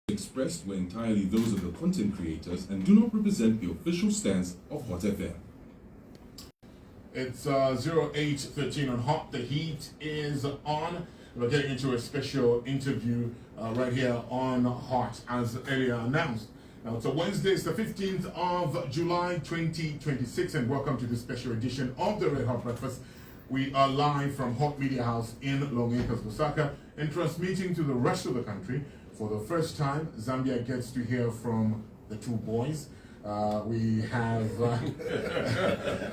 expressed were entirely those of the content creators and do not represent the official stance of Hot FM. It's 08:13 on Hot. The heat is on. We're getting into a special interview right here on Hot, as earlier announced. Now, it's a Wednesday, it's the 15th of July 2026, and welcome to this special edition of the Red Hot Breakfast. We are live from Hot Media House in Long Acres, Lusaka, and transmitting to the rest of the country. For the first time, Zambia gets to hear from the two boys. We have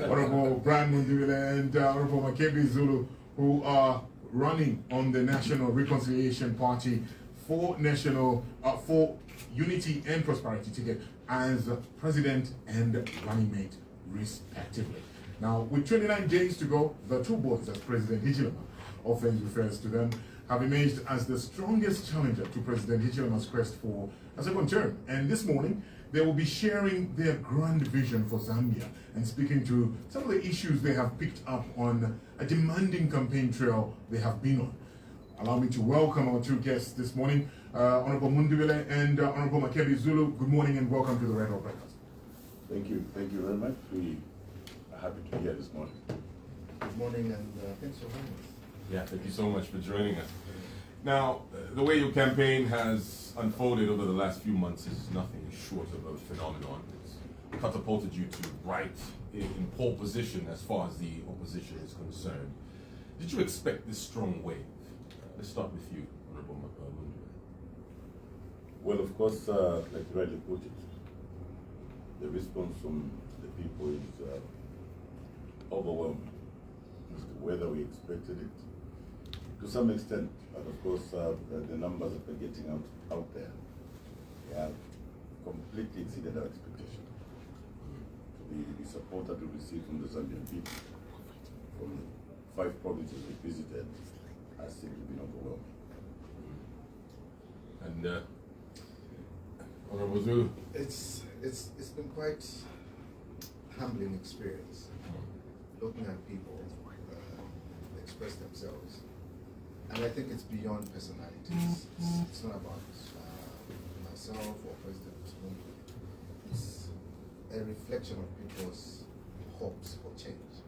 Honorable Brian Mundubile and Honorable Makebi Zulu, who are running on the National Reconciliation Party for Unity and Prosperity ticket as president and running mate, respectively. Now, with 29 days to go, the two boys, as President Hichilema often refers to them, have emerged as the strongest challenger to President Hichilema's quest for a second term. And this morning, they will be sharing their grand vision for Zambia and speaking to some of the issues they have picked up on a demanding campaign trail they have been on. Allow me to welcome our two guests this morning, Honorable Mundubile and Honorable Makebi Zulu. Good morning and welcome to the Red Hot Breakfast. Thank you very much. We are happy to be here this morning. Good morning and thanks for having us. Yeah, thank you so much for joining us. Now, the way your campaign has unfolded over the last few months is nothing short of a phenomenon. It's catapulted you to right in pole position as far as the opposition is concerned. Did you expect this strong wave? Let's start with you, Honorable Mundubile. Well, of course, like you rightly put it, the response from the people is overwhelming. It's whether we expected it. To some extent, but of course, the numbers that we're getting out there have completely exceeded our expectation. The support that we received from the Zambian people, from 5 provinces we visited, has simply been overwhelming. And Honorable Zulu? It's been quite humbling experience looking at people express themselves. And I think it's beyond personalities. It's not about myself or President Mundubile. It's a reflection of people's hopes for change.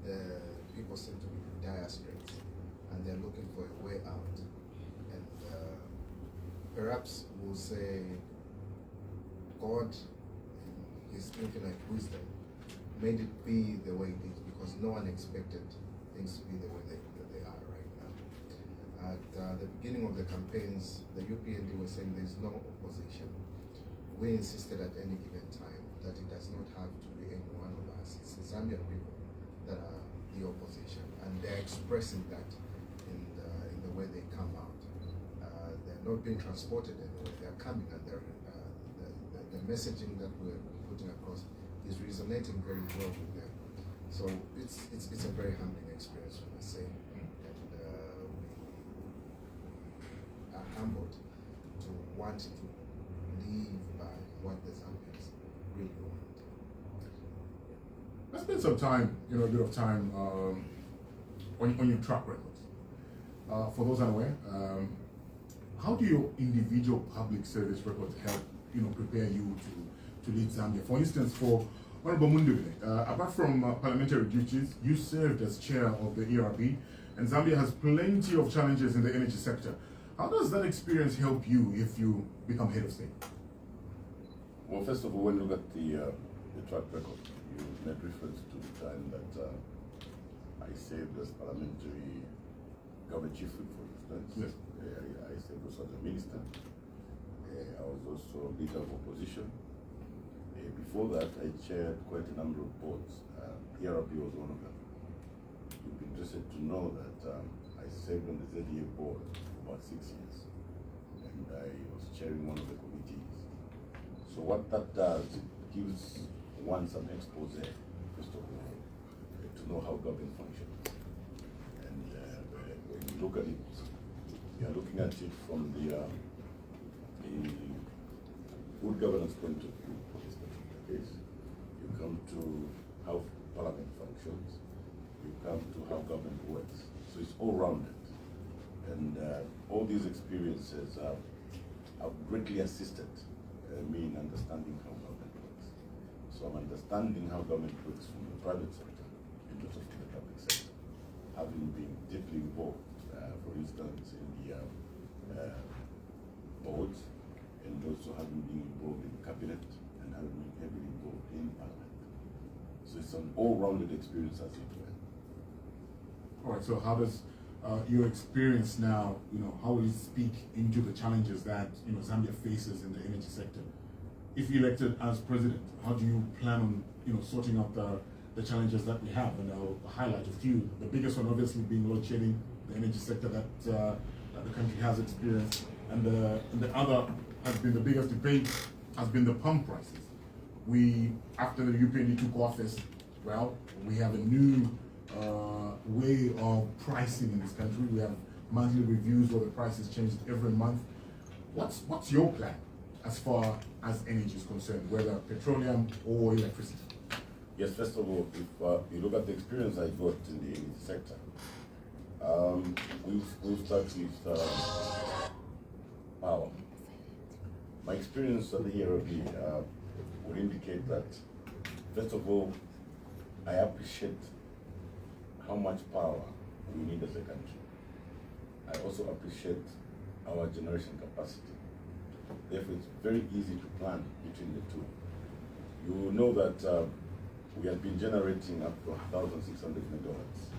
The people seem to be in dire straits, and they're looking for a way out. And perhaps we'll say God, in His infinite wisdom, made it be the way it is because no one expected things to be the way that they are right now. At the beginning of the campaigns, the UPND was saying there's no opposition. We insisted at any given time that it does not have to be any one of us. It's the Zambian people that are the opposition, and they're expressing that in the way they come out. They're not being transported anywhere. They're coming, and the messaging that we're putting across is resonating very well with them. So it's a very humbling experience, I must say, and we are humbled to want to live by what the Zambians really want. Let's spend some time, a bit of time on your track records. For those unaware, how do your individual public service records help, prepare you to lead Zambia? For instance, for Honorable Mundubile, apart from parliamentary duties, you served as chair of the ERB, and Zambia has plenty of challenges in the energy sector. How does that experience help you if you become head of state? Well, first of all, when you look at the track record, you made reference to the time that I served as parliamentary government chief whip, for instance. Yes. I served also as a minister. I was also leader of opposition. Before that, I chaired quite a number of boards. ERB was one of them. You'd be interested to know that I served on the ZDA board for about 6 years, and I was chairing one of the committees. So what that does, it gives one some expose, first of all, to know how government functions. And when you look at it, you are looking at it from the good governance point of view. Case. You come to how parliament functions, you come to how government works. So it's all rounded. And all these experiences have greatly assisted me in understanding how government works. So I'm understanding how government works from the private sector and also from the public sector, having been deeply involved, for instance, in the boards, and also having been involved in cabinet and having been heavily involved in parliament. So it's an all-rounded experience as it were. All right, so how does your experience now, how will it speak into the challenges that, Zambia faces in the energy sector? If elected as president, how do you plan on, sorting out the challenges that we have? And I'll highlight a few. The biggest one obviously being load shedding, the energy sector that the country has experienced. And the other has been the biggest debate, has been the pump prices. After the UPND took office, well, we have a new way of pricing in this country. We have monthly reviews where the prices change every month. What's your plan as far as energy is concerned, whether petroleum or electricity? Yes, first of all, if you look at the experience I got in the energy sector, we'll start with power. My experience at the ERB would indicate that, first of all, I appreciate how much power we need as a country. I also appreciate our generation capacity. Therefore, it's very easy to plan between the two. You know that we have been generating up to 1,600 megawatts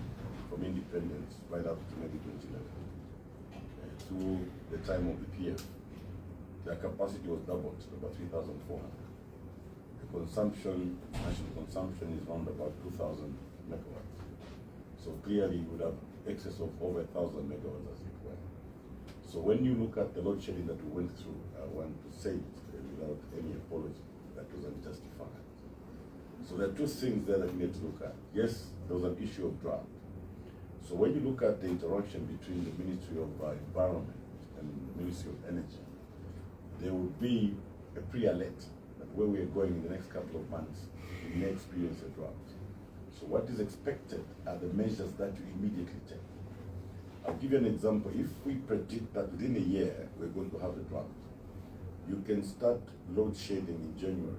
from independence right up to maybe 2011. Through the time of the PF, their capacity was doubled to about 3,400. The consumption, national consumption is around about 2,000 megawatts. So clearly you would have excess of over 1,000 megawatts as it were. So when you look at the load shedding that we went through, I want to say it without any apology, that was unjustified. So there are two things there that we need to look at. Yes, there was an issue of drought. So when you look at the interaction between the Ministry of Environment and the Ministry of Energy, there will be a pre-alert that where we are going in the next couple of months, we may experience a drought. So what is expected are the measures that you immediately take. I'll give you an example. If we predict that within a year we're going to have a drought, you can start load shedding in January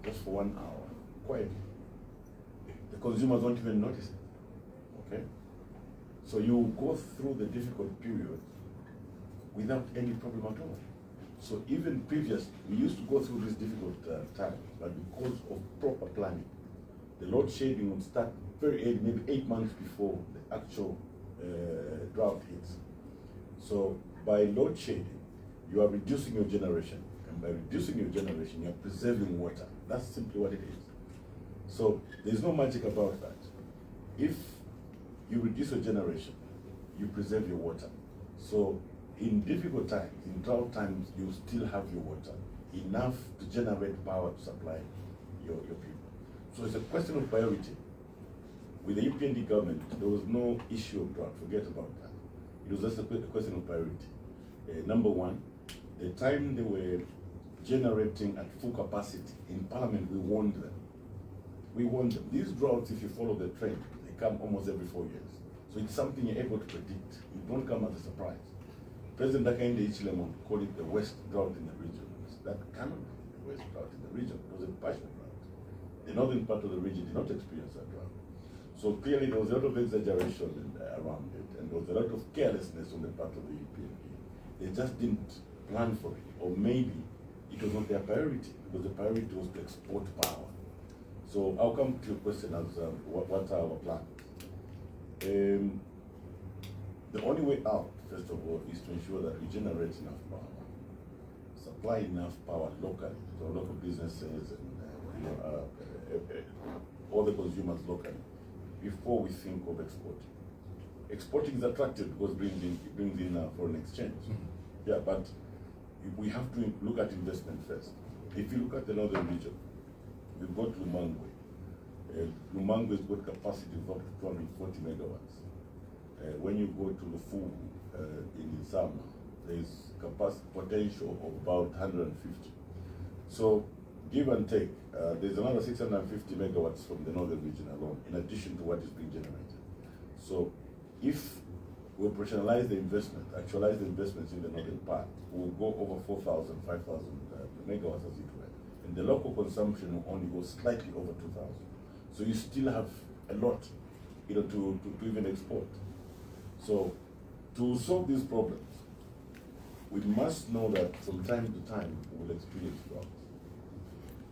just for 1 hour, quietly. The consumers won't even notice it, okay? So you go through the difficult period without any problem at all. So even previous, we used to go through this difficult time, but because of proper planning, the load shedding would start very early, maybe 8 months before the actual drought hits. So by load shedding, you are reducing your generation, and by reducing your generation, you are preserving water. That's simply what it is. So there's no magic about that. If you reduce your generation, you preserve your water. So in difficult times, in drought times, you still have your water, enough to generate power to supply your people. So it's a question of priority. With the UPND government, there was no issue of drought, forget about that. It was just a question of priority. Number one, the time they were generating at full capacity, in Parliament we warned them. We warned them. These droughts, if you follow the trend, they come almost every 4 years. So it's something you're able to predict. It don't come as a surprise. President Hakainde Hichilema called it the worst drought in the region. That cannot be the worst drought in the region. It was a partial drought. The northern part of the region did not experience that drought. So clearly there was a lot of exaggeration around it, and there was a lot of carelessness on the part of the UPND. They just didn't plan for it, or maybe it was not their priority, because the priority was to export power. So I'll come to your question as what are our plans? The only way out, first of all, is to ensure that we generate enough power, supply enough power locally to our local businesses and all the consumers locally before we think of exporting. Exporting is attractive because it brings in foreign exchange. Mm-hmm. Yeah, but we have to look at investment first. If you look at the northern region, we've got Lumangwe. Lumangwe's got capacity of up to 240 megawatts. When you go to Lufu in Isama, there's capacity potential of about 150. So give and take, there's another 650 megawatts from the northern region alone, in addition to what is being generated. So if we operationalize the investment, actualize the investments in the northern part. We'll go over 4,000, 5,000 megawatts as it were. And the local consumption will only go slightly over 2,000. So you still have a lot, to even export. So to solve these problems, we must know that from time to time we will experience droughts.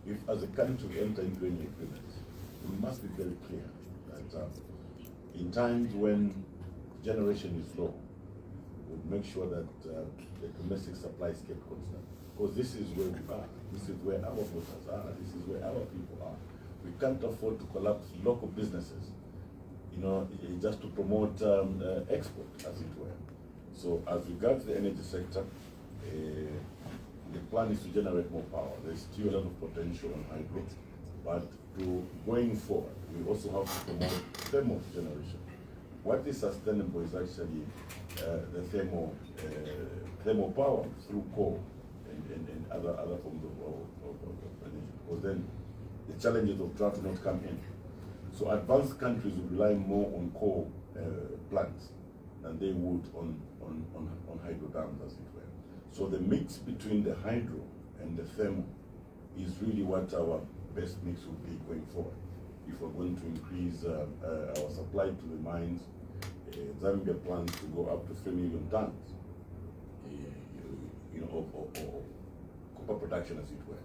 If as a country we enter into any agreement, we must be very clear that in times when generation is low, we'll make sure that the domestic supply is kept constant. Because this is where we are. This is where our voters are. This is where our people are. We can't afford to collapse local businesses, just to promote export, as it were. So as regards the energy sector, the plan is to generate more power. There's still a lot of potential on hydro, but going forward, we also have to promote thermal generation. What is sustainable is actually the thermal power through coal and other forms of energy. Because then the challenges of drought will not come in. So advanced countries will rely more on coal plants than they would on hydro dams, as it were. So the mix between the hydro and the thermal is really what our best mix will be going forward. If we're going to increase our supply to the mines, Zambia plans to go up to 3 million tons, of copper production, as it were.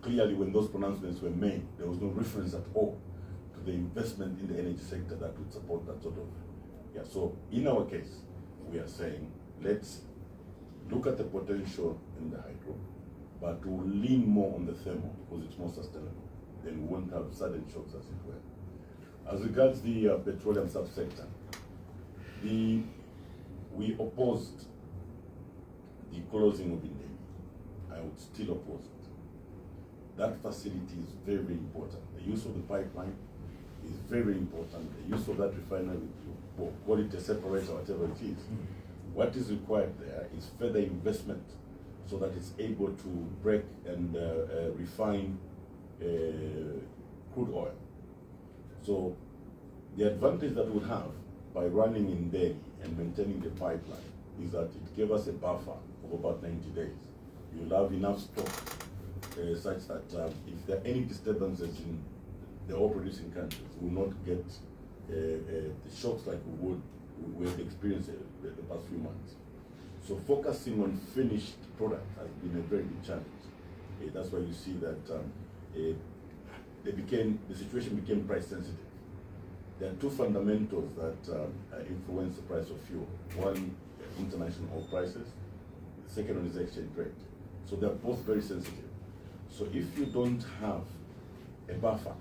Clearly, when those pronouncements were made, there was no reference at all to the investment in the energy sector that would support that sort of. Yeah. So in our case, we are saying let's look at the potential in the hydro, but to lean more on the thermal because it's more sustainable. Then we won't have sudden shocks, as it were. As regards the petroleum subsector, we opposed the closing of Indeni. I would still oppose it. That facility is very, very important. The use of the pipeline is very important. The use of that refinery, call it a separator, whatever it is. What is required there is further investment so that it's able to break and refine crude oil. So the advantage that we have by running in Delhi and maintaining the pipeline is that it gave us a buffer of about 90 days. You'll have enough stock such that if there are any disturbances in the oil producing countries, we will not get the shocks like we have experienced the past few months. So focusing on finished product has been a very big challenge. That's why you see that the situation became price sensitive. There are two fundamentals that influence the price of fuel. One, international oil prices. The second one is exchange rate. So they're both very sensitive. So if you don't have a buffer,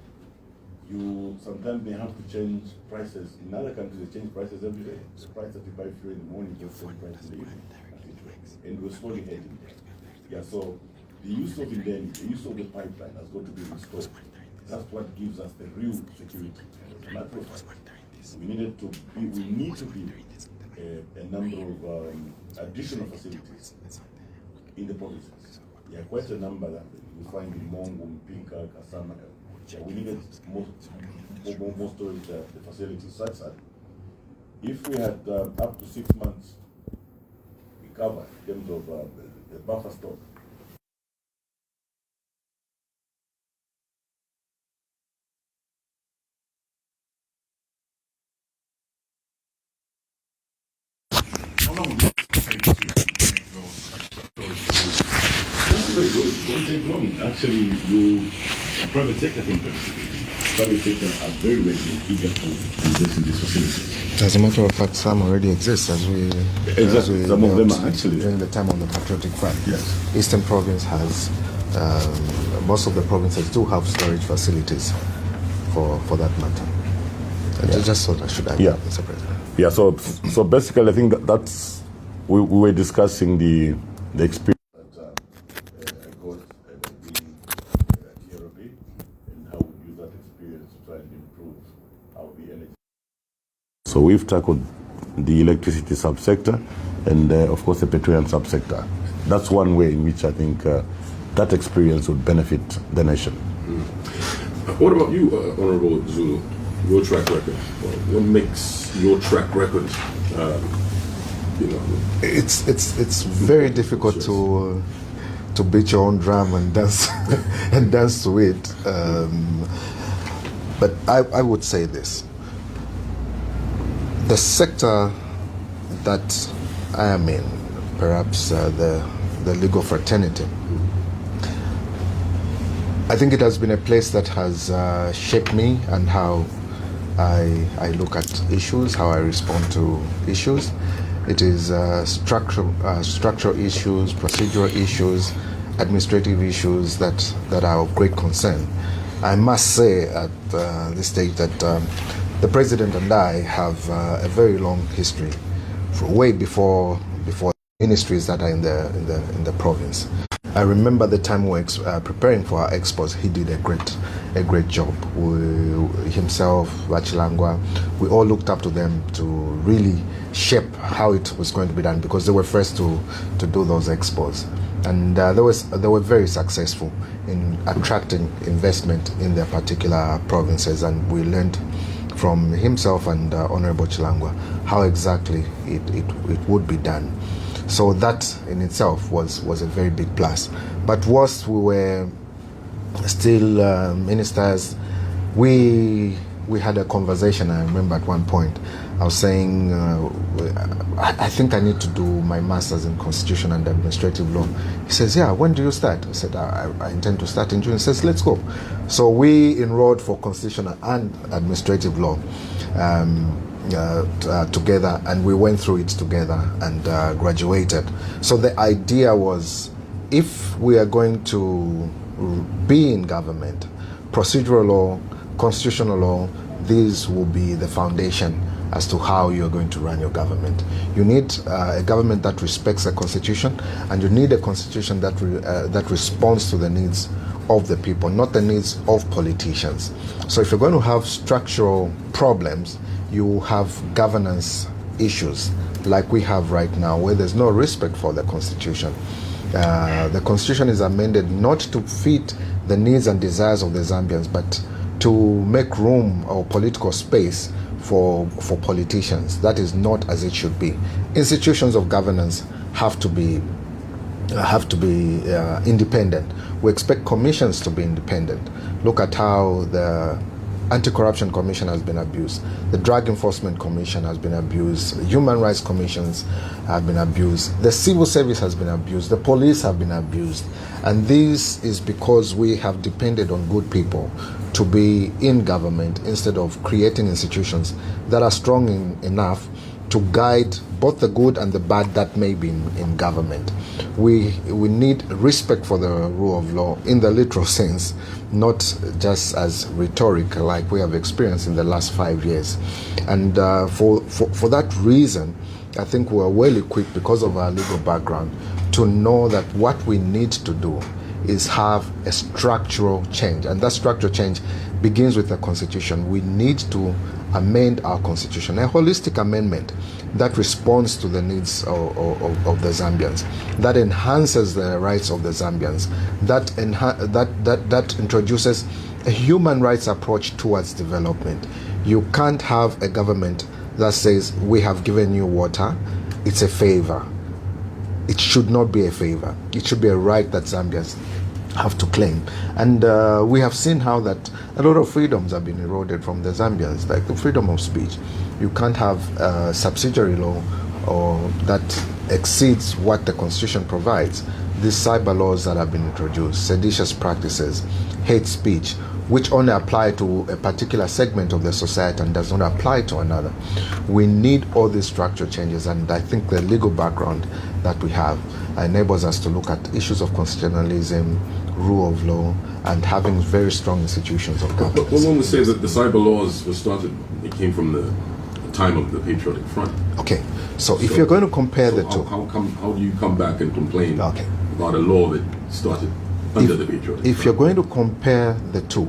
you sometimes may have to change prices. In other countries, they change prices every day. The price that you buy fuel in the morning is the same price in the evening. And we're slowly heading there. Yeah, so the use of Indeni, the use of the pipeline has got to be restored. That's what gives us the real security. As a matter of fact, we need to build a number of additional facilities in the provinces. There are quite a number that you find in Mongo, Mpinka, Kasama. We needed more storage the facilities such that if we had up to 6 months recovered in terms of the buffer stock. Actually, private sector can private sector are very ready, eager to invest in this facility. As a matter of fact, some already exist Some of them are actually during the time on the Patriotic Front. Yes. Eastern Province has most of the provinces do have storage facilities for that matter. Yeah. Just so that should I Mr. President. Yeah, so basically I think that's we were discussing the experience that I got by being at ERB and how we use that experience to try and improve our energy. So we've tackled the electricity subsector and of course the petroleum subsector. That's one way in which I think that experience would benefit the nation. What about you, Honorable Zulu? your track record. What makes your track record, It's very difficult to beat your own drum and dance and dance to it. But I would say this: the sector that I am in, perhaps the legal fraternity, I think it has been a place that has shaped me and how I look at issues, how I respond to issues. It is structural issues, procedural issues, administrative issues that are of great concern. I must say at this stage that the President and I have a very long history, way before ministries that are in the province. I remember the time we were preparing for our expos. He did a great job. Himself, Bachilangwa, we all looked up to them to really shape how it was going to be done, because they were first to do those expos, and they were very successful in attracting investment in their particular provinces. And we learned from himself and Honorable Chilangwa how exactly it would be done. So that in itself was a very big plus. But whilst we were still ministers, we had a conversation. I remember at one point I was saying, I think I need to do my master's in constitution and administrative law. He says, yeah, when do you start? I said, I intend to start in June. He says, let's go. So we enrolled for constitutional and administrative law together, and we went through it together and graduated. So the idea was, if we are going to be in government, procedural law, constitutional law, these will be the foundation as to how you're going to run your government. You need a government that respects the constitution, and you need a constitution that responds to the needs of the people, not the needs of politicians. So if you're going to have structural problems, you have governance issues like we have right now, where there's no respect for the constitution. The constitution is amended not to fit the needs and desires of the Zambians, but to make room or political space for politicians. That is not as it should be. Institutions of governance have to be independent. We expect commissions to be independent. Look at how the Anti-Corruption Commission has been abused. The Drug Enforcement Commission has been abused. Human Rights Commissions have been abused. The civil service has been abused. The police have been abused. And this is because we have depended on good people to be in government instead of creating institutions that are strong enough to guide both the good and the bad that may be in government. We need respect for the rule of law in the literal sense, not just as rhetoric like we have experienced in the last 5 years. And for that reason, I think we are well equipped, because of our legal background, to know that what we need to do is have a structural change, and that structural change begins with the constitution. We need to amend our constitution, a holistic amendment that responds to the needs of the Zambians, that enhances the rights of the Zambians, that introduces a human rights approach towards development. You can't have a government that says, we have given you water, it's a favor. It should not be a favor. It should be a right that Zambians have to claim. And we have seen how that a lot of freedoms have been eroded from the Zambians, like the freedom of speech. You can't have subsidiary law or that exceeds what the constitution provides. These cyber laws that have been introduced, seditious practices, hate speech, which only apply to a particular segment of the society and does not apply to another. We need all these structural changes, and I think the legal background that we have enables us to look at issues of constitutionalism, rule of law, and having very strong institutions of governance. But one would say that the cyber laws were started, it came from the time of the Patriotic Front. Okay, so if you're going to compare the two. How do you come back and complain about a law that started under the Patriotic Front? If you're going to compare the two,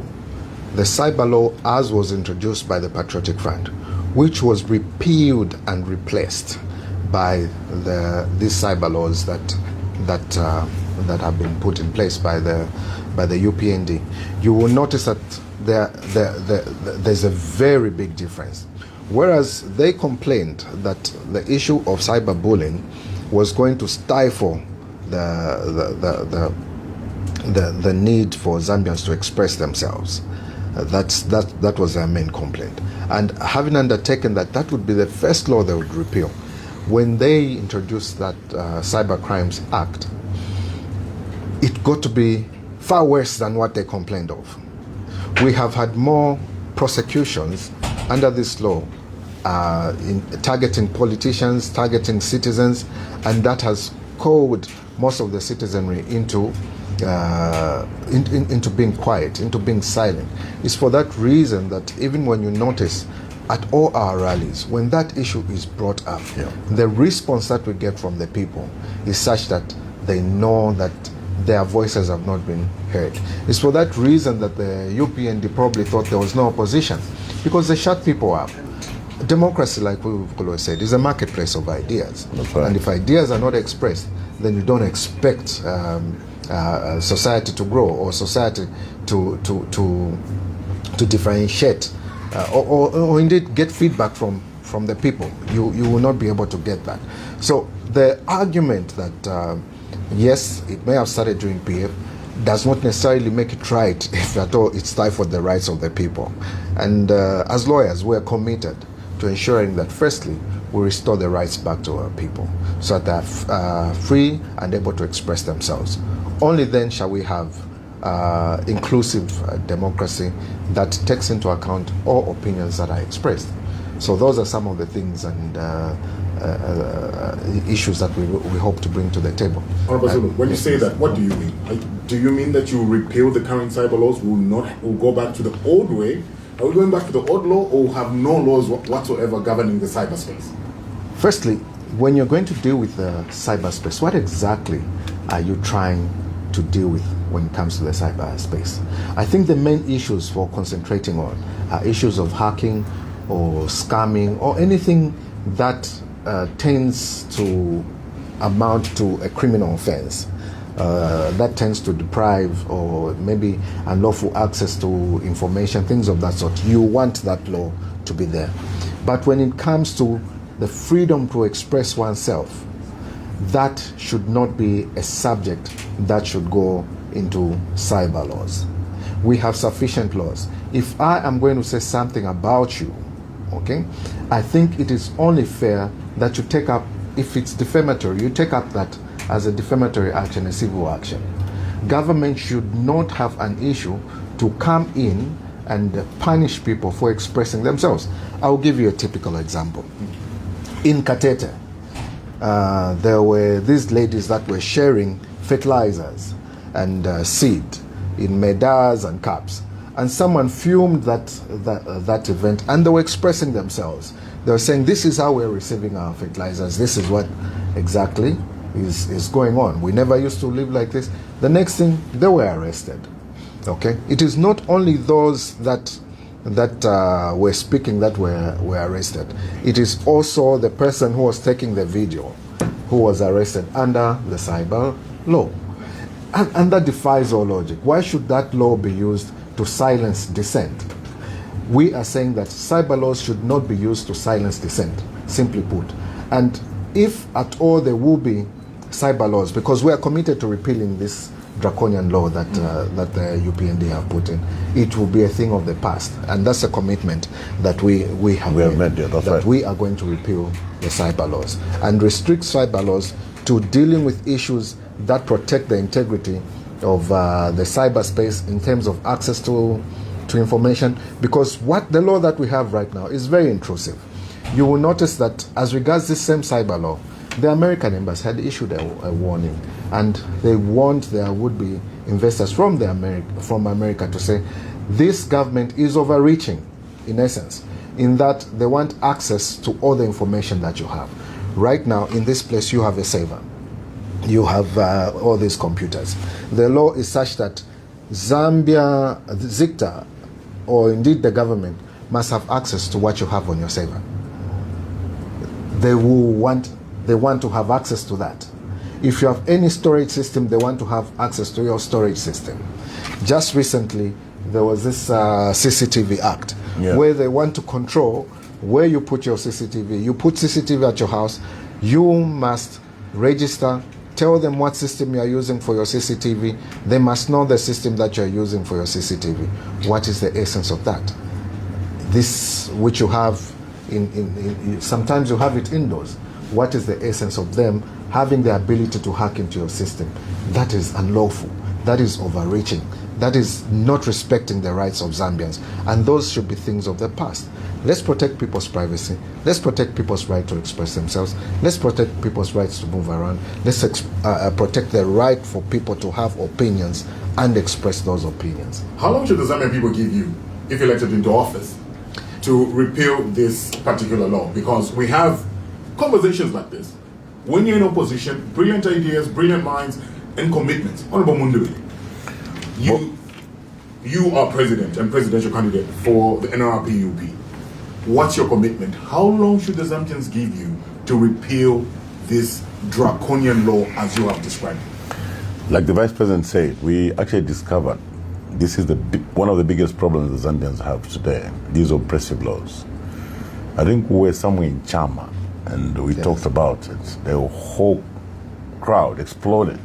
the cyber law as was introduced by the Patriotic Front, which was repealed and replaced by these cyber laws that have been put in place by the UPND, you will notice that there's a very big difference. Whereas they complained that the issue of cyberbullying was going to stifle the need for Zambians to express themselves. That was their main complaint. And having undertaken that, that would be the first law they would repeal. When they introduced that Cyber Crimes Act, it got to be far worse than what they complained of. We have had more prosecutions under this law in targeting politicians, targeting citizens, and that has cowed most of the citizenry into being quiet, into being silent. It's for that reason that even when you notice at all our rallies, when that issue is brought up, the response that we get from the people is such that they know that their voices have not been heard. It's for that reason that the UPND probably thought there was no opposition, because they shut people up. Democracy, like we've always said, is a marketplace of ideas. Right. And if ideas are not expressed, then you don't expect society to grow, or society to differentiate, or indeed get feedback from the people. You will not be able to get that. So the argument that yes, it may have started during PF does not necessarily make it right if at all it stifled the rights of the people. And as lawyers, we're committed to ensuring that firstly, we restore the rights back to our people so that they're free and able to express themselves. Only then shall we have inclusive democracy that takes into account all opinions that are expressed. So those are some of the things and issues that we hope to bring to the table. Honorable Zulu, when you say that, what do you mean? Do you mean that you repeal the current cyber laws, will go back to the old way? Are we going back to the old law, or have no laws whatsoever governing the cyberspace? Firstly, when you're going to deal with the cyberspace, what exactly are you trying to deal with when it comes to the cyberspace? I think the main issues for concentrating on are issues of hacking or scamming or anything that tends to amount to a criminal offense. That tends to deprive or maybe unlawful access to information, things of that sort. You want that law to be there. But when it comes to the freedom to express oneself, that should not be a subject that should go into cyber laws. We have sufficient laws. If I am going to say something about you, okay, I think it is only fair that you take up, if it's defamatory, you take up that as a defamatory action, a civil action. Government should not have an issue to come in and punish people for expressing themselves. I'll give you a typical example. In Katete, there were these ladies that were sharing fertilizers and seed in medas and cups. And someone filmed that event, and they were expressing themselves. They were saying, this is how we're receiving our fertilizers. This is what exactly is going on. We never used to live like this. The next thing, they were arrested. Okay? It is not only those that were speaking that were arrested. It is also the person who was taking the video who was arrested under the cyber law. And that defies all logic. Why should that law be used to silence dissent? We are saying that cyber laws should not be used to silence dissent, simply put. And if at all there will be cyber laws, because we are committed to repealing this draconian law that the UPND have put in, it will be a thing of the past. And that's a commitment that we have made, that we are going to repeal the cyber laws and restrict cyber laws to dealing with issues that protect the integrity of the cyberspace in terms of access to information, because what the law that we have right now is very intrusive. You will notice that as regards this same cyber law, the American embassy had issued a warning, and they warned their would-be investors from America to say this government is overreaching, in essence, in that they want access to all the information that you have. Right now, in this place, you have a server. You have all these computers. The law is such that Zambia, ZICTA, or indeed the government must have access to what you have on your server. They want to have access to that. If you have any storage system, they want to have access to your storage system. Just recently, there was this CCTV Act, where they want to control where you put your CCTV. You put CCTV at your house, you must register, tell them what system you are using for your CCTV. They must know the system that you are using for your CCTV. What is the essence of that? This, which you have sometimes you have it indoors. What is the essence of them having the ability to hack into your system? That is unlawful. That is overreaching. That is not respecting the rights of Zambians. And those should be things of the past. Let's protect people's privacy. Let's protect people's right to express themselves. Let's protect people's rights to move around. Let's protect the right for people to have opinions and express those opinions. How long should the Zambian people give you, if elected into office, to repeal this particular law? Because we have conversations like this. When you're in opposition, brilliant ideas, brilliant minds, and commitments. Honorable Mundubile, you are president and presidential candidate for the NRPUP. What's your commitment? How long should the Zambians give you to repeal this draconian law as you have described it? Like the Vice President said, we actually discovered this is one of the biggest problems the Zambians have today, these oppressive laws. I think we were somewhere in Chama and we talked about it. The whole crowd exploded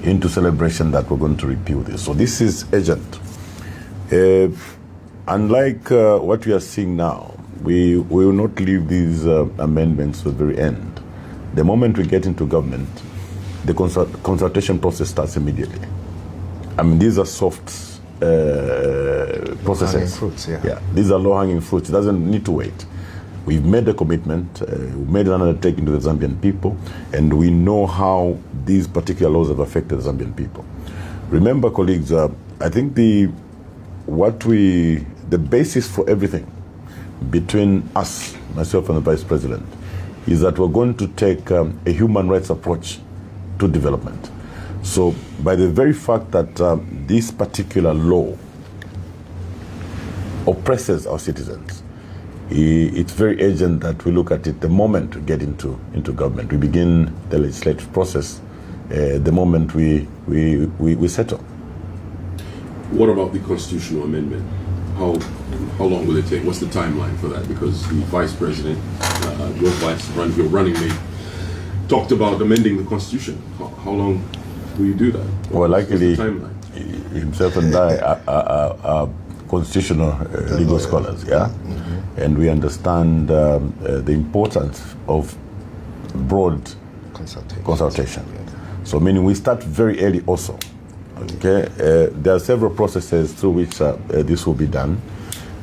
into celebration that we're going to repeal this. So this is urgent. Unlike what we are seeing now, we will not leave these amendments to the very end. The moment we get into government, the consultation process starts immediately. I mean, these are soft processes. Low-hanging fruits, yeah, these are low-hanging fruits. It doesn't need to wait. We've made a commitment, we've made an undertaking to the Zambian people, and we know how these particular laws have affected the Zambian people. Remember, colleagues, I think the basis for everything between us, myself and the Vice President, is that we're going to take a human rights approach to development. So by the very fact that this particular law oppresses our citizens, it's very urgent that we look at it the moment we get into government. We begin the legislative process the moment we settle. What about the constitutional amendment? How long will it take? What's the timeline for that? Because the Vice President, your running mate, talked about amending the Constitution. How long will you do that? Well, luckily, himself and I are constitutional legal scholars, yeah? Mm-hmm. And we understand the importance of broad consultation. So meaning we start very early also. Okay, there are several processes through which this will be done.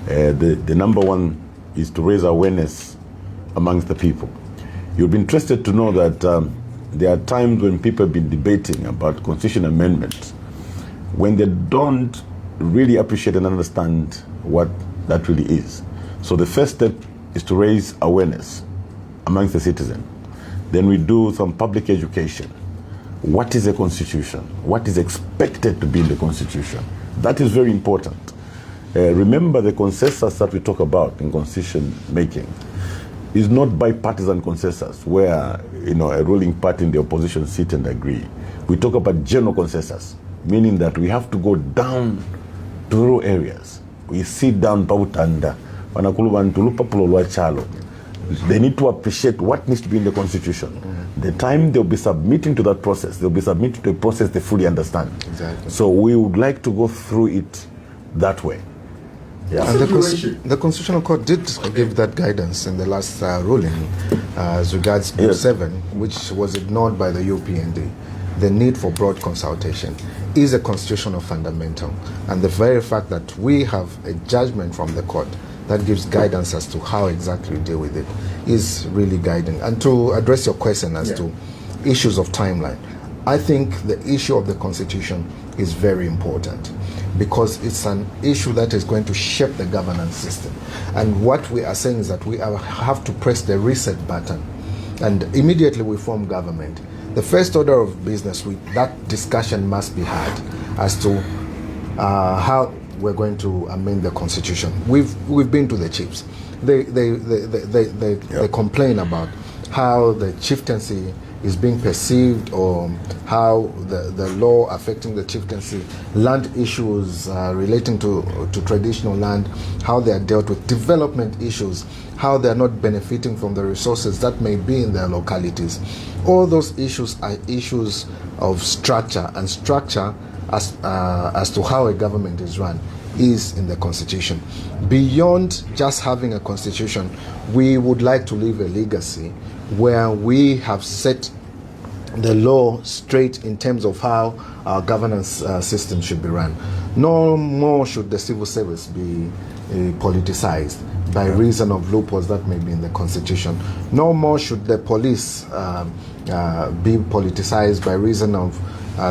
The number one is to raise awareness amongst the people. You'll be interested to know that there are times when people have been debating about constitution amendments when they don't really appreciate and understand what that really is. So the first step is to raise awareness amongst the citizen. Then we do some public education. What is a constitution? What is expected to be in the constitution? That is very important. Remember, the consensus that we talk about in constitution making is not bipartisan consensus where a ruling party and the opposition sit and agree. We talk about general consensus, meaning that we have to go down to rural areas. We sit down pautanda, they need to appreciate what needs to be in the constitution. The time they'll be submitting to that process, they'll be submitting to a process they fully understand. Exactly. So we would like to go through it that way. Yeah. And the Constitutional Court did give that guidance in the last ruling as regards Bill 7, which was ignored by the UPND. The need for broad consultation is a constitutional fundamental. And the very fact that we have a judgment from the court that gives guidance as to how exactly we deal with it is really guiding. And to address your question as to issues of timeline, I think the issue of the Constitution is very important because it's an issue that is going to shape the governance system. And what we are saying is that we have to press the reset button and immediately we form government. The first order of business, that discussion must be had as to how we're going to amend the Constitution. We've been to the chiefs. They complain about how the chieftaincy is being perceived, or how the law affecting the chieftaincy, land issues relating to traditional land, how they are dealt with, development issues, how they are not benefiting from the resources that may be in their localities. All those issues are issues of structure, and structure as to how a government is run is in the constitution. Beyond just having a constitution, we would like to leave a legacy where we have set the law straight in terms of how our governance system should be run. No more should the civil service be politicized by reason of loopholes that may be in the constitution. No more should the police be politicized by reason of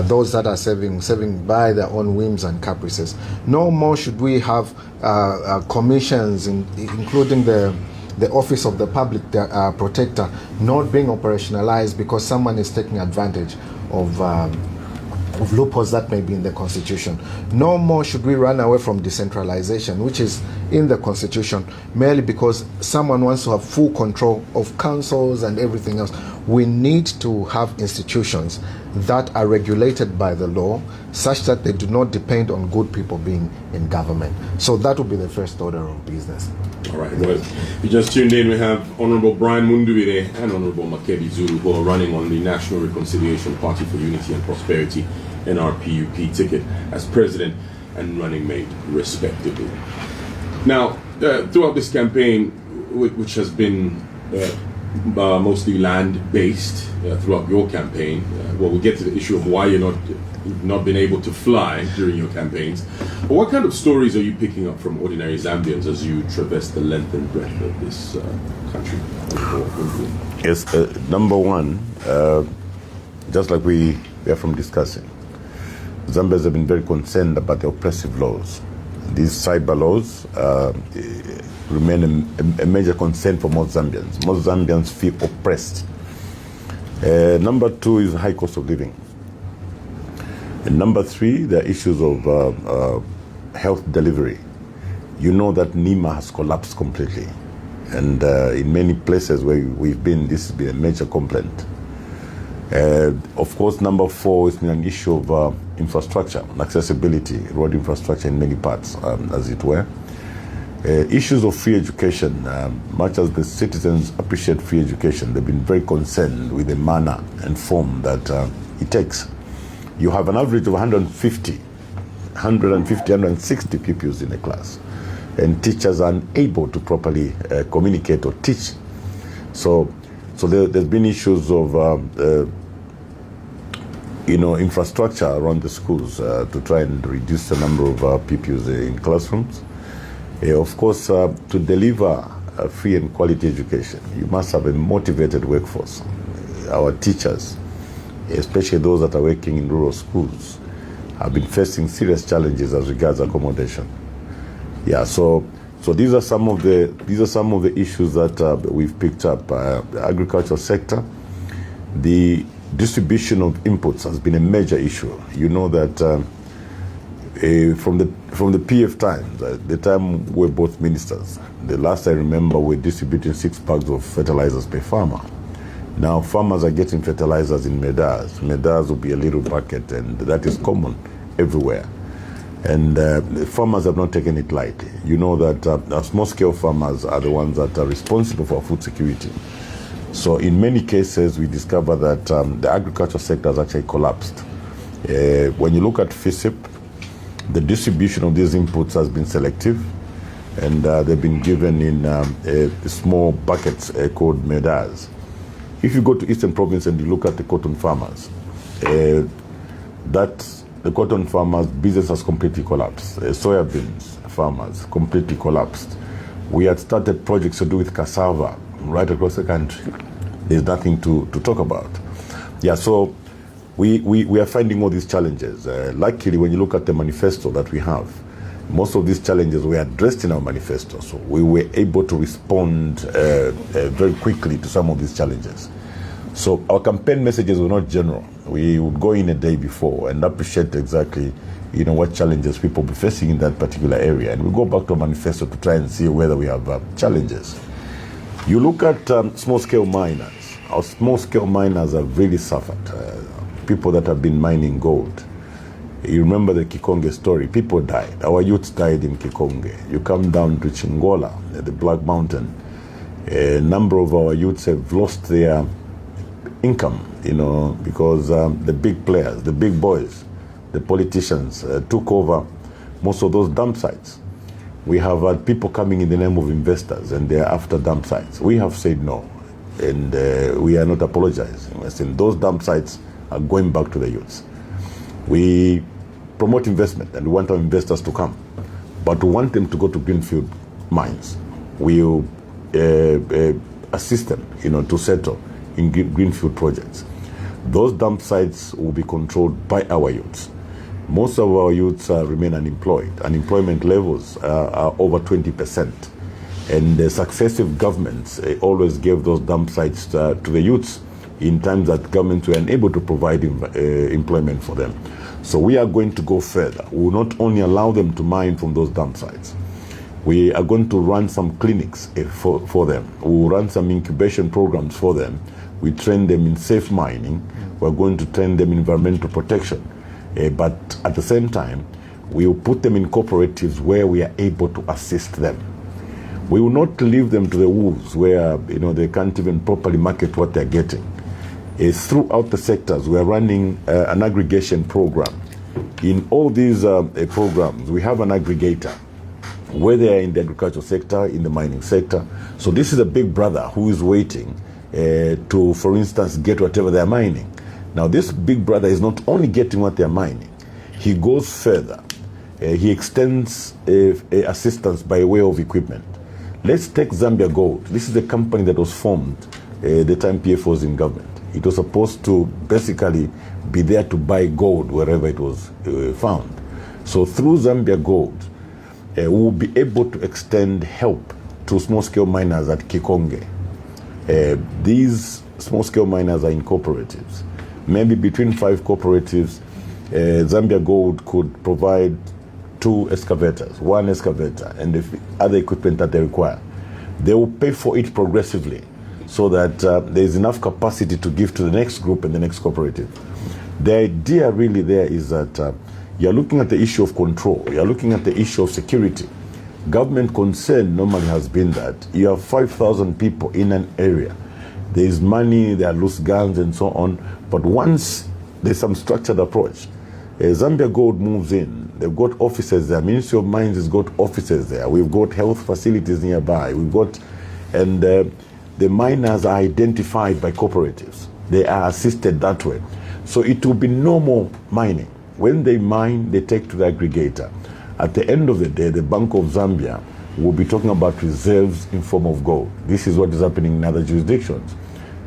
those that are serving by their own whims and caprices. No more should we have commissions, including the Office of the Public Protector, not being operationalized because someone is taking advantage of loopholes that may be in the Constitution. No more should we run away from decentralization, which is in the Constitution, merely because someone wants to have full control of councils and everything else. We need to have institutions that are regulated by the law, such that they do not depend on good people being in government. So that would be the first order of business. All right. Well, if you just tuned in, we have Honorable Brian Mundubile and Honorable Makebi Zulu, who are running on the National Reconciliation Party for Unity and Prosperity NRPUP ticket as president and running mate, respectively. Now, throughout this campaign, which has been mostly land-based throughout your campaign, well, we'll get to the issue of why you've not been able to fly during your campaigns. But what kind of stories are you picking up from ordinary Zambians as you traverse the length and breadth of this country? Yes, number one, just like we are from discussing, Zambians have been very concerned about the oppressive laws. These cyber laws remain a major concern for most Zambians. Most Zambians feel oppressed. Number two is high cost of living. And number three, the issues of health delivery. You know that NEMA has collapsed completely. And in many places where we've been, this has been a major complaint. Of course, number four has been an issue of infrastructure, accessibility, road infrastructure in many parts, as it were. Issues of free education, much as the citizens appreciate free education, they've been very concerned with the manner and form that it takes. You have an average of 150, 160 pupils in a class, and teachers are unable to properly communicate or teach. So there's been issues of infrastructure around the schools to try and reduce the number of pupils in classrooms. Of course, to deliver a free and quality education, you must have a motivated workforce. Our teachers, especially those that are working in rural schools, have been facing serious challenges as regards accommodation. Yeah, so these are some of the issues that we've picked up. The agricultural sector, the distribution of inputs has been a major issue. You know that from the PF times, the time we're both ministers, the last I remember we're distributing 6 bags of fertilizers per farmer. Now farmers are getting fertilizers in medars. Medars will be a little bucket, and that is common everywhere. And farmers have not taken it lightly. You know that small-scale farmers are the ones that are responsible for food security. So in many cases, we discover that the agriculture sector has actually collapsed. When you look at FISIP, the distribution of these inputs has been selective, and they've been given in small buckets called medars. If you go to Eastern Province and you look at the cotton farmers, the cotton farmers' business has completely collapsed. Soya beans farmers completely collapsed. We had started projects to do with cassava right across the country. There's nothing to talk about. Yeah, so we are finding all these challenges. Luckily, when you look at the manifesto that we have, most of these challenges were addressed in our manifesto. So we were able to respond very quickly to some of these challenges. So our campaign messages were not general. We would go in a day before and appreciate exactly, what challenges people be facing in that particular area. And we go back to our manifesto to try and see whether we have challenges. You look at small-scale miners. our small-scale miners have really suffered. People that have been mining gold. You remember the Kikonge story. People died. Our youths died in Kikonge. You come down to Chingola, the Black Mountain. A number of our youths have lost their income, because the big players, the big boys, the politicians took over most of those dump sites. We have had people coming in the name of investors and they're after dump sites. We have said no, and we are not apologizing. We're saying those dump sites are going back to the youths. We promote investment and we want our investors to come, but we want them to go to greenfield mines. We'll assist them, to settle in greenfield projects. Those dump sites will be controlled by our youths. Most of our youths remain unemployed. Unemployment levels are over 20%. And the successive governments always gave those dump sites to the youths in times that governments were unable to provide employment for them. So we are going to go further. We will not only allow them to mine from those dump sites. We are going to run some clinics for them. We will run some incubation programs for them. We train them in safe mining. We're going to train them in environmental protection. But at the same time, we will put them in cooperatives where we are able to assist them. We will not leave them to the wolves where they can't even properly market what they're getting. Throughout the sectors, we are running an aggregation program. In all these programs, we have an aggregator, whether they're in the agricultural sector, in the mining sector. So this is a big brother who is waiting to, for instance, get whatever they're mining. Now, this big brother is not only getting what they're mining, he goes further. He extends assistance by way of equipment. Let's take Zambia Gold. This is a company that was formed the time PF was in government. It was supposed to basically be there to buy gold wherever it was found. So through Zambia Gold, we will be able to extend help to small-scale miners at Kikonge. These small-scale miners are in cooperatives. Maybe between 5 cooperatives, Zambia Gold could provide 2 excavators, 1 excavator, and the other equipment that they require. They will pay for it progressively so that there is enough capacity to give to the next group and the next cooperative. The idea really there is that you're looking at the issue of control, you're looking at the issue of security. Government concern normally has been that you have 5,000 people in an area. There is money, there are loose guns and so on, but once there's some structured approach, Zambia Gold moves in. They've got offices there. Ministry of Mines has got offices there. We've got health facilities nearby. And the miners are identified by cooperatives. They are assisted that way. So it will be normal mining. When they mine, they take to the aggregator. At the end of the day, the Bank of Zambia will be talking about reserves in form of gold. This is what is happening in other jurisdictions.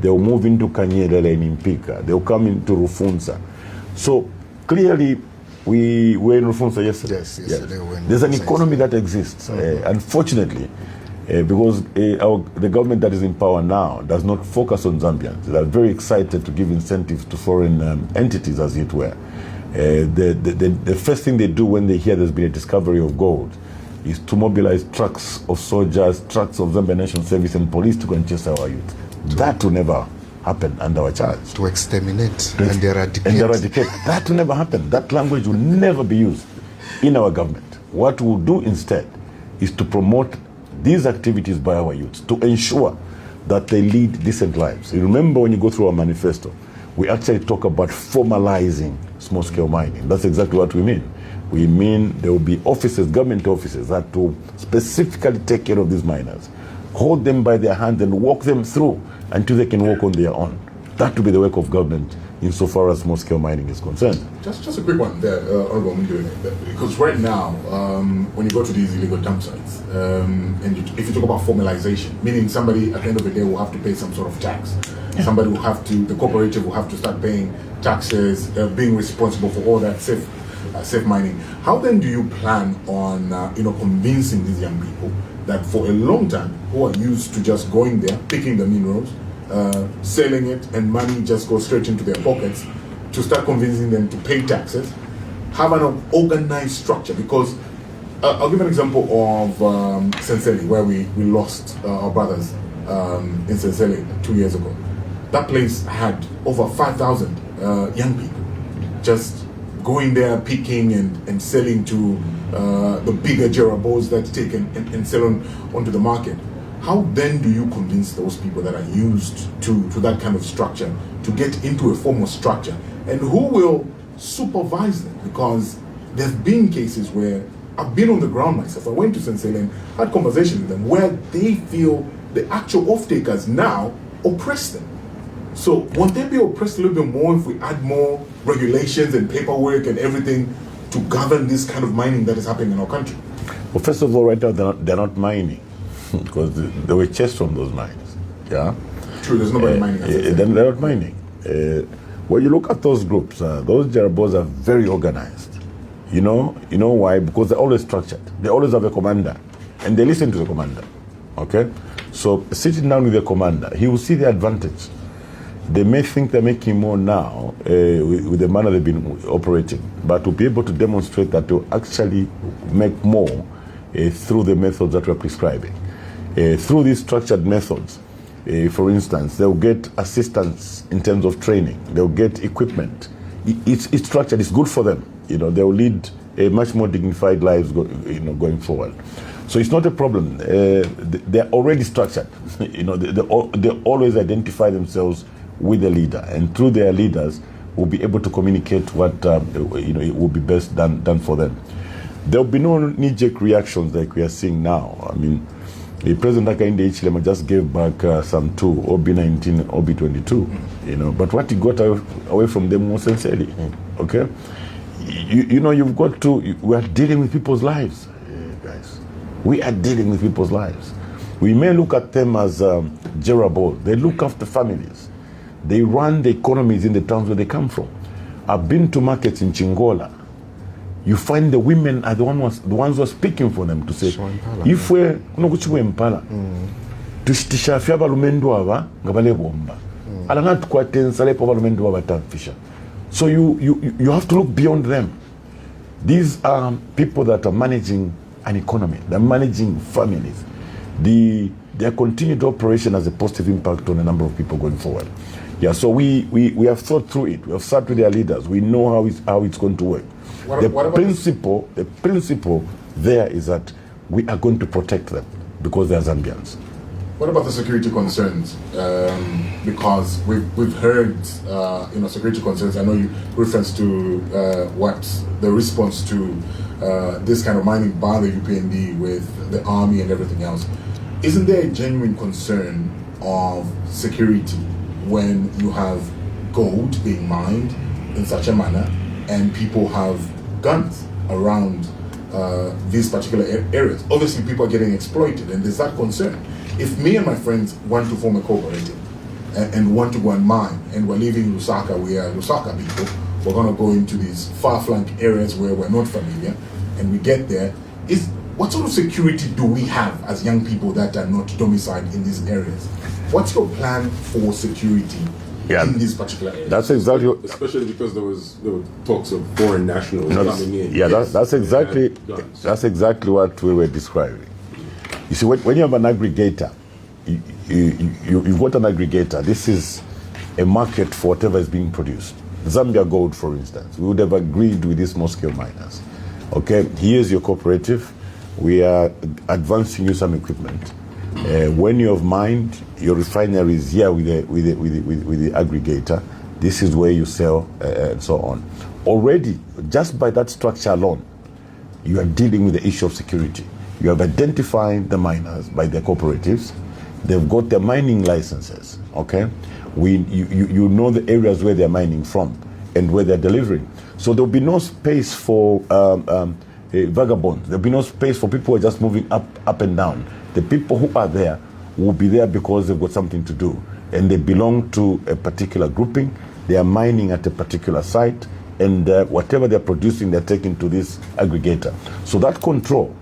They'll move into Kanyelele in Impika. They'll come into Rufunza. So clearly, we were in Rufunza yesterday. Yes, yesterday. Yes. There's an economy that exists. Unfortunately, because the government that is in power now does not focus on Zambians. They are very excited to give incentives to foreign entities, as it were. The first thing they do when they hear there's been a discovery of gold is to mobilize trucks of soldiers, trucks of Zambia National Service and police to go and chase our youth. That will never happen under our charge. To exterminate and eradicate. That will never happen. That language will never be used in our government. What we'll do instead is to promote these activities by our youths to ensure that they lead decent lives. You remember when you go through our manifesto, we actually talk about formalizing small-scale mining. That's exactly what we mean. We mean there will be offices, government offices, that will specifically take care of these miners, hold them by their hand and walk them through until they can walk on their own. That will be the work of government insofar as small-scale mining is concerned. Just a quick one there, Honorable Mundubile, because right now, when you go to these illegal dump sites, if you talk about formalization, meaning somebody at the end of the day will have to pay some sort of tax. Yeah. Somebody will have to, the cooperative will have to start paying taxes, being responsible for all that safe mining. How then do you plan on, convincing these young people that for a long time, who are used to just going there, picking the minerals, selling it, and money just goes straight into their pockets, to start convincing them to pay taxes, have an organized structure? Because I'll give an example of Senseli, where we lost our brothers in Senseli 2 years ago. that place had over 5,000 young people just going there, picking and selling to the bigger Jerabos that take and sell onto the market. How then do you convince those people that are used to that kind of structure to get into a formal structure? And who will supervise them? Because there's been cases where I've been on the ground myself. I went to St. and had conversations with them where they feel the actual off-takers now oppress them. So won't they be oppressed a little bit more if we add more regulations and paperwork and everything to govern this kind of mining that is happening in our country? Well, first of all, right now they're not mining because they were chased from those mines. Yeah. True, there's nobody mining. They're not mining. When you look at those groups, those Jerabos are very organized. You know why? Because they're always structured. They always have a commander, and they listen to the commander. Okay, so sitting down with the commander, he will see the advantage. They may think they're making more now with the manner they've been operating, but to be able to demonstrate that to actually make more through the methods that we're prescribing, through these structured methods. For instance, they'll get assistance in terms of training. They'll get equipment. It's structured. It's good for them. They'll lead a much more dignified lives going forward. So it's not a problem. They're already structured. They always identify themselves with the leader, and through their leaders will be able to communicate what it will be best done for them. There'll be no knee-jerk reactions like we are seeing now. I mean, the President Hakainde Hichilema just gave back some two, OB19, OB22, but what he got away from them was sincerely, okay? You've got to, we are dealing with people's lives, guys. We are dealing with people's lives. We may look at them as Jerabo. They look after families. They run the economies in the towns where they come from. I've been to markets in Chingola. You find the women are the ones who are speaking for them to say, if we're impala, tushtisha balumendo ava ngabale bomba. Alanga tukwatensa lepo balumendo ava tafisha. So you have to look beyond them. These are people that are managing an economy. They're managing families. Their continued operation has a positive impact on a number of people going forward. Yeah, so we have thought through it. We have sat with their leaders. We know how it's going to work. The principle there is that we are going to protect them because they are Zambians. What about the security concerns? Because we've heard security concerns. I know you referenced to what the response to this kind of mining by the UPND with the army and everything else. Isn't there a genuine concern of security when you have gold being mined in such a manner and people have guns around these particular areas? Obviously, people are getting exploited, and there's that concern. If me and my friends want to form a cooperative and want to go and mine, and we're leaving Lusaka, we are Lusaka people, we're going to go into these far-flung areas where we're not familiar, and we get there, what sort of security do we have as young people that are not domiciled in these areas? What's your plan for security in these particular areas? That's exactly, especially because there were talks of foreign nationals coming in. Yeah, that's exactly what we were describing. You see, when you have an aggregator, you've got an aggregator. This is a market for whatever is being produced. Zambia Gold, for instance, we would have agreed with these small-scale miners. Okay, here's your cooperative. We are advancing you some equipment. When you have mined, your refinery is here with the aggregator. This is where you sell and so on. Already, just by that structure alone, you are dealing with the issue of security. You have identified the miners by their cooperatives. They've got their mining licenses. Okay, you know the areas where they're mining from and where they're delivering. So there'll be no space for vagabonds. There'll be no space for people who are just moving up and down. The people who are there will be there because they've got something to do, and they belong to a particular grouping. They are mining at a particular site, and whatever they're producing, they're taking to this aggregator. So that control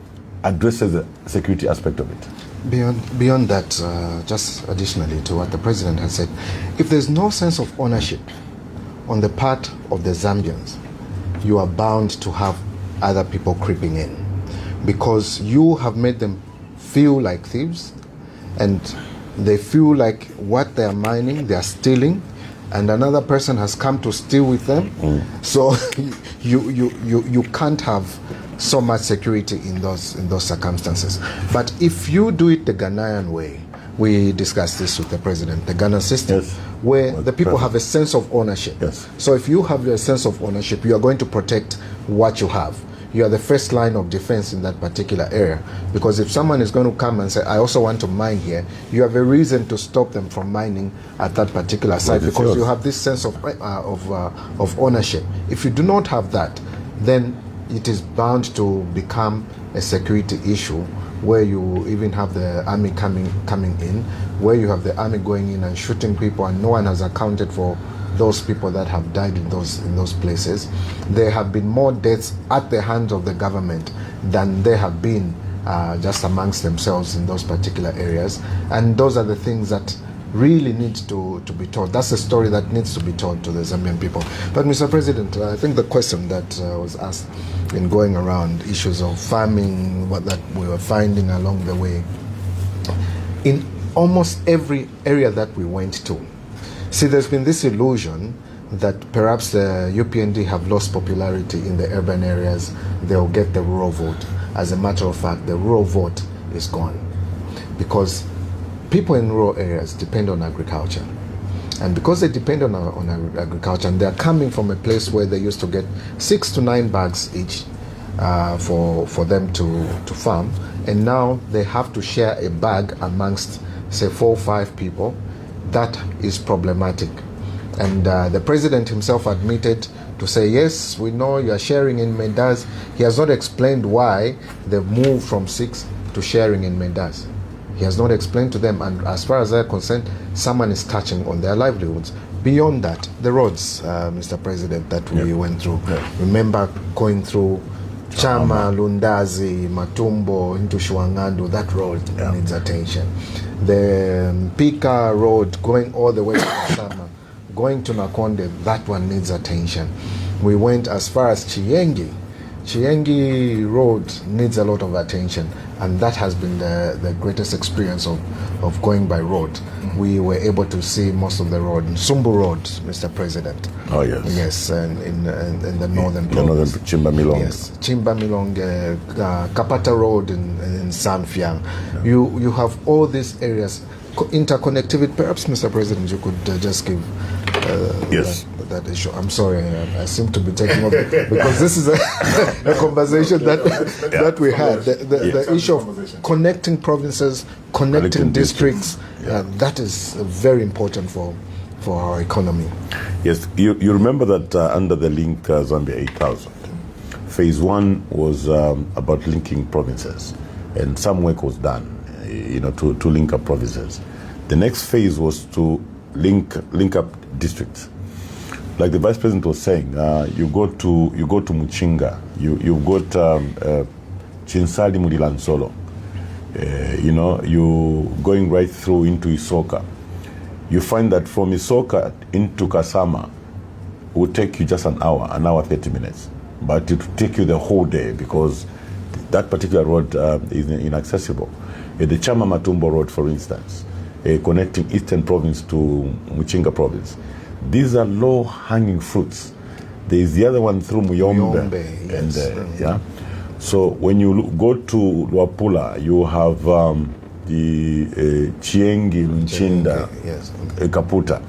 addresses the security aspect of it. Beyond that, just additionally to what the president has said, if there's no sense of ownership on the part of the Zambians, you are bound to have other people creeping in, because you have made them feel like thieves, and They feel like what they are mining, they are stealing, and another person has come to steal with them. So you can't have so much security in those circumstances. But if you do it the Ghanaian way, we discussed this with the president, the Ghana system, Yes. where the people have a sense of ownership. Yes. So if you have a sense of ownership, you are going to protect what you have. You are the first line of defense in that particular area. Because if someone is going to come and say, I also want to mine here, you have a reason to stop them from mining at that particular site, because yours. you have this sense of ownership. If you do not have that, then it is bound to become a security issue, where you even have the army coming in, where you have the army going in and shooting people, and no one has accounted for those people that have died in those places. There have been more deaths at the hands of the government than there have been just amongst themselves in those particular areas. And those are the things that really need to be told. That's a story that needs to be told to the Zambian people. But Mr. President, I think the question that was asked in going around issues of farming, what that we were finding along the way, in almost every area that we went to, see, there's been this illusion that perhaps the UPND have lost popularity in the urban areas. They'll get the rural vote. As a matter of fact, the rural vote is gone, because people in rural areas depend on agriculture. And because they depend on agriculture, and they're coming from a place where they used to get 6 to 9 bags each for them to farm, and now they have to share a bag amongst, say, 4 or 5 people. That is problematic. And the president himself admitted to say, yes, we know you are sharing in Mendas. He has not explained why they've moved from 6 to sharing in Mendas. He has not explained to them, and as far as they're concerned, someone is touching on their livelihoods. Beyond that, the roads, Mr. President, that we went through. Remember going through Chama, Lundazi, Matumbo, into Shuangandu, that road needs attention. The Pika road going all the way to Kasama, going to Nakonde, that one needs attention. We went as far as Chiengi. Chiengi road needs a lot of attention, and that has been the greatest experience of going by road. We were able to see most of the road. Sumbu Road, Mr. President. Oh, yes. Yes, and in the northern The northern province. Chimbamilong. Yes, Chimbamilong, Kapata Road in Sanfiang. You have all these areas, interconnectivity. Perhaps, Mr. President, you could just give Yes. that issue. I'm sorry, I seem to be taking over because this is a conversation that we had. The issue of connecting provinces, connecting districts, that is very important for our economy. Yes, you remember that under the Link Zambia 8000, phase 1 was about linking provinces, and some work was done, to link up provinces. The next phase was to link up districts. Like the Vice President was saying, you go to Muchinga, you've got Chinsali Mulilansolo, you going right through into Isoka. You find that from Isoka into Kasama will take you just an hour 30 minutes, but it will take you the whole day because that particular road is inaccessible. The Chama Matumbo Road, for instance, connecting Eastern Province to Muchinga Province. These are low-hanging fruits. There is the other one through Muyombe. Yes. And, so when you go to Luapula, you have the Chiengi, Lunchinda, yes. Kaputa.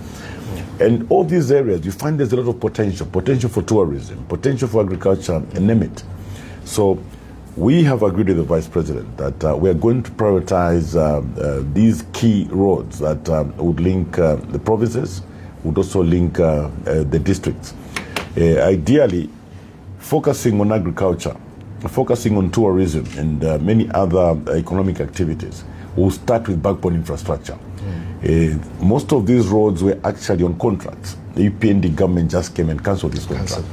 And all these areas, you find there's a lot of potential for tourism, potential for agriculture, and name it. So we have agreed with the Vice President that we are going to prioritize these key roads that would link the provinces, would also link the districts. Ideally, focusing on agriculture, focusing on tourism and many other economic activities. We'll start with backbone infrastructure. Most of these roads were actually on contracts. The UPND government just came and cancelled this contract.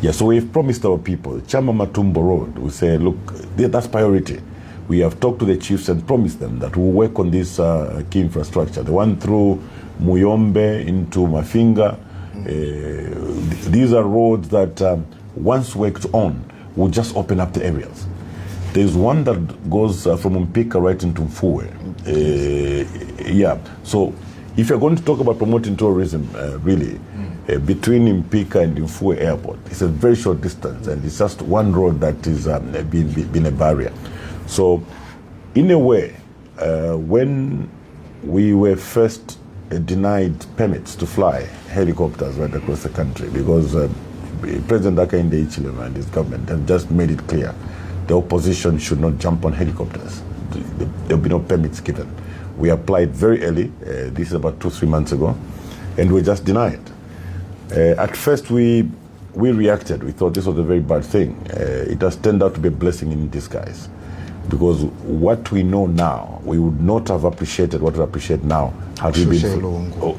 Yeah, so we've promised our people, Chama Matumbo Road, we say, look, that's priority. We have talked to the chiefs and promised them that we'll work on this key infrastructure. The one through Muyombe into Mafinga, these are roads that once worked on will just open up the areas. There's one that goes from Mpika right into Mfue. Yeah. So if you're going to talk about promoting tourism, really, between Mpika and Mfue Airport, it's a very short distance, and it's just one road that is been a barrier. So, in a way, when we were first denied permits to fly helicopters right across the country, because President Hakainde Hichilema and his government have just made it clear the opposition should not jump on helicopters. There will be no permits given. We applied very early, this is about 2-3 months ago, and we were just denied. At first we reacted. We thought this was a very bad thing. It has turned out to be a blessing in disguise, because what we know now, we would not have appreciated what we appreciate now had we been...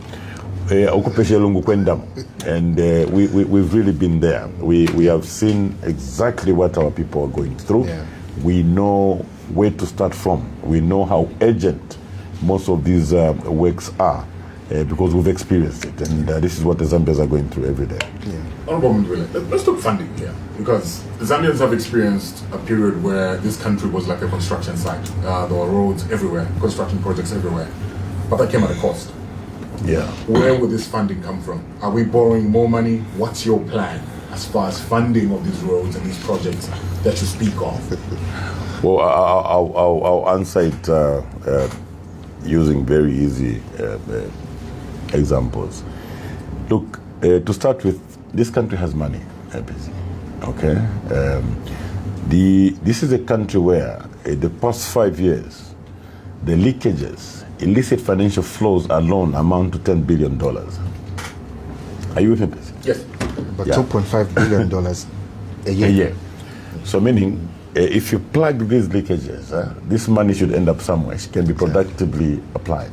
And we've really been there. We have seen exactly what our people are going through. Yeah. We know where to start from. We know how urgent most of these works are, because we've experienced it. And this is what the Zambians are going through every day. Yeah. Honorable Mundubile, let's talk funding here, because the Zambians have experienced a period where this country was like a construction site. There were roads everywhere, construction projects everywhere, but that came at a cost. Yeah. Where will this funding come from? Are we borrowing more money? What's your plan as far as funding of these roads and these projects that you speak of? Well, I'll answer it using very easy examples. Look, to start with, this country has money, okay? This is a country where the past 5 years, the leakages, illicit financial flows alone amount to $10 billion. Are you with me? Yes. But Yeah. $2.5 billion a year. A year. So meaning, if you plug these leakages, this money should end up somewhere. It can be productively applied.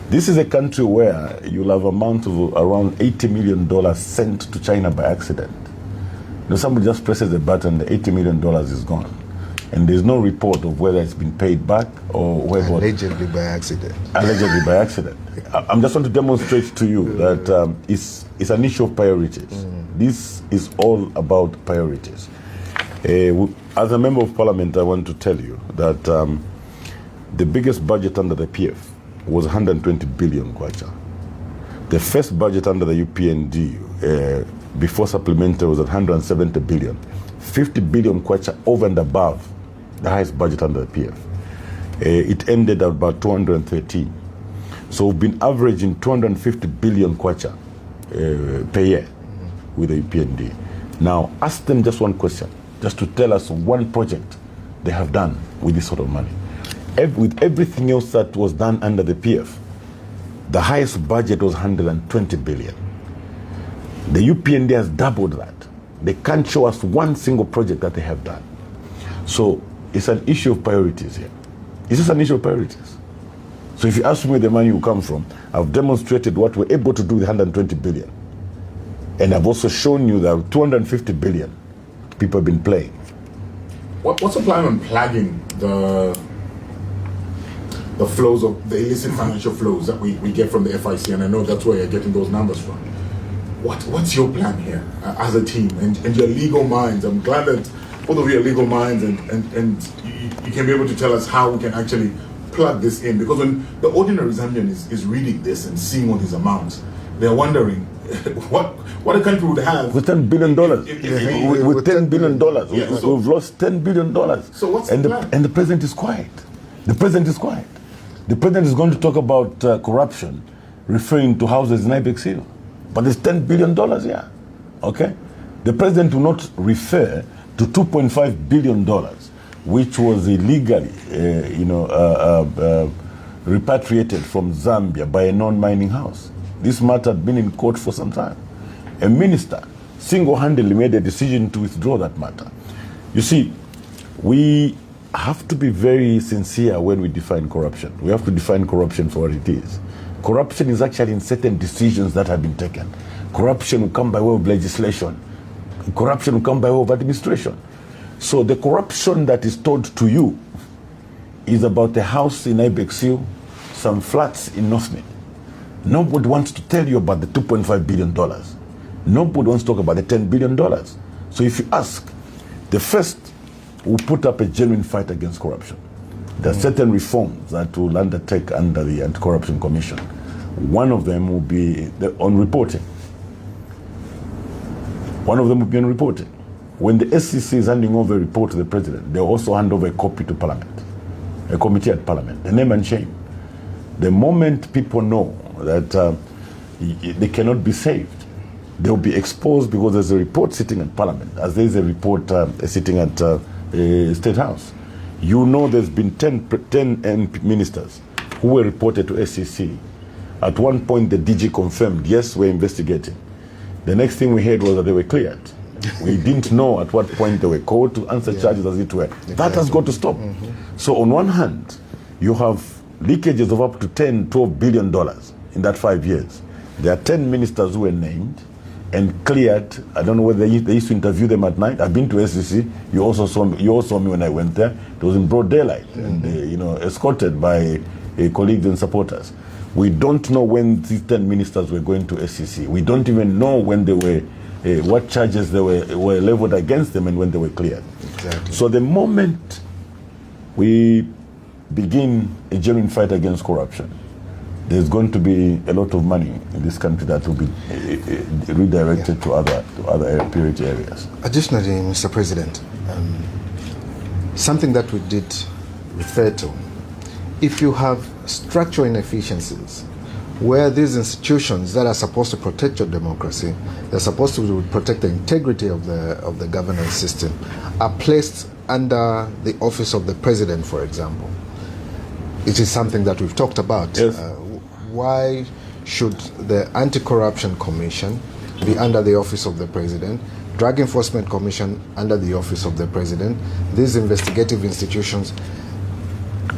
This is a country where you'll have amount of around $80 million sent to China by accident. You know, somebody just presses a button, the $80 million is gone. And there's no report of whether it's been paid back or whether... Allegedly by accident. Allegedly by accident. I'm just trying to demonstrate to you that it's an issue of priorities. This is all about priorities. As a member of parliament, I want to tell you that the biggest budget under the PF was 120 billion kwacha. The first budget under the UPND before supplementary was at 170 billion. 50 billion kwacha over and above the highest budget under the PF. It ended at about 213. So we've been averaging 250 billion kwacha per year with the UPND. Now, ask them just one question, just to tell us one project they have done with this sort of money. With everything else that was done under the PF, the highest budget was 120 billion. The UPND has doubled that. They can't show us one single project that they have done. So it's an issue of priorities here. It's just an issue of priorities. So if you ask me where the money will come from, I've demonstrated what we're able to do with 120 billion. And I've also shown you that 250 billion people have been playing. What's the plan on plugging the flows of the illicit financial flows that we get from the FIC? And I know that's where you're getting those numbers from. What's your plan here as a team and your legal minds? I'm glad that both of you are legal minds and you can be able to tell us how we can actually plug this in, because when the ordinary Zambian is reading this and seeing all these amounts, they're wondering what a country would have with $10 billion. With $10 billion. Yeah, so we've lost $10 billion. So what's the plan? And the president is quiet. The president is quiet. The president is going to talk about corruption, referring to houses in Ibex Hill. But there's $10 billion here. Okay? The president will not refer to $2.5 billion, which was illegally, repatriated from Zambia by a non-mining house. This matter had been in court for some time. A minister single-handedly made a decision to withdraw that matter. You see, we have to be very sincere when we define corruption. We have to define corruption for what it is. Corruption is actually in certain decisions that have been taken. Corruption will come by way of legislation. Corruption will come by way of administration. So the corruption that is told to you is about a house in Ibex Hill, some flats in North Mid. Nobody wants to tell you about the $2.5 billion. Nobody wants to talk about the $10 billion. So if you ask, the first will put up a genuine fight against corruption. There are certain reforms that will undertake under the Anti-Corruption Commission. One of them will be on reporting. One of them will be on reporting. When the SEC is handing over a report to the president, they'll also hand over a copy to Parliament, a committee at Parliament, the name and shame. The moment people know that they cannot be saved, they'll be exposed because there's a report sitting at Parliament, as there's a report sitting at State House. You know there's been 10 ministers who were reported to SEC. At one point, the DG confirmed, yes, we're investigating. The next thing we heard was that they were cleared. We didn't know at what point they were called to answer charges as it were. Exactly. That has got to stop. So on one hand, you have leakages of up to $10-12 billion in that 5 years. There are 10 ministers who were named and cleared. I don't know whether they used to interview them at night. I've been to SEC. You also saw me when I went there. It was in broad daylight, and escorted by colleagues and supporters. We don't know when these 10 ministers were going to SEC. We don't even know when they were, what charges they were leveled against them and when they were cleared. Exactly. So the moment we begin a genuine fight against corruption, there's going to be a lot of money in this country that will be redirected to other priority areas. Additionally, Mr. President, something that we did refer to, if you have structural inefficiencies where these institutions that are supposed to protect your democracy, they're supposed to protect the integrity of the governance system, are placed under the office of the president, for example. It is something that we've talked about. Yes. Why should the Anti-Corruption Commission be under the office of the president, Drug Enforcement Commission under the office of the president? These investigative institutions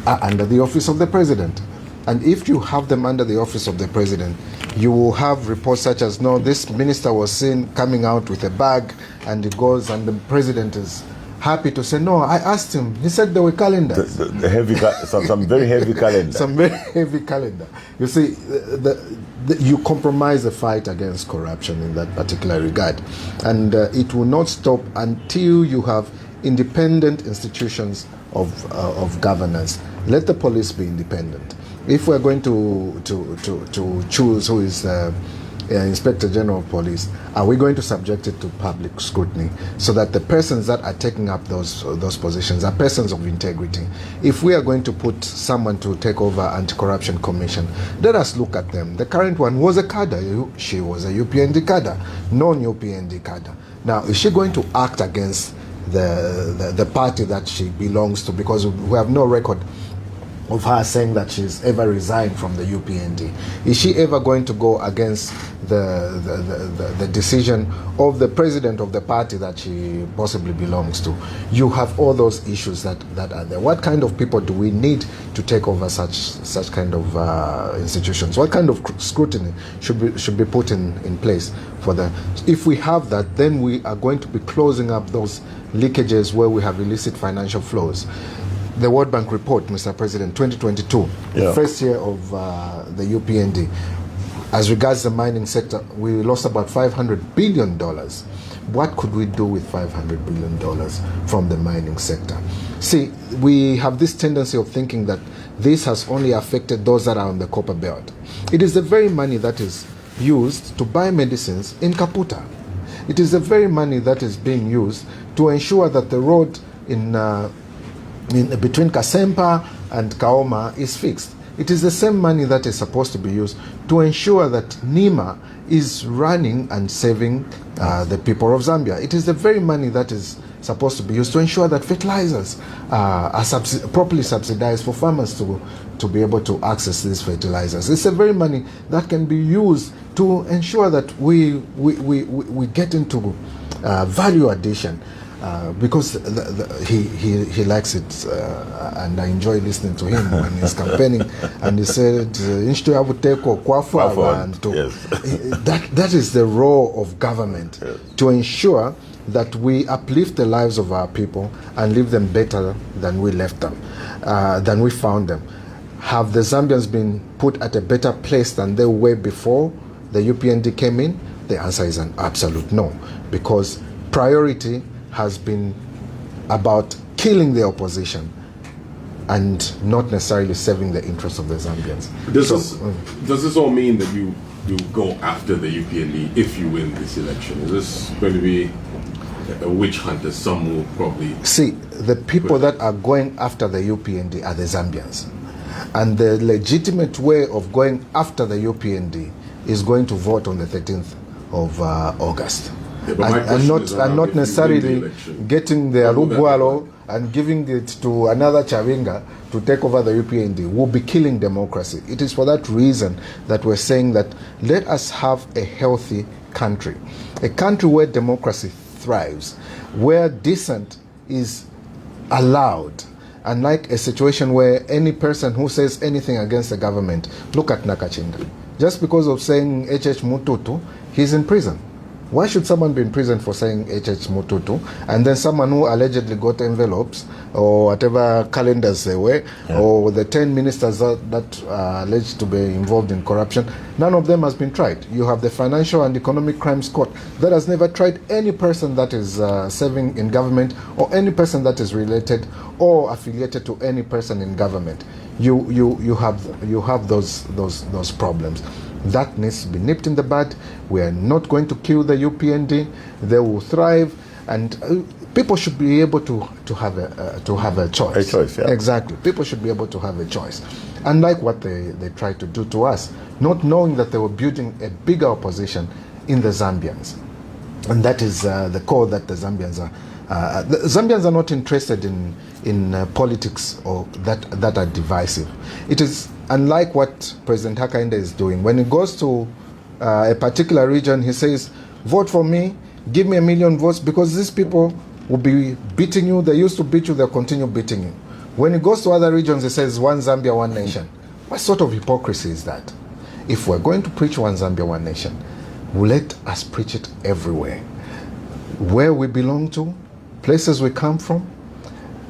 are under the office of the president. And if you have them under the office of the president, you will have reports such as, no, this minister was seen coming out with a bag, and it goes, and the president is happy to say, no, I asked him. He said there were calendars. The heavy, some very heavy calendar. Some very heavy calendar. You see, you compromise the fight against corruption in that particular regard. And it will not stop until you have independent institutions of governance. Let the police be independent. If we're going to choose who is Inspector General of Police, are we going to subject it to public scrutiny so that the persons that are taking up those positions are persons of integrity? If we are going to put someone to take over Anti-Corruption Commission, let us look at them. The current one was a cadre. She was a UPND cadre, non-UPND cadre. Now, is she going to act against the party that she belongs to? Because we have no record of her saying that she's ever resigned from the UPND. Is she ever going to go against the decision of the president of the party that she possibly belongs to? You have all those issues that are there. What kind of people do we need to take over such kind of institutions? What kind of scrutiny should be put in place for that? If we have that, then we are going to be closing up those leakages where we have illicit financial flows. The World Bank report, Mr. President, 2022, the first year of the UPND, as regards the mining sector, we lost about $500 billion. What could we do with $500 billion from the mining sector? See, we have this tendency of thinking that this has only affected those that are on the copper belt. It is the very money that is used to buy medicines in Kaputa. It is the very money that is being used to ensure that the road between Kasempa and Kaoma is fixed. It is the same money that is supposed to be used to ensure that NIMA is running and saving the people of Zambia. It is the very money that is supposed to be used to ensure that fertilizers are properly subsidized for farmers to be able to access these fertilizers. It's the very money that can be used to ensure that we get into value addition. Because he likes it, and I enjoy listening to him when he's campaigning. And he said, that is the role of government, to ensure that we uplift the lives of our people and leave them better than we left them, than we found them. Have the Zambians been put at a better place than they were before the UPND came in? The answer is an absolute no, because priority has been about killing the opposition and not necessarily serving the interests of the Zambians. Does this all mean that you go after the UPND if you win this election? Is this going to be a witch hunt, as some will probably... See, the people that are going after the UPND are the Zambians. And the legitimate way of going after the UPND is going to vote on the 13th of August. Yeah, but my and question is not necessarily getting the Arugwalo and giving it to another Chavinga to take over the UPND will be killing democracy. It is for that reason that we're saying that let us have a healthy country, a country where democracy thrives, where dissent is allowed, unlike a situation where any person who says anything against the government, look at Nakachinga. Just because of saying H.H. Mututu, he's in prison. Why should someone be in prison for saying H.H. Mututu, and then someone who allegedly got envelopes or whatever calendars they were, or the 10 ministers that are alleged to be involved in corruption, none of them has been tried? You have the Financial and Economic Crimes Court that has never tried any person that is serving in government or any person that is related or affiliated to any person in government. You have those problems. That needs to be nipped in the bud. We are not going to kill the UPND. They will thrive, and people should be able to have a choice. A choice, yeah. Exactly. People should be able to have a choice. Unlike what they tried to do to us, not knowing that they were building a bigger opposition in the Zambians. And that is the core that the Zambians are. The Zambians are not interested in politics or that are divisive. It is unlike what President Hakainde is doing. When he goes to a particular region, he says, vote for me, give me 1 million votes, because these people will be beating you. They used to beat you, they'll continue beating you. When he goes to other regions, he says, one Zambia, one nation. What sort of hypocrisy is that? If we're going to preach one Zambia, one nation, let us preach it everywhere. Where we belong to, places we come from,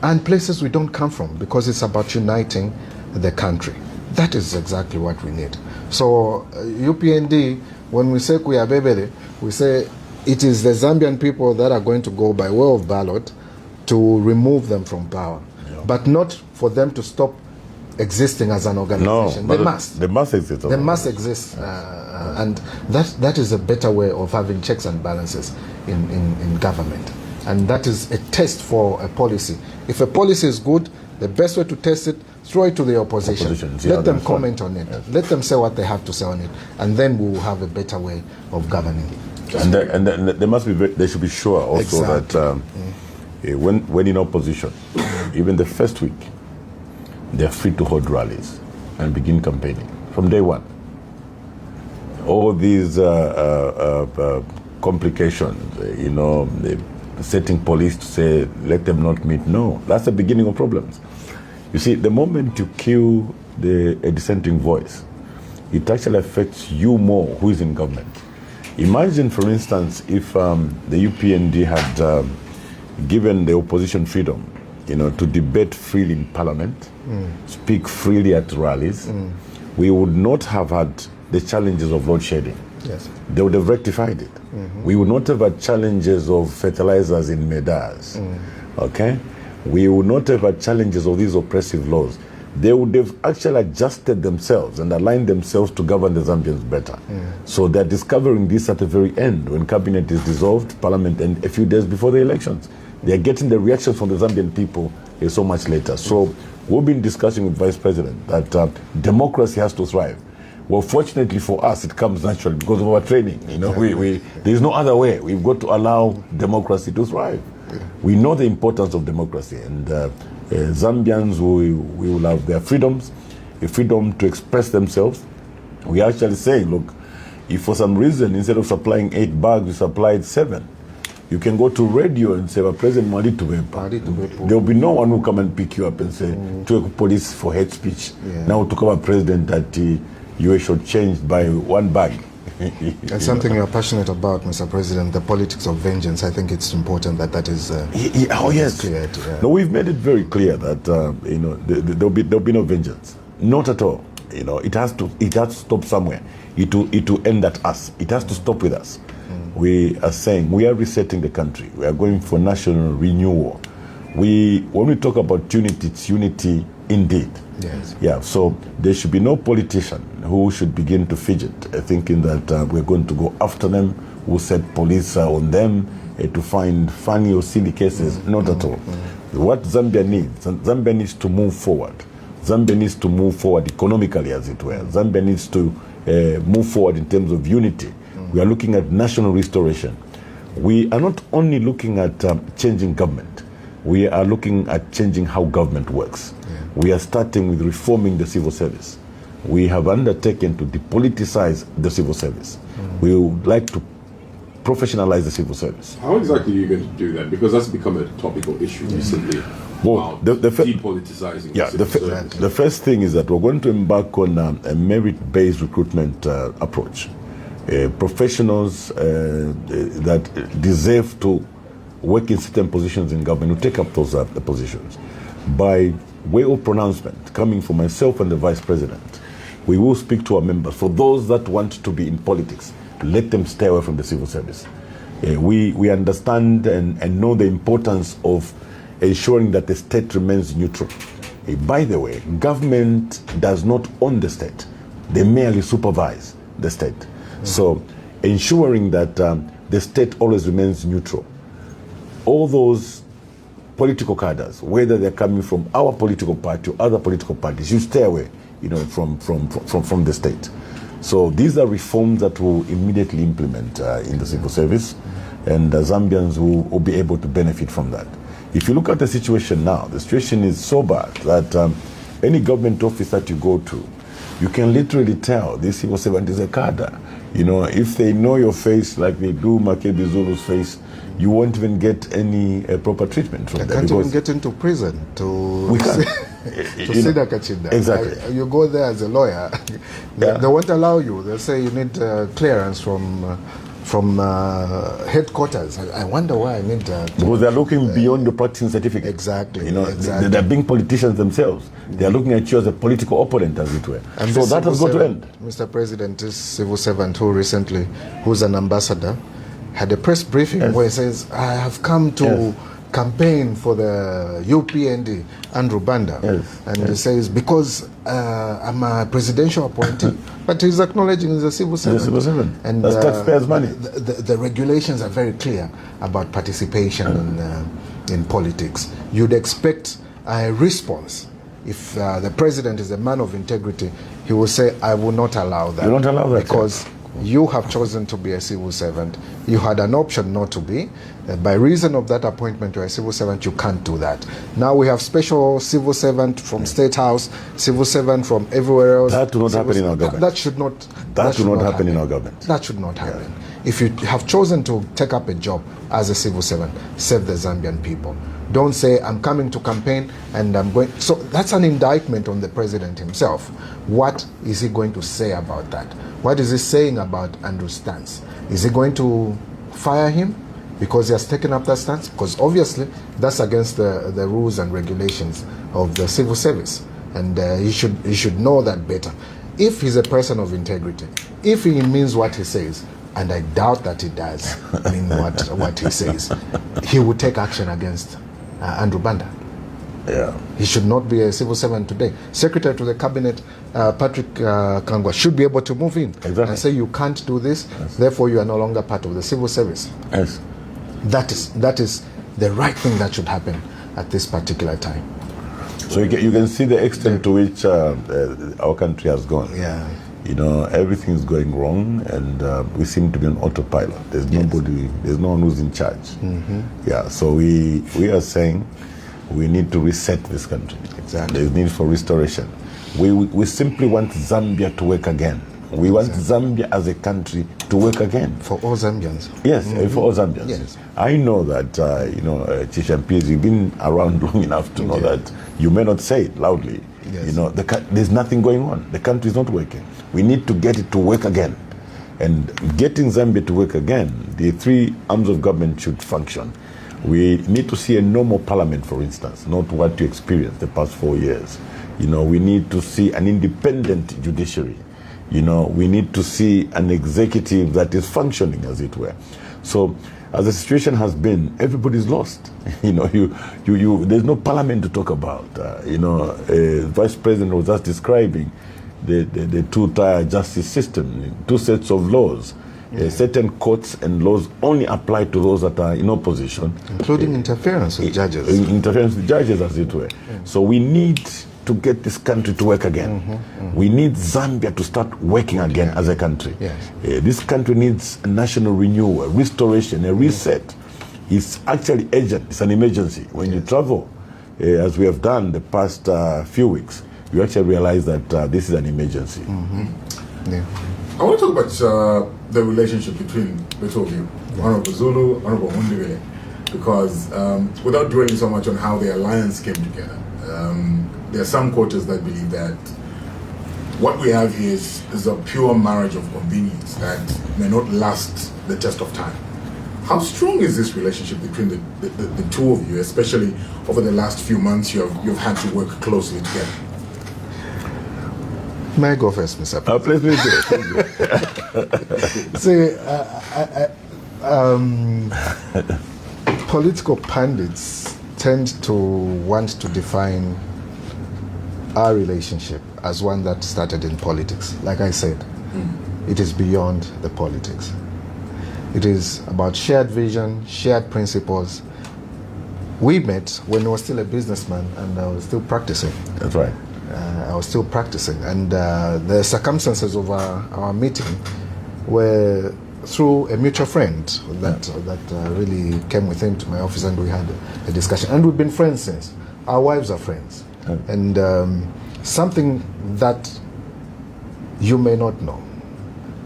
and places we don't come from, because it's about uniting the country. That is exactly what we need. So UPND, when we say Kuyabebele, we say it is the Zambian people that are going to go by way of ballot to remove them from power, but not for them to stop existing as an organization. No, they must. They must exist. They must exist, and that is a better way of having checks and balances in government. And that is a test for a policy. If a policy is good, the best way to test it, throw it to the opposition. Let them comment on it. Yes. Let them say what they have to say on it, and then we will have a better way of governing. And they must be. They should be sure also that when in opposition, even the first week, they are free to hold rallies and begin campaigning from day one. All these complications, setting police to say let them not meet. No, that's the beginning of problems. You see, the moment you kill a dissenting voice, it actually affects you more, who is in government. Imagine, for instance, if the UPND had given the opposition freedom, to debate freely in parliament, speak freely at rallies, we would not have had the challenges of load shedding. Yes. They would have rectified it. We would not have had challenges of fertilizers in Medas. Okay? We would not have had challenges of these oppressive laws. They would have actually adjusted themselves and aligned themselves to govern the Zambians better. So they're discovering this at the very end, when cabinet is dissolved, parliament, and a few days before the elections. They're getting the reactions from the Zambian people so much later. So we've been discussing with Vice President that democracy has to thrive. Well, fortunately for us, it comes naturally because of our training. There's no other way. We've got to allow democracy to thrive. We know the importance of democracy, and Zambians we will have their freedoms, a freedom to express themselves. We are actually saying, look, if for some reason instead of supplying 8 bags, we supplied 7, you can go to radio and say, President Mali to there will be no one who come and pick you up and say, to police for hate speech. Now to come a president that you should change by 1 bag. That's something you're passionate about, Mr. President, the politics of vengeance. I think it's important that is clear. No, we've made it very clear that there'll be no vengeance. Not at all. It has to stop somewhere. It will end at us. It has to stop with us. We are saying we are resetting the country. We are going for national renewal. when we talk about unity, it's unity indeed. Yes. Yeah, so there should be no politician who should begin to fidget, thinking that we're going to go after them, who set police on them to find funny or silly cases. Not at all. What Zambia needs to move forward. Zambia needs to move forward economically, as it were. Zambia needs to move forward in terms of unity. We are looking at national restoration. We are not only looking at changing government, we are looking at changing how government works. We are starting with reforming the civil service. We have undertaken to depoliticize the civil service. We would like to professionalize the civil service. How exactly are you going to do that? Because that's become a topical issue recently. Well, depoliticizing the civil service. The first thing is that we're going to embark on a merit-based recruitment approach. Professionals that deserve to work in certain positions in government will take up those positions. By way of pronouncement, coming from myself and the Vice President, we will speak to our members. For those that want to be in politics, let them stay away from the civil service. We understand and know the importance of ensuring that the state remains neutral. By the way, government does not own the state. They merely supervise the state. So ensuring that the state always remains neutral. All those political cadres, whether they're coming from our political party or other political parties, you stay away, from the state. So these are reforms that we'll immediately implement in the civil service, and Zambians will be able to benefit from that. If you look at the situation now, the situation is so bad that any government office that you go to, you can literally tell this civil servant is a cadre. If they know your face like they do Makebi Zulu's face, you won't even get any proper treatment from them. Can't even get into prison to see the Kachinda. Exactly. You go there as a lawyer, they won't allow you. They'll say you need clearance from headquarters. I wonder why I need because they're looking beyond your practicing certificate. Exactly. Exactly. They're being politicians themselves. They're looking at you as a political opponent, as it were. And so that has got to end. Mr. President, this civil servant who's an ambassador, had a press briefing where he says, I have come to campaign for the UPND, Andrew Banda. And he says, because I'm a presidential appointee. But he's acknowledging he's a civil servant. And that's taxpayers' money. The regulations are very clear about participation in politics. You'd expect a response. If the president is a man of integrity, he will say, I will not allow that. You don't allow that. Because you have chosen to be a civil servant. You had an option not to be. By reason of that appointment to a civil servant, you can't do that. Now we have special civil servant from State House, civil servant from everywhere else. That will not happen in our government. That should not. That will not happen in our government. That should not happen. If you have chosen to take up a job as a civil servant, serve the Zambian people. Don't say, I'm coming to campaign and I'm going. So that's an indictment on the president himself. What is he going to say about that? What is he saying about Andrew's stance? Is he going to fire him because he has taken up that stance? Because obviously that's against the rules and regulations of the civil service. And he should know that better. If he's a person of integrity, if he means what he says, and I doubt that he does mean what he says, he would take action against Andrew Banda. He should not be a civil servant today. Secretary to the Cabinet, Patrick Kangwa, should be able to move in and say you can't do this, therefore you are no longer part of the civil service. That is the right thing that should happen at this particular time. So you can see the extent to which our country has gone. Everything is going wrong, and we seem to be on autopilot. There's nobody, there's no one who's in charge. So we are saying we need to reset this country. There's need for restoration. We simply want Zambia to work again. We want Zambia as a country to work again. For all Zambians. Yes, for all Zambians. I know that, Chishampies, you've been around long enough to know that you may not say it loudly. There's nothing going on. The country is not working. We need to get it to work again. And getting Zambia to work again, the three arms of government should function. We need to see a normal parliament, for instance, not what you experienced the past 4 years. We need to see an independent judiciary. We need to see an executive that is functioning, as it were. So as the situation has been, everybody's lost. There's no parliament to talk about. Vice President was just describing the two-tier justice system, two sets of laws. Certain courts and laws only apply to those that are in opposition. Including interference with judges. Interference with judges, as it were. So we need to get this country to work again. We need Zambia to start working again as a country. Yes. This country needs a national renewal, a restoration, a reset. It's actually urgent. It's an emergency. When you travel, as we have done the past few weeks, you actually realize that this is an emergency. Yeah. I want to talk about the relationship between the two of you, Honorable Zulu, Honorable Mundubile, because without dwelling so much on how the alliance came together, there are some quarters that believe that what we have here is a pure marriage of convenience that may not last the test of time. How strong is this relationship between the two of you, especially over the last few months you've had to work closely together? May I go first, Mr. President? Please do. Political pundits tend to want to define our relationship as one that started in politics. Like I said, it is beyond the politics. It is about shared vision, shared principles. We met when I was still a businessman and I was still practicing. That's right. I was still practicing, and the circumstances of our meeting were through a mutual friend that really came with him to my office, and we had a discussion. And we've been friends since. Our wives are friends. And something that you may not know,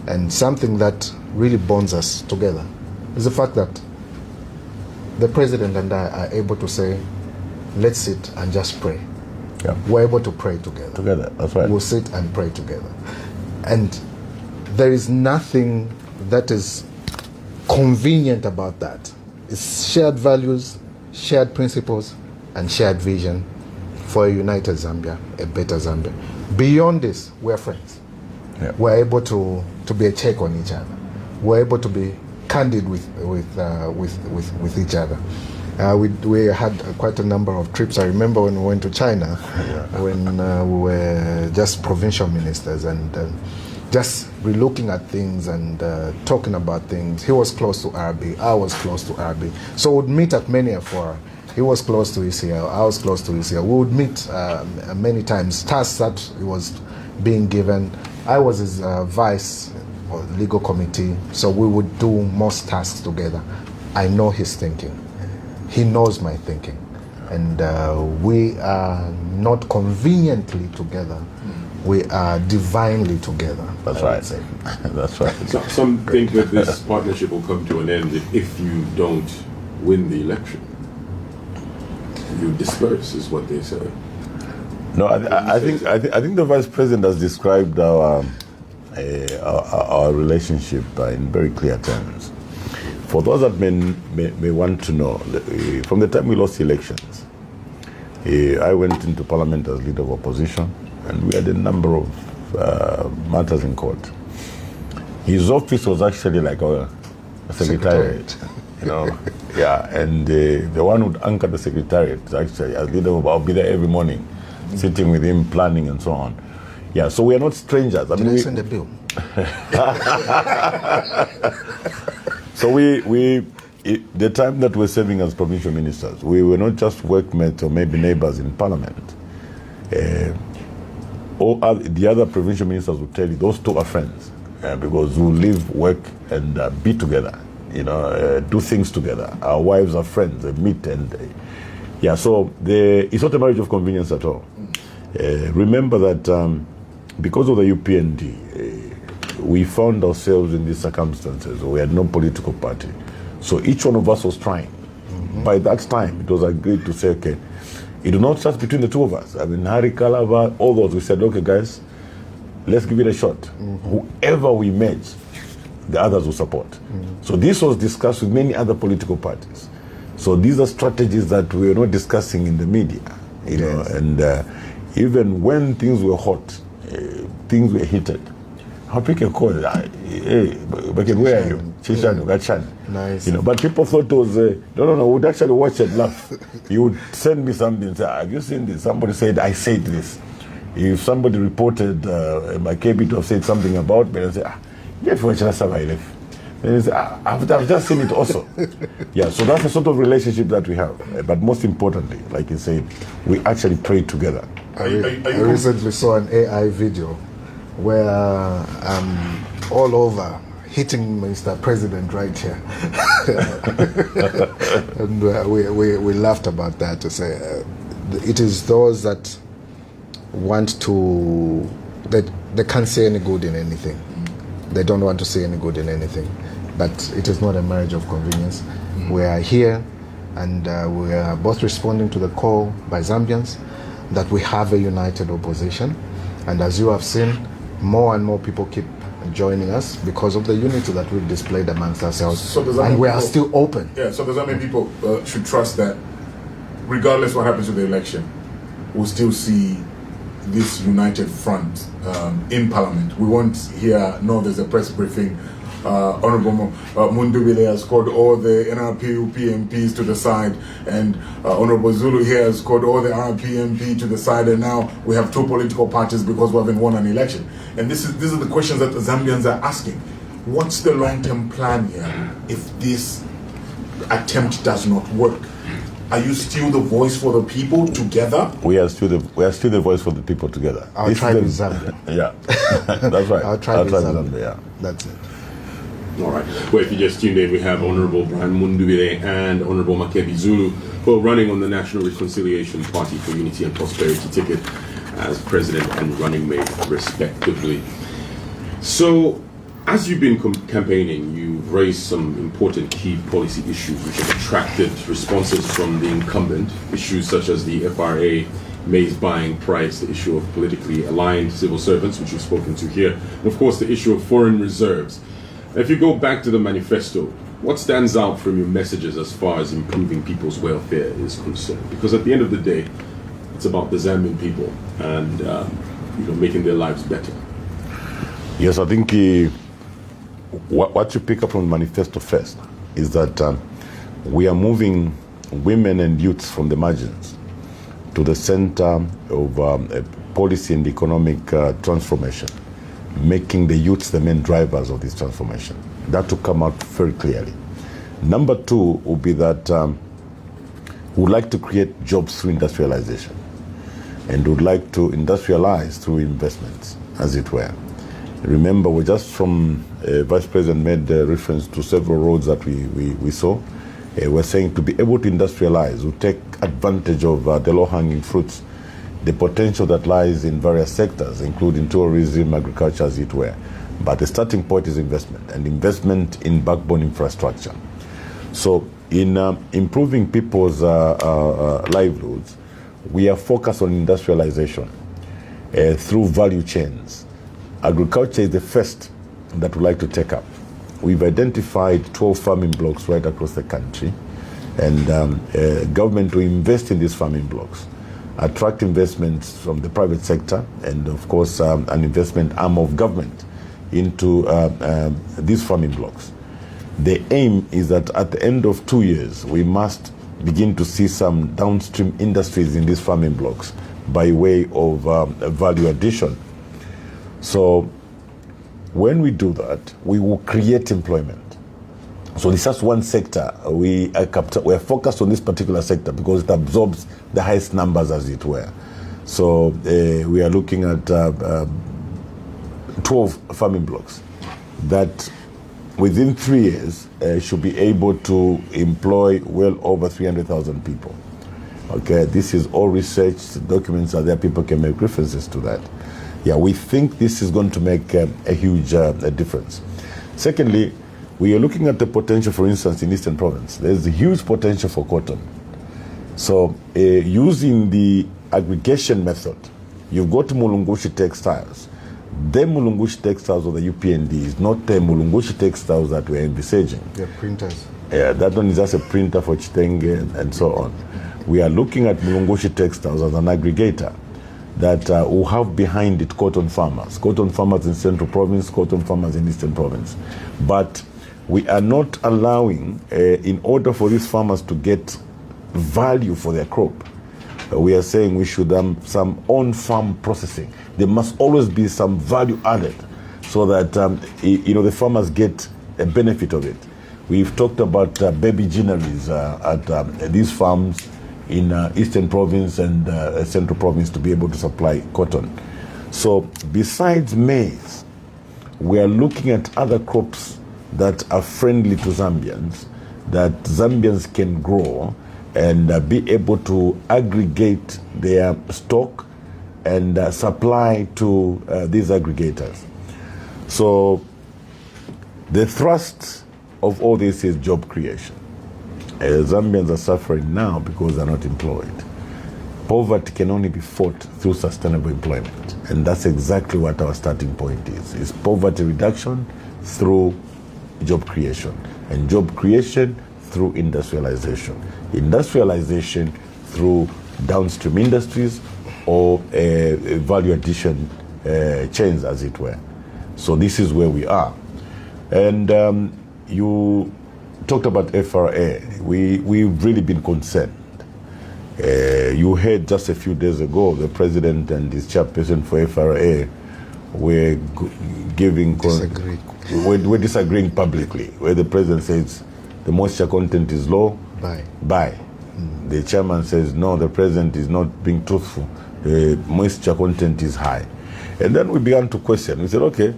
and something that really bonds us together, is the fact that the president and I are able to say, let's sit and just pray. Yeah. We're able to pray together. Together, that's right. We'll sit and pray together. And there is nothing that is convenient about that. It's shared values, shared principles, and shared vision for a united Zambia, a better Zambia. Beyond this, we're friends. Yeah. We're able to be a check on each other. We're able to be candid with each other. We had quite a number of trips. I remember when we went to China, when we were just provincial ministers and just relooking at things and talking about things. He was close to RB, I was close to RB. So we'd meet at many a fora. He was close to ECL, I was close to ECL. We would meet many times, tasks that he was being given. I was his vice or legal committee, so we would do most tasks together. I know his thinking. He knows my thinking. And we are not conveniently together. We are divinely together. That's right. That's right. Some think that this partnership will come to an end if you don't win the election. You disperse, is what they say. No, I think the vice president has described our relationship in very clear terms. For those that may want to know, from the time we lost elections, I went into parliament as leader of opposition, and we had a number of matters in court. His office was actually like a secretariat, and the one who would anchor the secretariat actually, as leader of, I'll be there every morning, sitting with him, planning and so on. Yeah, so we are not strangers. Did I send a bill? So the time that we're serving as provincial ministers, we were not just workmates or maybe neighbors in parliament. The other provincial ministers would tell you those two are friends because we live, work, and be together. Do things together. Our wives are friends. They meet and so it's not a marriage of convenience at all. Remember that because of the UPND, we found ourselves in these circumstances. We had no political party. So each one of us was trying. By that time, it was agreed to say, okay, it was not just between the two of us. I mean, Hari Kalava, all those, we said, okay, guys, let's give it a shot. Whoever we met, the others will support. So this was discussed with many other political parties. So these are strategies that we were not discussing in the media, know, and even when things were hot, things were heated, I'll pick a call. hey, where are you? Chishanu, Gachani. Nice. You know, but people thought it was, no, would actually watch it, laugh. You would send me something and say, have you seen this? Somebody said, I said this. If somebody reported Makebi to have said something about me, I'd say, yeah, for and he say, I've just seen it also. Yeah, so that's the sort of relationship that we have. But most importantly, like you said, we actually pray together. I recently saw an AI video where I'm all over hitting Mr. President right here. And we laughed about that to say it is those that want to, that they can't see any good in anything. They don't want to see any good in anything. But it is not a marriage of convenience. We are here and we are both responding to the call by Zambians that we have a united opposition. And as you have seen, more and more people keep joining us because of the unity that we've displayed amongst ourselves. So does that and mean we people, are still open. Yeah, so does that mean people should trust that regardless what happens with the election, we'll still see this united front in Parliament? We won't hear, no, there's a press briefing, Honorable Mundubile has called all the NRP MPs to the side, and Honorable Zulu here has called all the RP MP to the side, and now we have two political parties because we haven't won an election. And these are the questions that the Zambians are asking. What's the long-term plan here if this attempt does not work? Are you still the voice for the people together? We are still the voice for the people together. Our tribe is Zambia. Yeah, that's right. Our tribe is Zambia. Yeah, that's it. All right. Well, if you just tuned in, we have Honorable Brian Mundubile and Honorable Makebi Zulu, who are running on the National Reconciliation Party for Unity and Prosperity ticket as president and running mate, respectively. So, as you've been campaigning, you've raised some important key policy issues which have attracted responses from the incumbent. Issues such as the FRA maize buying price, the issue of politically aligned civil servants, which you've spoken to here, and of course the issue of foreign reserves. If you go back to the manifesto, what stands out from your messages as far as improving people's welfare is concerned? Because at the end of the day, it's about the Zambian people and making their lives better. Yes, I think what you pick up from the manifesto first is that we are moving women and youths from the margins to the center of policy and economic transformation, making the youths the main drivers of this transformation. That will come out very clearly. Number two will be that we would like to create jobs through industrialization, and would like to industrialize through investments, as it were. Remember, we just from Vice President made reference to several roads that we saw. We're saying to be able to industrialize, we take advantage of the low-hanging fruits, the potential that lies in various sectors, including tourism, agriculture, as it were. But the starting point is investment, and investment in backbone infrastructure. So in improving people's livelihoods, we are focused on industrialization through value chains. Agriculture is the first that we'd like to take up. We've identified 12 farming blocks right across the country, and government will invest in these farming blocks, attract investments from the private sector, and of course an investment arm of government into these farming blocks. The aim is that at the end of 2 years, we must begin to see some downstream industries in these farming blocks by way of value addition. So when we do that, we will create employment. So this is one sector. We are focused on this particular sector because it absorbs the highest numbers, as it were. So we are looking at 12 farming blocks that within 3 years should be able to employ well over 300,000 people. Okay, this is all research, documents are there, people can make references to that. Yeah, we think this is going to make a huge difference. Secondly, we are looking at the potential, for instance, in Eastern Province. There's a huge potential for cotton. So using the aggregation method, you've got Mulungushi textiles. The Mulungushi textiles of the UPND is not the Mulungushi textiles that we're envisaging. They're printers. Yeah, that one is just a printer for Chitenge and so on. We are looking at Mulungushi textiles as an aggregator. that will have behind it cotton farmers in Central Province, cotton farmers in Eastern Province. But we are not allowing, in order for these farmers to get value for their crop, we are saying we should some on-farm processing. There must always be some value added so that the farmers get a benefit of it. We've talked about baby gineries at these farms in Eastern Province and Central Province to be able to supply cotton. So besides maize, we are looking at other crops that are friendly to Zambians, that Zambians can grow and be able to aggregate their stock and supply to these aggregators. So the thrust of all this is job creation. Zambians are suffering now because they're not employed. Poverty can only be fought through sustainable employment. And that's exactly what our starting point is poverty reduction through job creation. And job creation through industrialization. Industrialization through downstream industries or value addition chains, as it were. So this is where we are. And you talked about FRA. We've really been concerned. You heard just a few days ago the president and his chairperson for FRA were we're disagreeing publicly, where the president says the moisture content is low, buy. The chairman says no, the president is not being truthful, the moisture content is high. And then we began to question. We said, okay,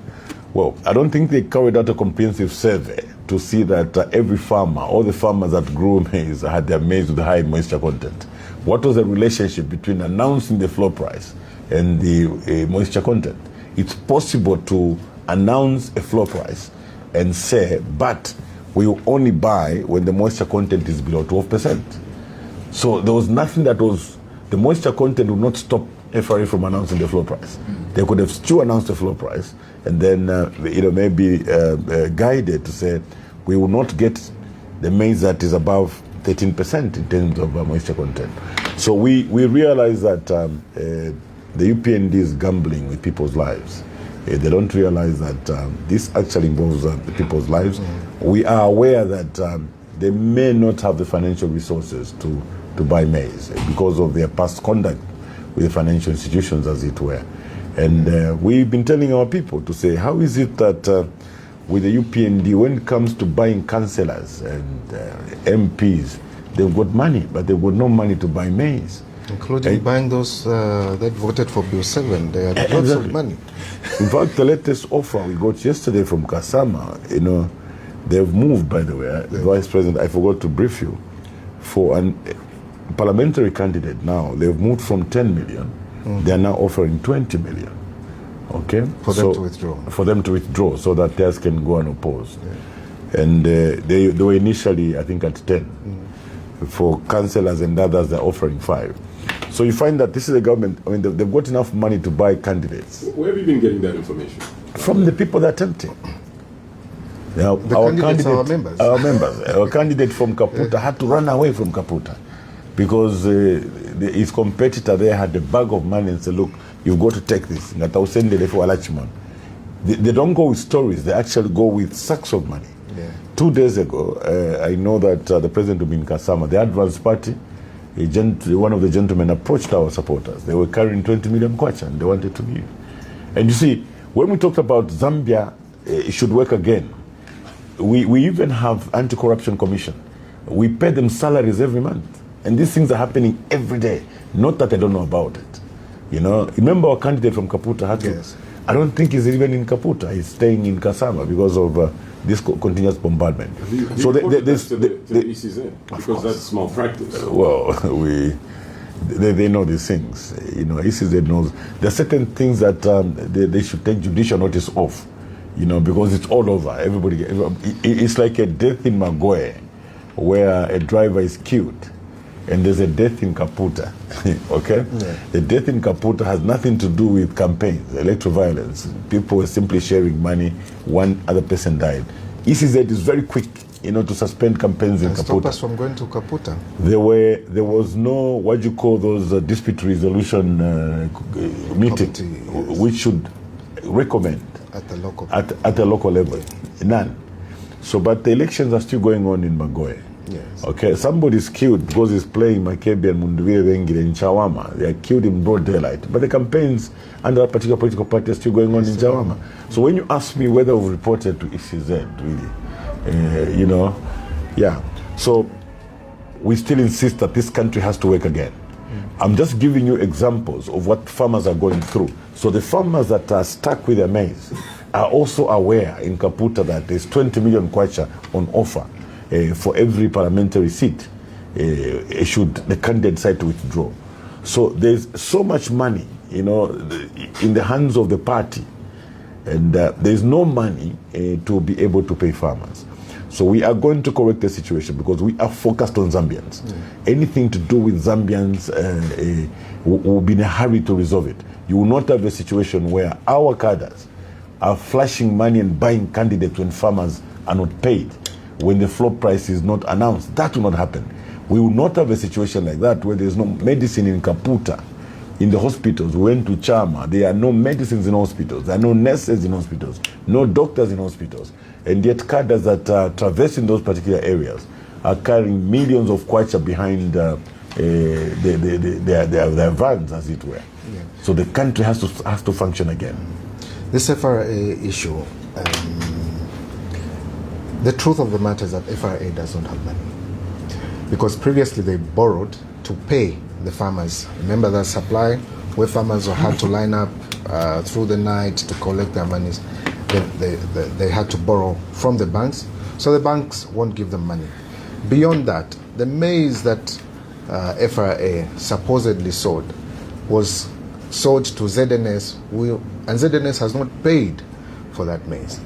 well, I don't think they carried out a comprehensive survey to see that every farmer, all the farmers that grew maize had their maize with high moisture content. What was the relationship between announcing the floor price and the moisture content? It's possible to announce a floor price and say, but we will only buy when the moisture content is below 12%. So there was nothing that was, the moisture content would not stop FRA from announcing the floor price. They could have still announced the floor price and then maybe guided to say we will not get the maize that is above 13% in terms of moisture content. So we realize that the UPND is gambling with people's lives. They don't realize that this actually involves people's lives. We are aware that they may not have the financial resources to buy maize because of their past conduct with the financial institutions, as it were. And we've been telling our people to say, how is it that with the UPND, when it comes to buying councillors and MPs, they've got money, but they've got no money to buy maize. Including buying those that voted for Bill 7, they had lots of money. In fact, the latest offer we got yesterday from Kasama, they've moved, by the way, the Vice President, I forgot to brief you, for a parliamentary candidate now, they've moved from 10 million, they are now offering 20 million. Okay? For them to withdraw. For them to withdraw, so that theirs can go unopposed. Yeah. And they were initially, I think, at 10. For councillors and others, they're offering 5. So you find that this is a government, I mean, they've got enough money to buy candidates. Where have you been getting that information? From the people that are tempting. Now, our candidates are our members. Our members. Our candidate from Kaputa had to run away from Kaputa because his competitor there had a bag of money and said, look, you've got to take this. They don't go with stories, they actually go with sacks of money. Yeah. 2 days ago, I know that the president of Kasama, the Advance Party, one of the gentlemen approached our supporters. They were carrying 20 million kwacha and they wanted to give. And you see, when we talked about Zambia, it should work again. We even have anti-corruption commission. We pay them salaries every month. And these things are happening every day. Not that I don't know about it. Remember our candidate from Kaputa had to, yes. I don't think he's even in Kaputa. He's staying in Kasama because of this continuous bombardment. So to the ECZ, because that's malpractice. Well, they know these things. ECZ knows. There are certain things that they should take judicial notice of, because it's all over. Everybody, it's like a death in Magoe, where a driver is killed, and there's a death in Kaputa. Okay? Yeah. The death in Kaputa has nothing to do with campaigns, electoral violence. People were simply sharing money. One other person died. ECZ is very quick to suspend campaigns in And stop Kaputa. us from going to Kaputa. There was no, what you call those dispute resolution meeting, Committee, yes. which should recommend At the local. at the local level. None. So, but the elections are still going on in Magoe. Yes. Okay, somebody's killed because he's playing Makebi and Mundubile in Chawama. They are killed in broad daylight. But the campaigns under a particular political party are still going on in Chawama. So when you ask me whether we've reported to ECZ, really, yeah. So we still insist that this country has to work again. I'm just giving you examples of what farmers are going through. So the farmers that are stuck with their maize are also aware in Kaputa that there's 20 million kwacha on offer for every parliamentary seat should the candidate decide to withdraw. So there's so much money, in the hands of the party, and there's no money to be able to pay farmers. So we are going to correct the situation because we are focused on Zambians. Anything to do with Zambians, we'll be in a hurry to resolve it. You will not have a situation where our cadres are flashing money and buying candidates when farmers are not paid, when the floor price is not announced. That will not happen. We will not have a situation like that where there's no medicine in Kaputa. In the hospitals, we went to Chama, there are no medicines in hospitals, there are no nurses in hospitals, no doctors in hospitals. And yet cadres that are traversing those particular areas are carrying millions of kwacha behind their vans, as it were. Yeah. So the country has to function again. This FRA issue, the truth of the matter is that FRA does not have money. Because previously they borrowed to pay the farmers. Remember that supply where farmers had to line up through the night to collect their monies. They had to borrow from the banks, so the banks won't give them money. Beyond that, the maize that FRA supposedly sold was sold to ZNS, and ZNS has not paid for that maize.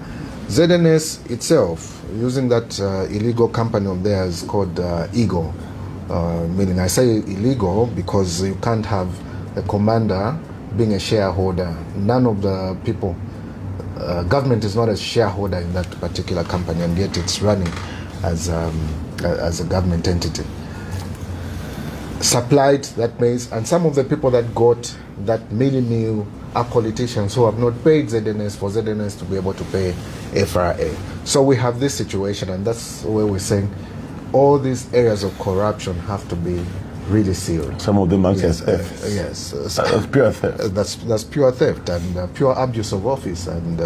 ZNS itself, using that illegal company of theirs called Eagle, meaning I say illegal because you can't have the commander being a shareholder. None of the people, government is not a shareholder in that particular company, and yet it's running as a government entity. Supplied that maize, and some of the people that got that meal are politicians who have not paid ZNS for ZNS to be able to pay FRA. So we have this situation, and that's where we're saying all these areas of corruption have to be really sealed. Some of them are theft. Yes, That's pure theft. That's pure theft and pure abuse of office and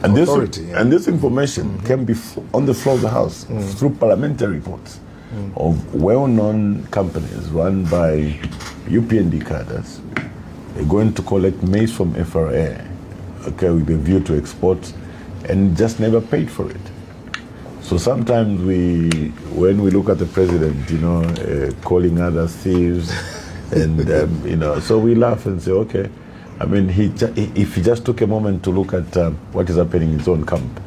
authority. And this information can be on the floor of the House through parliamentary reports of well-known companies run by UPND cadres. They're going to collect maize from FRA, okay, with a view to export, and just never paid for it. So sometimes when we look at the president, calling others thieves, and so we laugh and say, okay. I mean, if he just took a moment to look at what is happening in his own camp,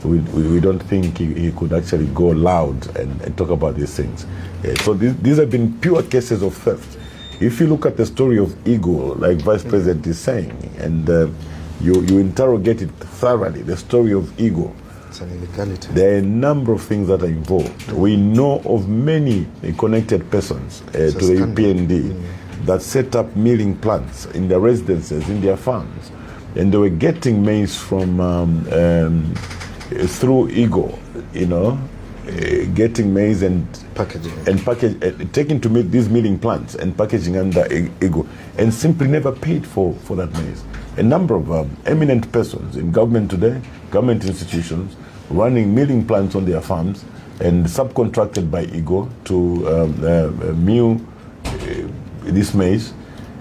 we don't think he could actually go loud and talk about these things. So these have been pure cases of theft. If you look at the story of Eagle, like Vice President is saying, and you interrogate it thoroughly, the story of Eagle, it's an illegality. there are a number of things that are involved. We know of many connected persons to the UPND that set up milling plants in their residences, in their farms, and they were getting maize from through Eagle, getting maize and taking to these milling plants and packaging under Eagle, and simply never paid for that maize. A number of eminent persons in government today, government institutions, running milling plants on their farms and subcontracted by Eagle to mill this maize,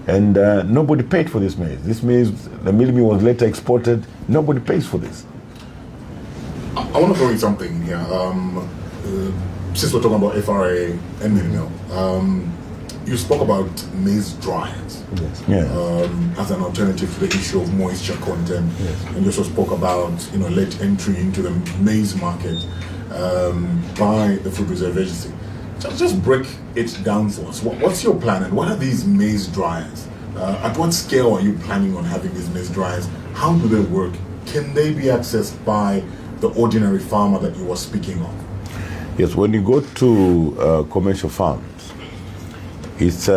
and nobody paid for this maize. This maize, the milling was later exported. Nobody pays for this. I want to throw in something here. Since we're talking about FRA and mill, you spoke about maize dryers as an alternative to the issue of moisture content, and you also spoke about late entry into the maize market by the Food Reserve Agency. Just break it down for us. What's your plan, and what are these maize dryers? At what scale are you planning on having these maize dryers? How do they work? Can they be accessed by the ordinary farmer that you were speaking of? Yes, when you go to commercial farms, it's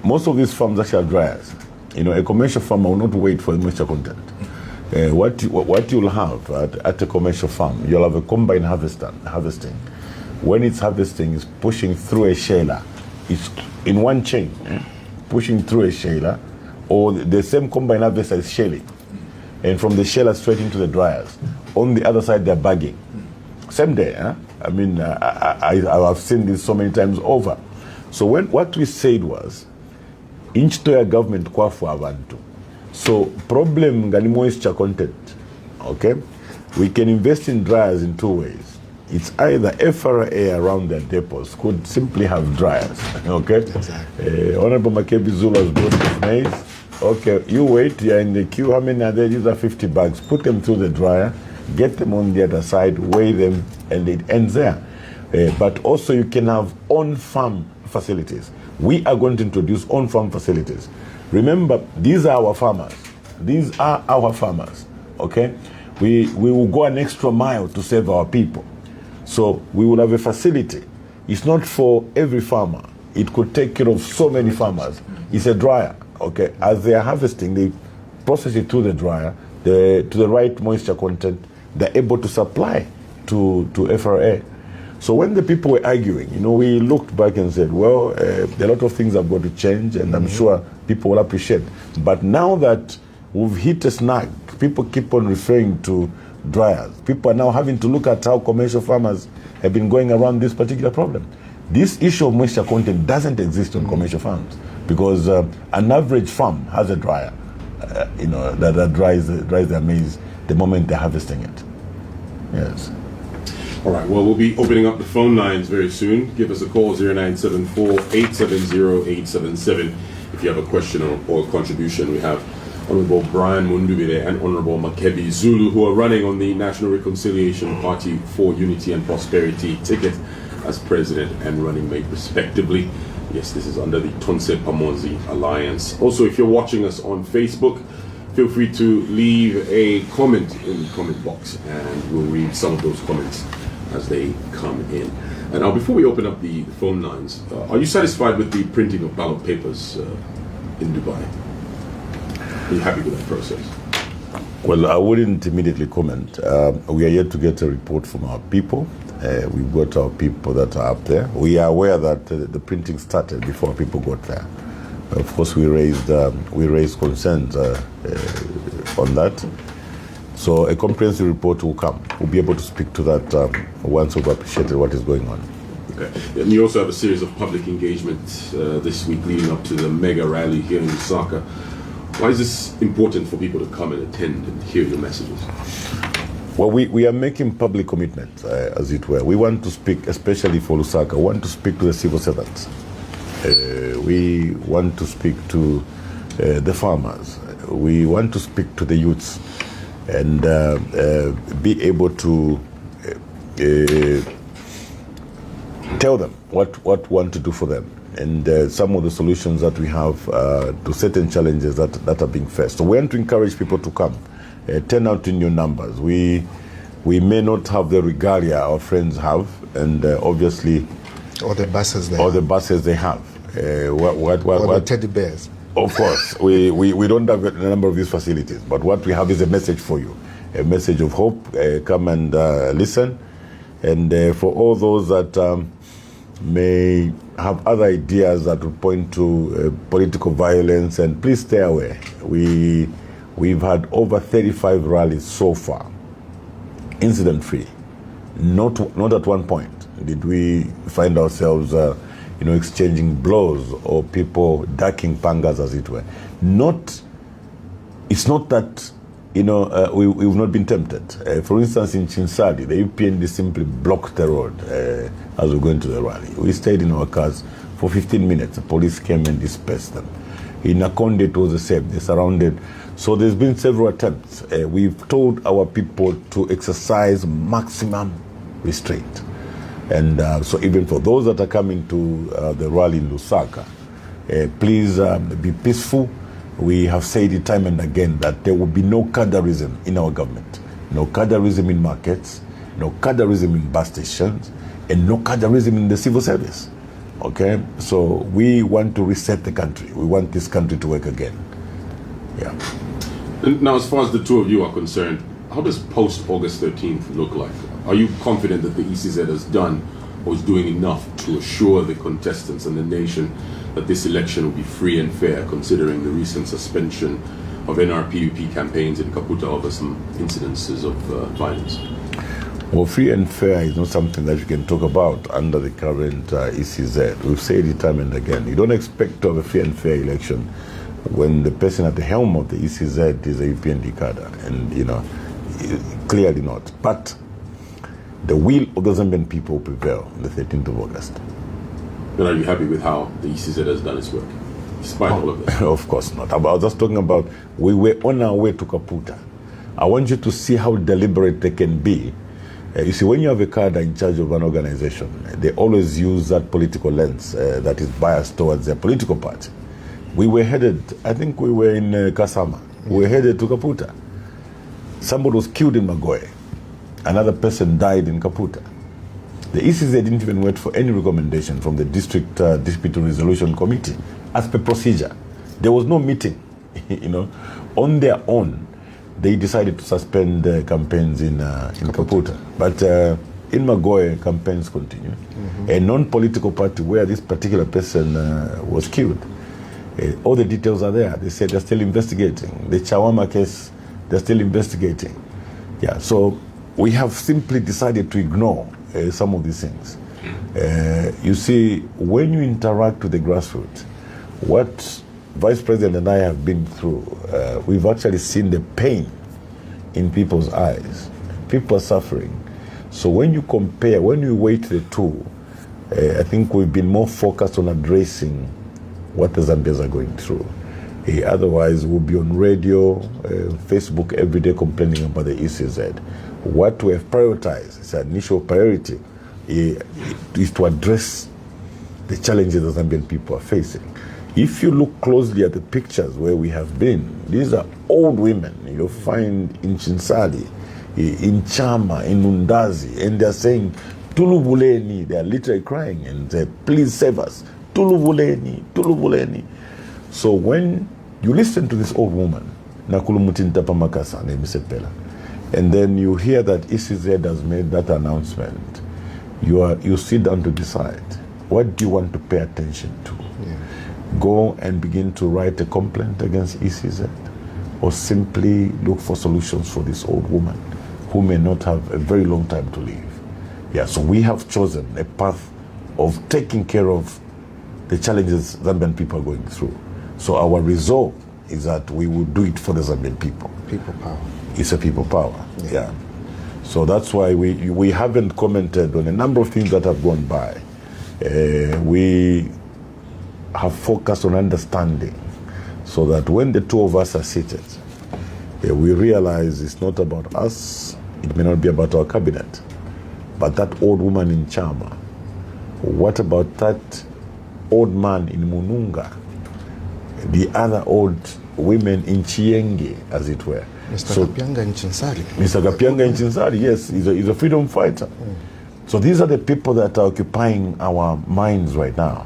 most of these farms actually are dryers. You know, a commercial farmer will not wait for the moisture content. What you'll have at a commercial farm, you'll have a combine harvesting. When it's harvesting, it's pushing through a shaler. It's in one chain, pushing through a shaler, or the same combine harvester is shelling. And from the sheller straight into the dryers. On the other side, they're bagging. Same day, huh? I mean, I've seen this so many times over. So what we said was, inchitoya government kwafu abantu. So problem ngani moisture content, okay? We can invest in dryers in two ways. It's either FRA around their depots could simply have dryers, okay? Exactly. Honorable Makebi Zulu has brought his maize. Okay, you wait, you're in the queue, how many are there? These are 50 bags. Put them through the dryer, get them on the other side, weigh them, and it ends there. But also you can have on-farm facilities. We are going to introduce on-farm facilities. Remember, these are our farmers. These are our farmers, okay? We will go an extra mile to save our people. So we will have a facility. It's not for every farmer. It could take care of so many farmers. It's a dryer, okay? As they are harvesting, they process it through the dryer to the right moisture content. They're able to supply to FRA. So when the people were arguing, you know, we looked back and said, well, a lot of things have got to change, and I'm sure people will appreciate. But now that we've hit a snag, people keep on referring to dryers. People are now having to look at how commercial farmers have been going around this particular problem. This issue of moisture content doesn't exist on commercial farms because an average farm has a dryer, you know, that dries their maize the moment they're harvesting it. Yes. All right, well, we'll be opening up the phone lines very soon. Give us a call, 0974-870-877. If you have a question or contribution. We have Honorable Brian Mundubile and Honorable Makebi Zulu, who are running on the National Reconciliation Party for Unity and Prosperity ticket as president and running mate respectively. Yes, this is under the Tonse Pamonzi Alliance. Also, if you're watching us on Facebook, feel free to leave a comment in the comment box and we'll read some of those comments as they come in. And now, before we open up the phone lines, are you satisfied with the printing of ballot papers in Dubai? Are you happy with that process? Well, I wouldn't immediately comment. We are yet to get a report from our people. We've got our people that are up there. We are aware that the printing started before people got there. Of course, we raised concerns on that. So a comprehensive report will come. We'll be able to speak to that once we've appreciated what is going on. Okay. And you also have a series of public engagements this week leading up to the mega rally here in Lusaka. Why is this important for people to come and attend and hear your messages? Well, we are making public commitments, as it were. We want to speak, especially for Lusaka, we want to speak to the civil servants. We want to speak to the farmers. We want to speak to the youths and be able to tell them what we want to do for them and some of the solutions that we have to certain challenges that are being faced. So we want to encourage people to come. Turn out in your numbers. We may not have the regalia our friends have, and obviously, Or the buses they have. Or the teddy bears. Of course, we don't have a number of these facilities, but what we have is a message for you, a message of hope. Come and listen, and for all those that may have other ideas that would point to political violence, and please stay away. We've had over 35 rallies so far, incident-free. Not at one point did we find ourselves, exchanging blows or people ducking pangas, as it were. It's not that, we've not been tempted. For instance, in Chinsadi, the UPND simply blocked the road as we go into the rally. We stayed in our cars for 15 minutes. The police came and dispersed them. In Akonde, it was the same. They surrounded. So there's been several attempts. We've told our people to exercise maximum restraint. And so even for those that are coming to the rally in Lusaka, please be peaceful. We have said it time and again that there will be no cadreism in our government, no cadreism in markets, no cadreism in bus stations, and no cadreism in the civil service. Okay, so we want to reset the country. We want this country to work again. Yeah. And now, as far as the two of you are concerned, how does post-August 13th look like? Are you confident that the ECZ has done or is doing enough to assure the contestants and the nation that this election will be free and fair, considering the recent suspension of NRPUP campaigns in Kaputa over some incidences of violence? Well, free and fair is not something that you can talk about under the current ECZ. We've said it time and again. You don't expect to have a free and fair election when the person at the helm of the ECZ is a UPND cadre, and clearly not. But the will of the Zambian people will prevail on the 13th of August. And are you happy with how the ECZ has done its work, despite all of this? Of course not. I was just talking about we were on our way to Kaputa. I want you to see how deliberate they can be. You see, when you have a cadre in charge of an organization, they always use that political lens that is biased towards their political party. We were headed, I think we were in Kasama. We were headed to Kaputa. Somebody was killed in Magoe. Another person died in Kaputa. The ECZ didn't even wait for any recommendation from the District Dispute Resolution Committee as per procedure. There was no meeting, on their own. They decided to suspend the campaigns in Kaputa. But in Magoe, campaigns continue. Mm-hmm. A non-political party where this particular person was killed, all the details are there. They said they're still investigating. The Chawama case, they're still investigating. Yeah, so we have simply decided to ignore some of these things. You see, when you interact with the grassroots, what Vice President and I have been through, we've actually seen the pain in people's eyes. People are suffering. So when you compare, when you weigh the two, I think we've been more focused on addressing what the Zambians are going through. Otherwise, we'll be on radio, Facebook every day complaining about the ECZ. What we have prioritized, its initial priority, is to address the challenges the Zambian people are facing. If you look closely at the pictures where we have been, these are old women you'll find in Chinsali, in Chama, in Undazi, and they're saying, Tuluvuleni, they're literally crying and say, please save us, Tuluvuleni, Tuluvuleni. So when you listen to this old woman, Nakulumutinta Pamakasa, Nemisepela, and then you hear that ECZ has made that announcement, you sit down to decide, what do you want to pay attention to? Yeah. Go and begin to write a complaint against ECZ, or simply look for solutions for this old woman who may not have a very long time to live. Yeah, so we have chosen a path of taking care of the challenges Zambian people are going through. So our resolve is that we will do it for the Zambian people. People power. It's a people power, yeah. So that's why we haven't commented on a number of things that have gone by. We have focused on understanding, so that when the two of us are seated, we realize it's not about us, it may not be about our cabinet, but that old woman in Chama. What about that old man in Mununga? The other old women in Chienge, as it were. Mr. Kapianga in Chinsari. Mr. Kapianga in Chinsari, yes, he's a freedom fighter. So these are the people that are occupying our minds right now.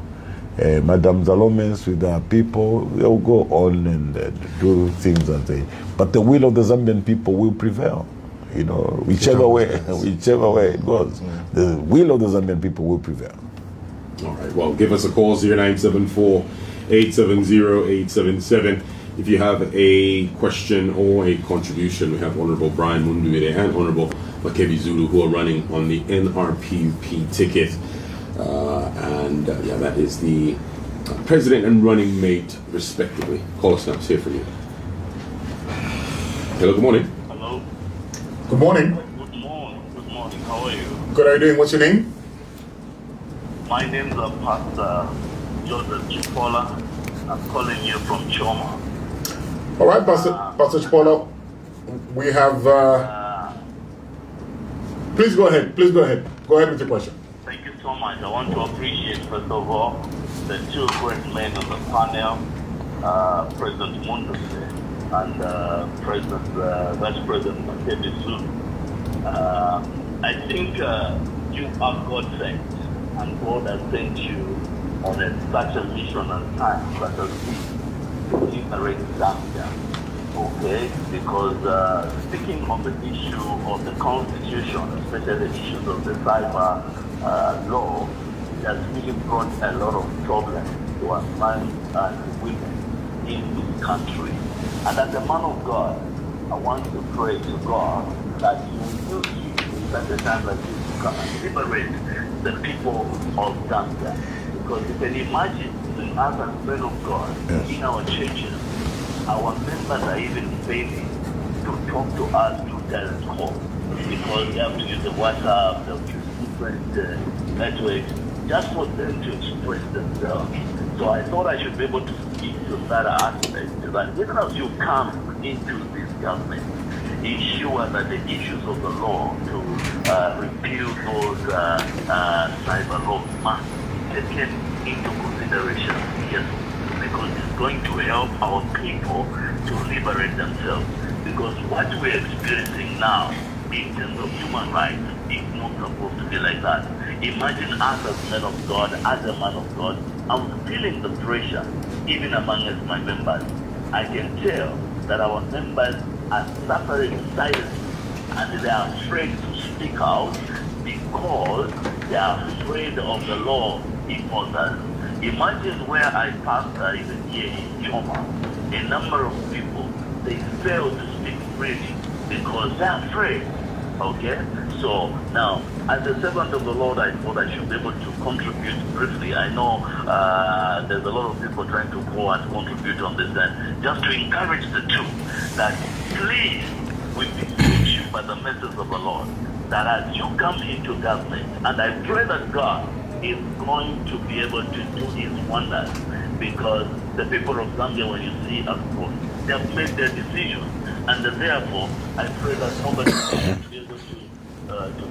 Madame Zalomes with our people, they'll go on and do things as they. But the will of the Zambian people will prevail. Whichever way it goes, the will of the Zambian people will prevail. All right. Well, give us a call 0974-870-877 if you have a question or a contribution. We have Honorable Brian Mundubile and Honorable Makebi Zulu who are running on the NRPUP ticket. That is the president and running mate, respectively. Call us now. Let's hear from you. Hello, good morning. Hello. Good morning. Good morning. Good morning. How are you? Good, how are you doing? What's your name? My name is Pastor Joseph Chipola. I'm calling you from Choma. All right, Pastor Chipola. We have... Please go ahead. Go ahead with your question. Thank you so much. I want to appreciate, first of all, the two great men on the panel, President Mundubile and Vice President Makebi Zulu. I think you are God sent, and God has sent you on such a mission and time such as this to liberate Zambia. Okay, because speaking on the issue of the Constitution, especially the issues of the cyber law, it has really brought a lot of problems to our men and women in this country. And as a man of God, I want to pray to God that He will use you at the time like this to come and liberate the people of Zambia. Because you can imagine, us as men of God, in our churches, our members are even failing to talk to us through direct call because they have to use the WhatsApp, they have to use different networks just for them to express themselves. So I thought I should be able to speak to that aspect, that even as you come into this government, ensure that the issues of the law to repeal those cyber laws must be taken into consideration. Yes, because it's going to help our people to liberate themselves. Because what we're experiencing now in terms of human rights is not supposed to be like that. Imagine us as men of God, as a man of God, I'm feeling the pressure, even among my members. I can tell that our members are suffering silently and they are afraid to speak out because they are afraid of the law enforcers. Imagine where I pastor even here in Choma, a number of people, they fail to speak freely because they're afraid. Okay? So now, as a servant of the Lord, I thought I should be able to contribute briefly. I know there's a lot of people trying to call and contribute on this end, just to encourage the two, that please, we beseech you by the message of the Lord, that as you come into government, and I pray that God is going to be able to do His wonders, because the people of Zambia, when you see us, they have made their decision, and therefore I pray that nobody will be able to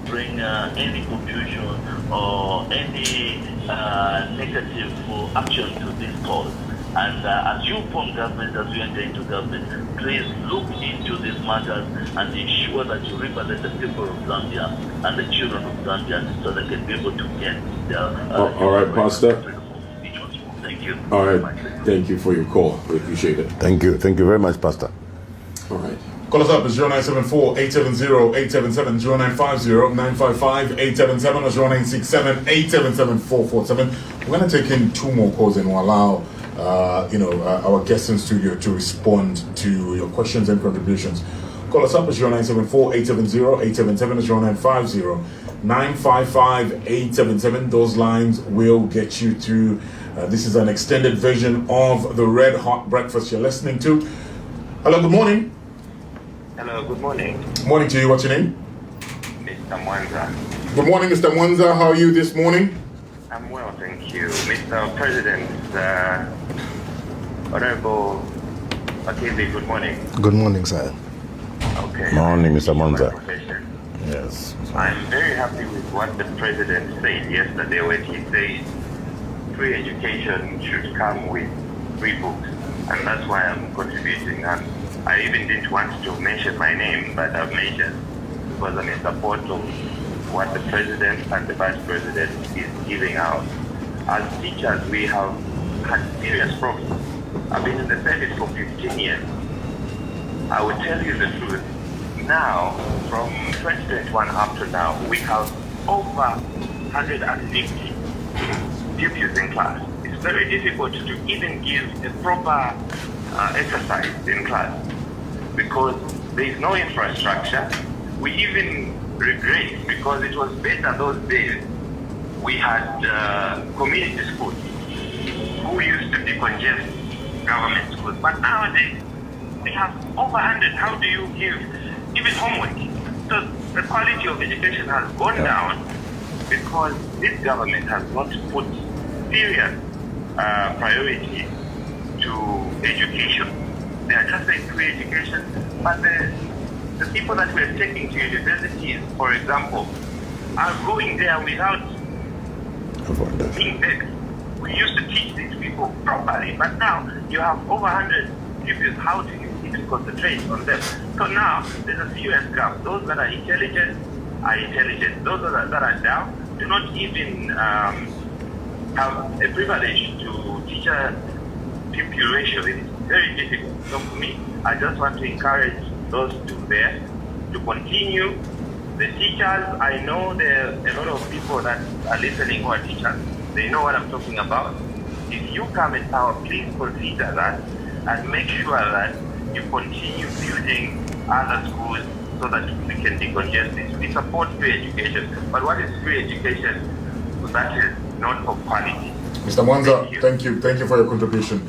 bring any confusion or any negative action to this cause. And as you form government, as you enter into government, please look into these matters and ensure that you represent the people of Zambia and the children of Zambia so they can be able to get their... all right, Pastor. Thank you. All right. Thank you for your call. We appreciate it. Thank you. Thank you very much, Pastor. All right. Call us up at 0974-870-877, 0950-955-877, or 0967-877-447. We're going to take in two more calls and we'll allow our guests in studio to respond to your questions and contributions. Call us up at 0974-870-877, 0955-877. Those lines will get you through. This is an extended version of the Red Hot Breakfast you're listening to. Hello, good morning. Hello, good morning. Morning to you. What's your name? Mr. Mwanza. Good morning, Mr. Mwanza. How are you this morning? I'm well, thank you. Mr. President, Honorable Makebi, good morning. Good morning, sir. Okay. Morning, Mr. Mwanza. Profession. Yes. I'm very happy with what the President said yesterday when he said free education should come with free books. And that's why I'm contributing. And I even didn't want to mention my name, but I've mentioned because I'm in support of what the President and the Vice President is giving out. As teachers, we have had serious problems. I've been in the service for 15 years. I will tell you the truth. Now, from 2021 up to now, we have over 150 pupils in class. It's very difficult to even give a proper exercise in class because there is no infrastructure. We even regret because it was better those days. We had community schools who used to decongest government schools, but nowadays we have over 100. How do you give even homework? So the quality of education has gone down because this government has not put serious priority to education. They are just saying free education, but the people that we are taking to universities, for example, are going there without being begged. We used to teach these people properly, but now you have over 100 pupils. How do you even concentrate on them? So now there's a serious gap. Those that are intelligent are intelligent. Those that are down do not even have a privilege to teacher pupil ratio. It's very difficult. So for me, I just want to encourage those two there to continue. The teachers, I know there are a lot of people that are listening who are teachers. They know what I'm talking about. If you come in power, please consider that and make sure that you continue building other schools so that we can decongest this. We support free education, but what is free education that is not of quality? Mr. Mwanza, thank you for your contribution.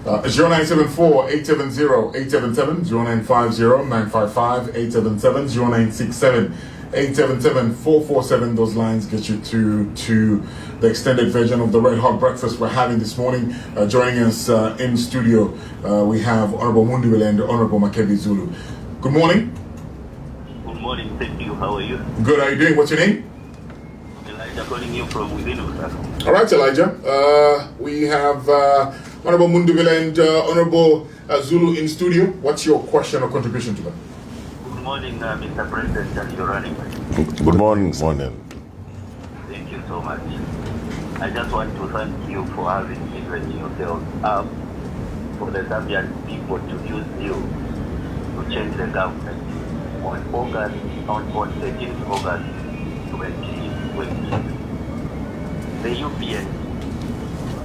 0974-870-877, 0950-955-877, 0967-877-447. Those lines get you to the extended version of the Red Hot Breakfast we're having this morning. Joining us in studio, we have Honorable Mundubile and Honorable Makebi Zulu. Good morning. Good morning, thank you. How are you? Good, how are you doing? What's your name? Elijah calling you from within Osaka. All right, Elijah. We have Honorable Mundubile and Honorable Zulu in studio. What's your question or contribution to that? Good morning, Mr. President, and your running mate. Good morning. Thank you so much. I just want to thank you for having given yourself up for the Zambian people to use you to change the government on 13th August 2020. The UPN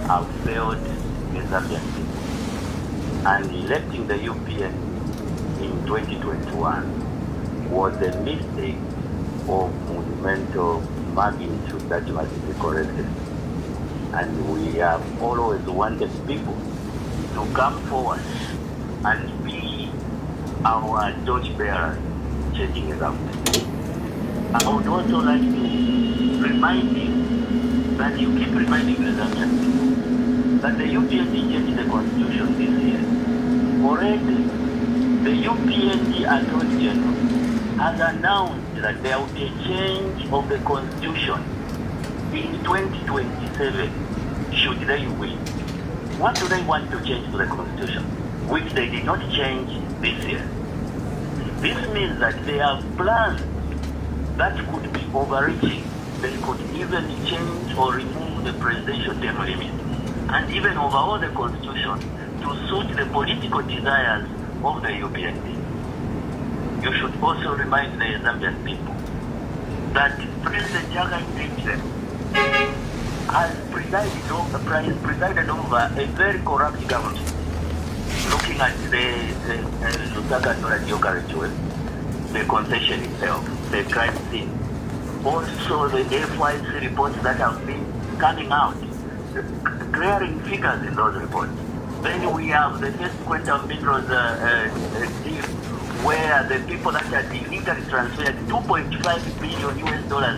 have failed the Zambian people, and electing the UPN in 2021 was a mistake of monumental magnitude that must be corrected. And we have always wanted people to come forward and be our torch bearers changing the government. I would also like to remind you that you keep reminding the Zambian people that the UPND changed the constitution this year. Already, the UPND Attorney General has announced that there will be a change of the constitution in 2027 should they win. What do they want to change to the constitution, which they did not change this year? This means that they have plans that could be overreaching. They could even change or remove the presidential term limit and even overhaul the constitution to suit the political desires of the UPND. You should also remind the Zambian people that President Jaga Hindemith has presided over a very corrupt government. Looking at the Lusaka Radiocarachuel, the concession itself, the crime scene, also the FYC reports that have been coming out, glaring figures in those reports. Then we have the first quantum minerals deal, where the people that had illegally transferred $2.5 billion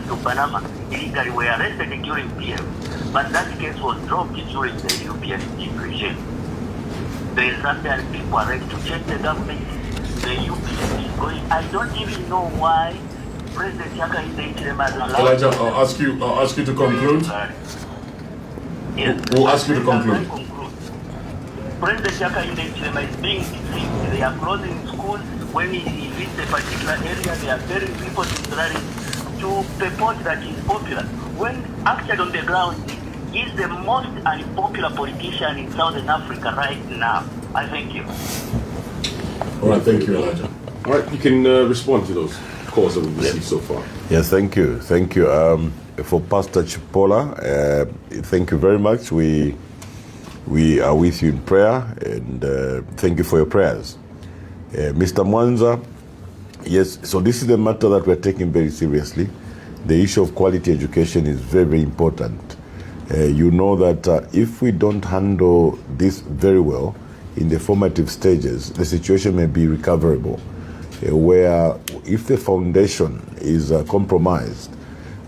to Panama illegally were arrested during PM. But that case was dropped during the European regime. The Zambian people are ready to change the government. The UPN is going. I don't even know why President Jaga Hindemith has allowed. Elijah, I'll ask you to conclude. Yes. We'll ask you to conclude. President Jaga Hindemith is being deceived. They are closing schools. When he visits a particular area, they are telling people to rally to purport that he's popular. When actually on the ground, he's the most unpopular politician in Southern Africa right now. I thank you. All right, thank you, Elijah. All right, you can respond to those calls that we've received so far. Yes, thank you. For Pastor Chipola, thank you very much. We are with you in prayer, and thank you for your prayers. Mr. Mwanza, yes, so this is a matter that we're taking very seriously. The issue of quality education is very, very important. You know that if we don't handle this very well in the formative stages, the situation may be recoverable, where if the foundation is compromised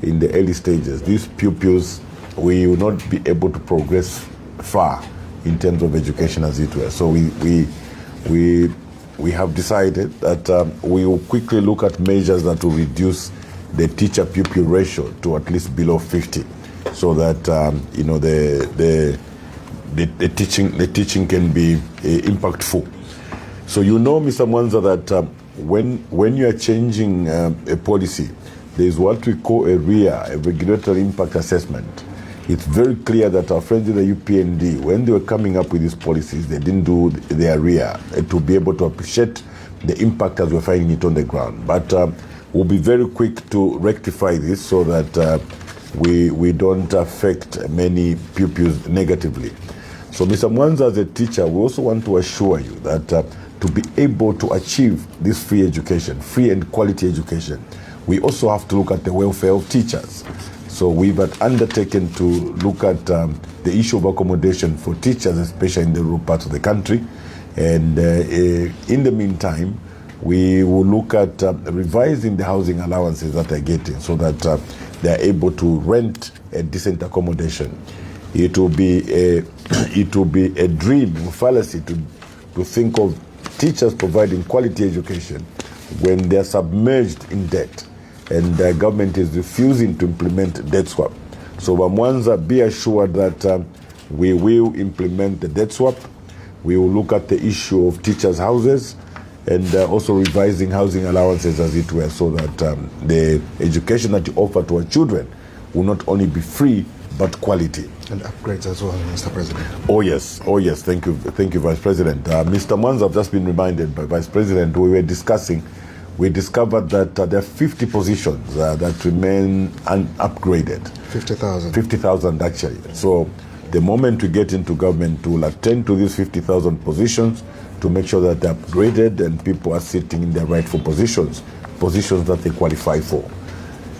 in the early stages, these pupils will not be able to progress far in terms of education, as it were. So we have decided that we will quickly look at measures that will reduce the teacher-pupil ratio to at least below 50. so that you know the teaching can be impactful. So you know, Mr. Mwanza, that when you are changing a policy, there is what we call a RIA, a regulatory impact assessment. It's very clear that our friends in the UPND, when they were coming up with these policies, they didn't do their RIA to be able to appreciate the impact as we're finding it on the ground. But we'll be very quick to rectify this so that we don't affect many pupils negatively. So, Mr. Mwanza, as a teacher, we also want to assure you that to be able to achieve this free education, free and quality education, we also have to look at the welfare of teachers. So we've undertaken to look at the issue of accommodation for teachers, especially in the rural parts of the country. And in the meantime, we will look at revising the housing allowances that they're getting so that they're able to rent a decent accommodation. It will be a dream, a fallacy to think of teachers providing quality education when they're submerged in debt and the government is refusing to implement debt swap. So Mwanza, be assured that we will implement the debt swap. We will look at the issue of teachers' houses and also revising housing allowances, as it were, so that the education that you offer to our children will not only be free but quality. And upgrades as well, Mr. President. Oh yes. Thank you, Vice President. Mr. Mwanza, I've just been reminded by Vice President, we discovered that there are 50 positions that remain unupgraded. 50,000. 50,000 actually. So the moment we get into government, we'll attend to these 50,000 positions to make sure that they're upgraded and people are sitting in their rightful positions that they qualify for.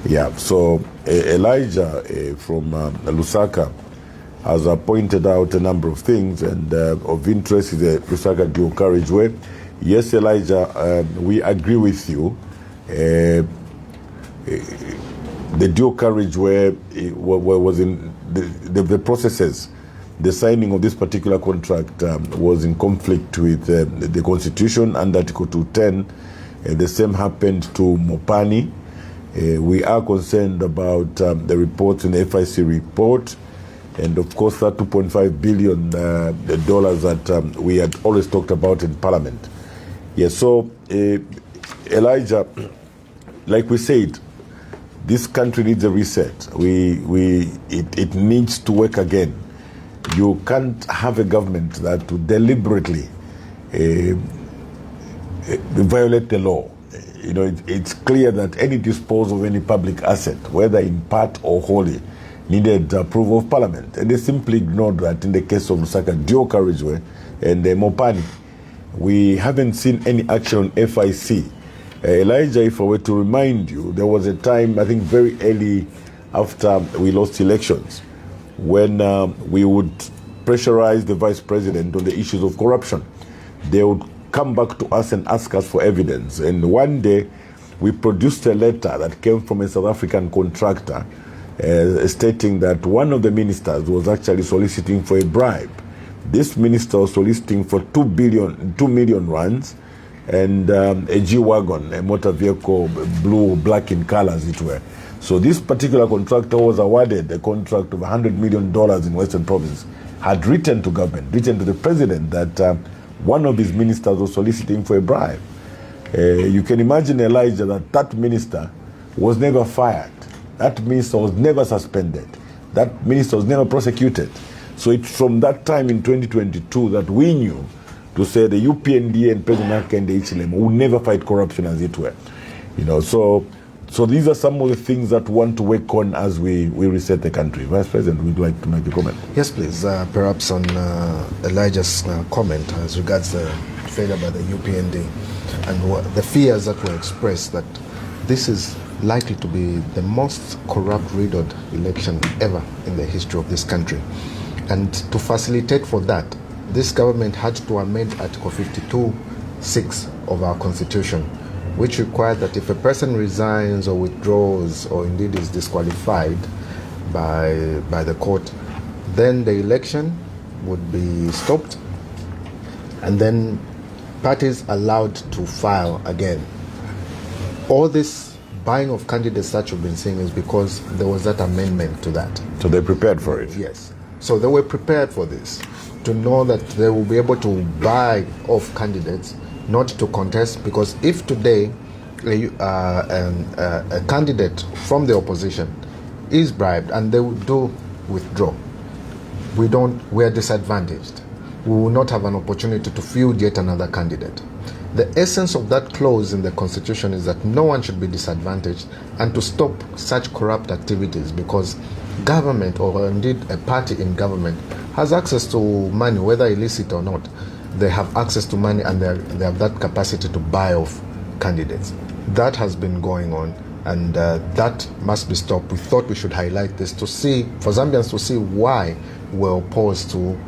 Yeah, so Elijah from Lusaka has pointed out a number of things, and of interest is the Lusaka dual carriageway. Yes, Elijah, we agree with you. The dual carriageway was in the processes. The signing of this particular contract was in conflict with the Constitution under Article 210. The same happened to Mopani. We are concerned about the reports in the FIC report, and of course that $2.5 billion that we had always talked about in Parliament. Yes, so Elijah, like we said, this country needs a reset. It needs to work again. You can't have a government that will deliberately violate the law. You know, it's clear that any disposal of any public asset, whether in part or wholly, needed approval of Parliament. And they simply ignored that in the case of Lusaka dual carriageway and Mopani. We haven't seen any action on FIC. Elijah, if I were to remind you, there was a time, I think very early after we lost elections, when we would pressurize the Vice President on the issues of corruption. They would come back to us and ask us for evidence. And one day, we produced a letter that came from a South African contractor stating that one of the ministers was actually soliciting for a bribe. This minister was soliciting for 2 million rands and a G-Wagon, a motor vehicle, blue, black in color, as it were. So this particular contractor was awarded a contract of $100 million in Western Province, had written to government, written to the president that one of his ministers was soliciting for a bribe. You can imagine, Elijah, that minister was never fired. That minister was never suspended. That minister was never prosecuted. So it's from that time in 2022 that we knew to say the UPND and President Hakainde Hichilema will never fight corruption, as it were. You know, so these are some of the things that we want to work on as we reset the country. Vice President, would you like to make a comment? Yes, please. Perhaps on Elijah's comment as regards the failure by the UPND and the fears that were expressed that this is likely to be the most corrupt-riddled election ever in the history of this country. And to facilitate for that, this government had to amend Article 52(6) of our Constitution, which required that if a person resigns or withdraws or indeed is disqualified by the court, then the election would be stopped and then parties allowed to file again. All this buying of candidates that you've been seeing is because there was that amendment to that. So they prepared for it. Yes. So they were prepared for this, to know that they will be able to buy off candidates, not to contest, because if today a candidate from the opposition is bribed and they do withdraw, we are disadvantaged. We will not have an opportunity to field yet another candidate. The essence of that clause in the Constitution is that no one should be disadvantaged, and to stop such corrupt activities, because government, or indeed a party in government, has access to money, whether illicit or not. They have access to money, and they have that capacity to buy off candidates. That has been going on, and that must be stopped. We thought we should highlight this for Zambians to see why we're opposed to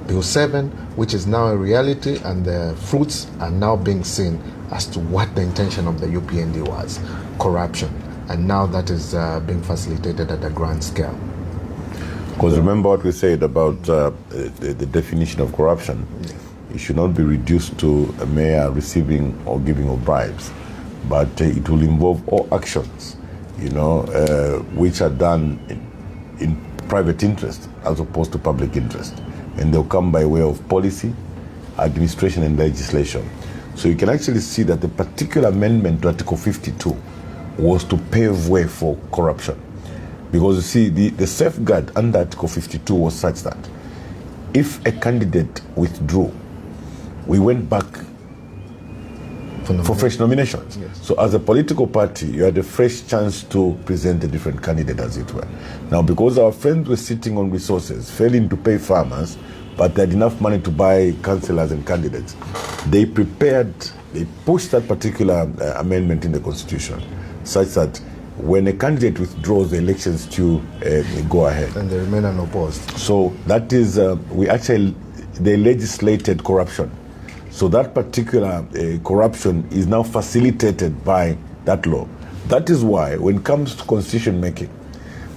Bill 7, which is now a reality, and the fruits are now being seen as to what the intention of the UPND was: corruption. And now that is being facilitated at a grand scale. Because remember what we said about the definition of corruption. Yeah. It should not be reduced to a mere receiving or giving of bribes, but it will involve all actions, which are done in private interest as opposed to public interest. And they'll come by way of policy, administration, and legislation. So you can actually see that the particular amendment to Article 52 was to pave way for corruption. Because you see, the safeguard under Article 52 was such that if a candidate withdrew, we went back for fresh nominations. Yes. So as a political party, you had a fresh chance to present a different candidate, as it were. Now, because our friends were sitting on resources, failing to pay farmers, but they had enough money to buy councillors and candidates, they pushed that particular amendment in the Constitution, such that when a candidate withdraws, the elections to go ahead. And they remain unopposed. So that is, they legislated corruption. So that particular corruption is now facilitated by that law. That is why, when it comes to constitution making,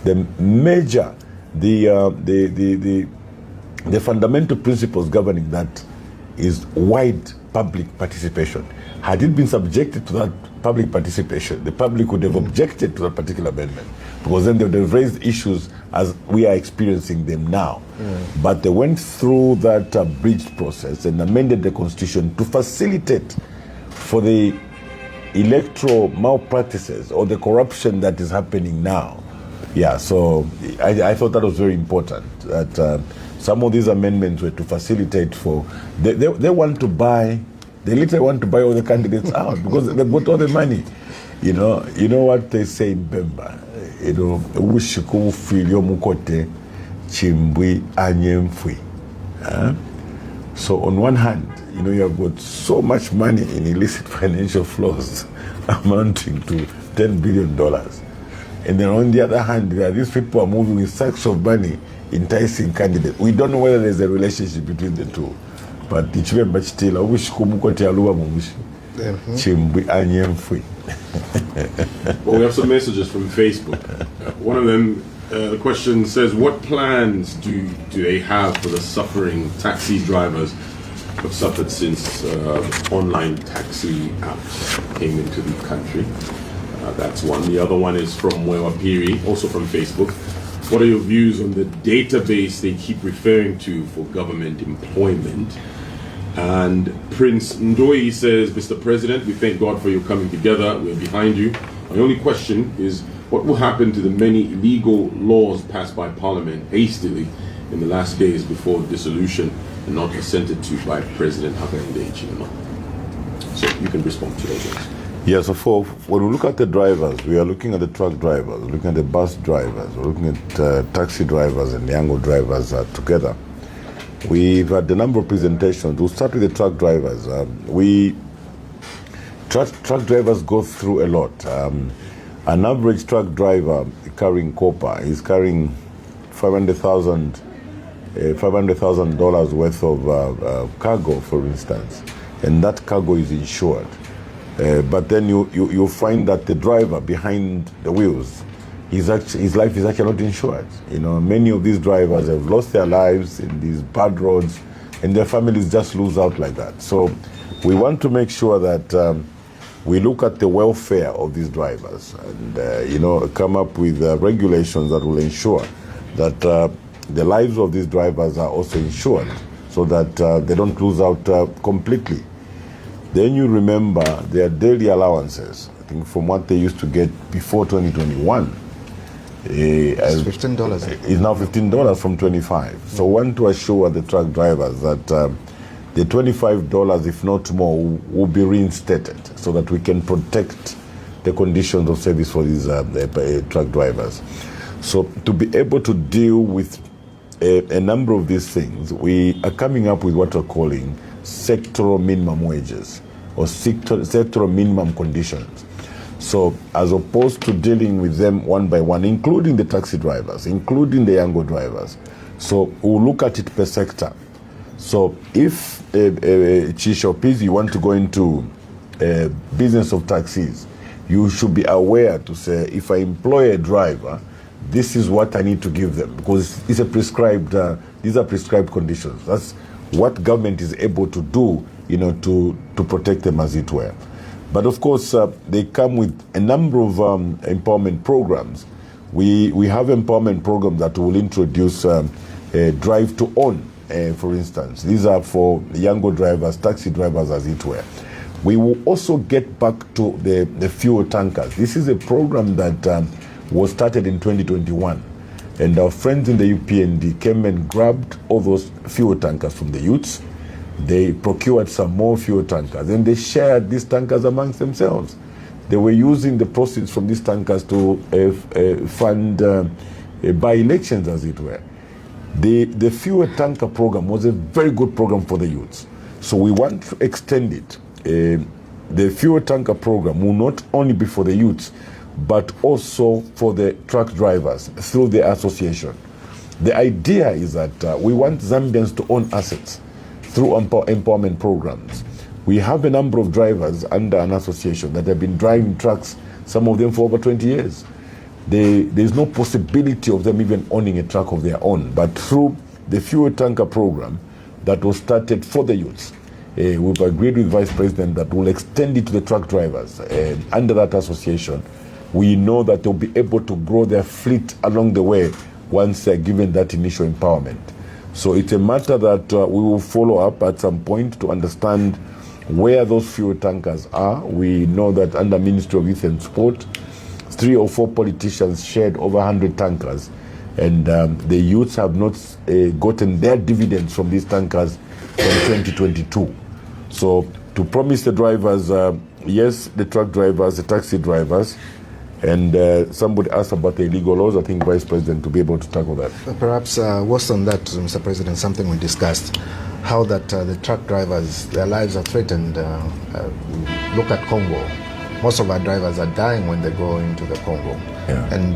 the fundamental principles governing that is wide public participation. Had it been subjected to that public participation, the public would have objected to that particular amendment, because then they would have raised issues as we are experiencing them now. But they went through that abridged process and amended the Constitution to facilitate for the electoral malpractices or the corruption that is happening now. Yeah, so I thought that was very important, that some of these amendments were to facilitate for, they want to buy, they literally want to buy all the candidates out because they've got all the money. You know what they say in Bemba, Ushiku filio mukote chimbwi anyemfwi. So on one hand, you have got so much money in illicit financial flows amounting to $10 billion. And then on the other hand, these people are moving with sacks of money, enticing candidates. We don't know whether there's a relationship between the two. But the children still, I wish kumukote aluwa mumushi. Chimbwi anyemfwi. Well, we have some messages from Facebook. One of them, the question says, what plans do they have for the suffering taxi drivers who have suffered since online taxi apps came into the country? That's one. The other one is from Wewa Piri, also from Facebook. What are your views on the database they keep referring to for government employment? And Prince Ndoi says, Mr. President, we thank God for your coming together. We're behind you. My only question is, what will happen to the many illegal laws passed by Parliament hastily in the last days before dissolution and not assented to by President Hakainde Hichilema? So you can respond to those ones. Yeah, so when we look at the drivers, we are looking at the truck drivers, looking at the bus drivers, we're looking at taxi drivers and Yango drivers together. We've had a number of presentations. We'll start with the truck drivers. Truck drivers go through a lot. An average truck driver carrying copper is carrying $500,000 worth of cargo, for instance, and that cargo is insured. But then you find that the driver behind the wheels, his life is actually not insured. Many of these drivers have lost their lives in these bad roads, and their families just lose out like that. So we want to make sure that we look at the welfare of these drivers and, you know, come up with regulations that will ensure that the lives of these drivers are also insured so that they don't lose out completely. Then you remember their daily allowances. I think from what they used to get before 2021, It's $15. it's now $15 from 25. So we want to assure the truck drivers that the $25, if not more, will be reinstated so that we can protect the conditions of service for these truck drivers. So to be able to deal with a number of these things, we are coming up with what we're calling sectoral minimum wages or sectoral minimum conditions. So as opposed to dealing with them one by one, including the taxi drivers, including the Yango drivers, so we'll look at it per sector. So if Chisha or Pizzi, you want to go into business of taxis, you should be aware to say, if I employ a driver, this is what I need to give them, because it's a prescribed, these are prescribed conditions. That's what government is able to do, you know, to protect them, as it were. But of course, they come with a number of empowerment programs. We have empowerment programs that will introduce drive to own, for instance. These are for younger drivers, taxi drivers, as it were. We will also get back to the fuel tankers. This is a program that was started in 2021. And our friends in the UPND came and grabbed all those fuel tankers from the youths. They procured some more fuel tankers and they shared these tankers amongst themselves. They were using the proceeds from these tankers to fund by-elections, as it were. The fuel tanker program was a very good program for the youths. So we want to extend it. The fuel tanker program will not only be for the youths, but also for the truck drivers through the association. The idea is that we want Zambians to own assets through empowerment programs. We have a number of drivers under an association that have been driving trucks, some of them for over 20 years. There's no possibility of them even owning a truck of their own, but through the fuel tanker program that was started for the youths, we've agreed with Vice President that we'll extend it to the truck drivers. Under that association, we know that they'll be able to grow their fleet along the way once they're given that initial empowerment. So it's a matter that we will follow up at some point to understand where those fuel tankers are. We know that under Ministry of Youth and Sport, 3 or 4 politicians shared over 100 tankers, and the youths have not gotten their dividends from these tankers from 2022. So to promise the drivers, yes, the truck drivers, the taxi drivers, and somebody asked about the illegal laws. I think Vice President to be able to tackle that. Perhaps worse than that, Mr. President, something we discussed, how that the truck drivers, their lives are threatened. Look at Congo. Most of our drivers are dying when they go into the Congo. Yeah. And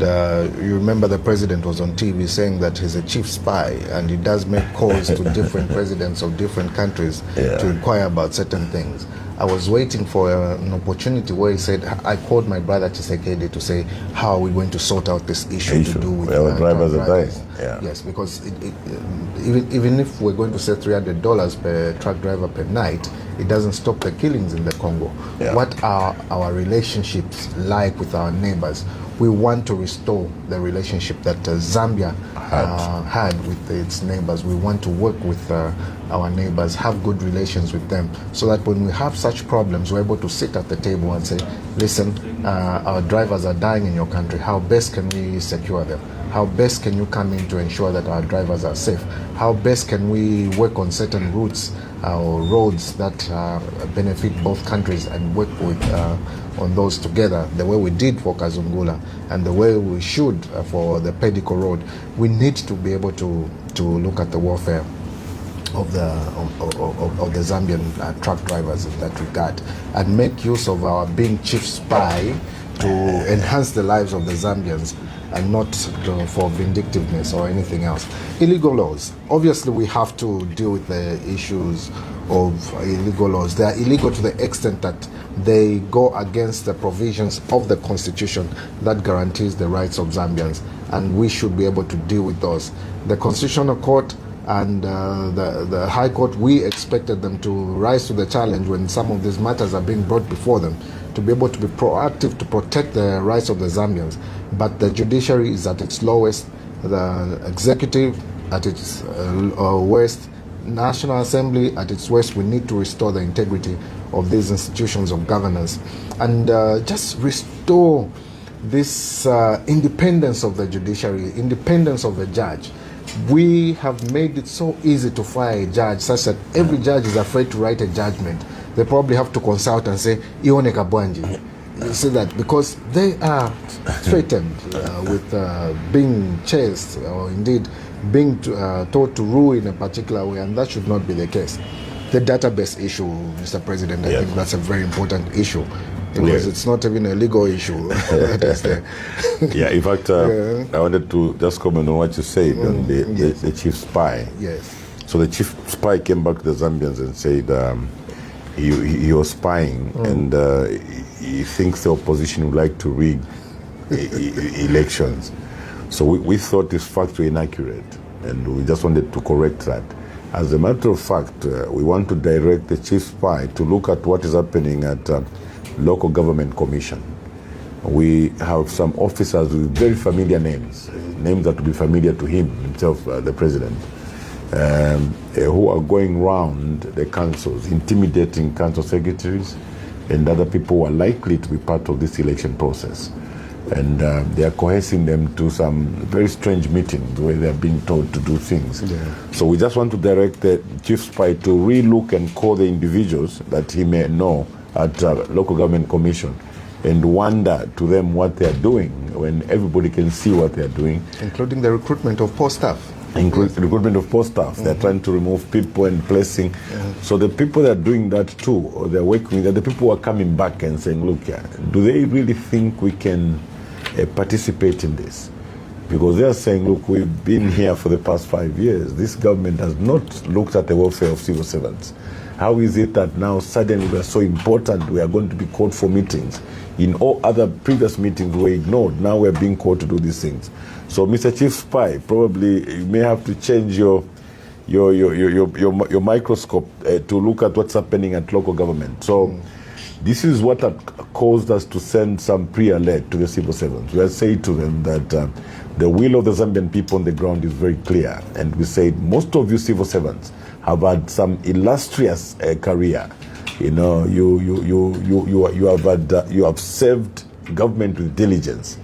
you remember the president was on TV saying that he's a chief spy and he does make calls to different presidents of different countries to inquire about certain things. I was waiting for an opportunity where he said, I called my brother Chisekedi to say, how are we going to sort out this issue to do with our drivers are dying. Yeah. Yes, because even if we're going to say $300 per truck driver per night, it doesn't stop the killings in the Congo. Yeah. What are our relationships like with our neighbors? We want to restore the relationship that Zambia had with its neighbors. We want to work with our neighbors, have good relations with them, so that when we have such problems, we're able to sit at the table and say, listen, our drivers are dying in your country. How best can we secure them? How best can you come in to ensure that our drivers are safe? How best can we work on certain routes or roads that benefit both countries and work with on those together, the way we did for Kazungula and the way we should for the Pedico Road? We need to be able to look at the warfare of the Zambian truck drivers in that regard and make use of our being chief spy to enhance the lives of the Zambians and not for vindictiveness or anything else. Illegal laws. Obviously, we have to deal with the issues of illegal laws. They are illegal to the extent that they go against the provisions of the Constitution that guarantees the rights of Zambians, and we should be able to deal with those. The Constitutional Court and the High Court, we expected them to rise to the challenge when some of these matters are being brought before them to be able to be proactive to protect the rights of the Zambians. But the judiciary is at its lowest, the executive at its worst, National Assembly at its worst. We need to restore the integrity of these institutions of governance and just restore this independence of the judiciary, independence of the judge. We have made it so easy to fire a judge such that every judge is afraid to write a judgment. They probably have to consult and say, Ione Kabwanji. You see that because they are threatened with being chased or indeed being told to rule in a particular way, and that should not be the case. The database issue, Mr. President, I think that's a very important issue because it's not even a legal issue. That is there. Yeah, in fact, I wanted to just comment on what you said on the chief spy. Yes. So the chief spy came back to the Zambians and said he was spying and he thinks the opposition would like to rig elections. So we thought this facts were inaccurate and we just wanted to correct that. As a matter of fact, we want to direct the chief spy to look at what is happening at local government commission. We have some officers with very familiar names that will be familiar to himself, the president, who are going round the councils, intimidating council secretaries and other people who are likely to be part of this election process. And they are coercing them to some very strange meetings where they are being told to do things. So we just want to direct the chief spy to re-look and call the individuals that he may know at local government commission and wonder to them what they are doing when everybody can see what they are doing. Including the recruitment of post staff. Recruitment of post staff. They're trying to remove people and placing. So the people that are doing that too, or they're working with, the people who are coming back and saying, look, do they really think we can participate in this? Because they're saying, look, we've been here for the past 5 years. This government has not looked at the welfare of civil servants. How is it that now suddenly we are so important, we are going to be called for meetings? In all other previous meetings we were ignored. Now we're being called to do these things. So, Mr. Chief Spy, probably you may have to change your microscope to look at what's happening at local government. So, this is what had caused us to send some pre-alert to the civil servants. We are saying to them that the will of the Zambian people on the ground is very clear, and we said most of you civil servants have had some illustrious career. You know, you have served government with diligence.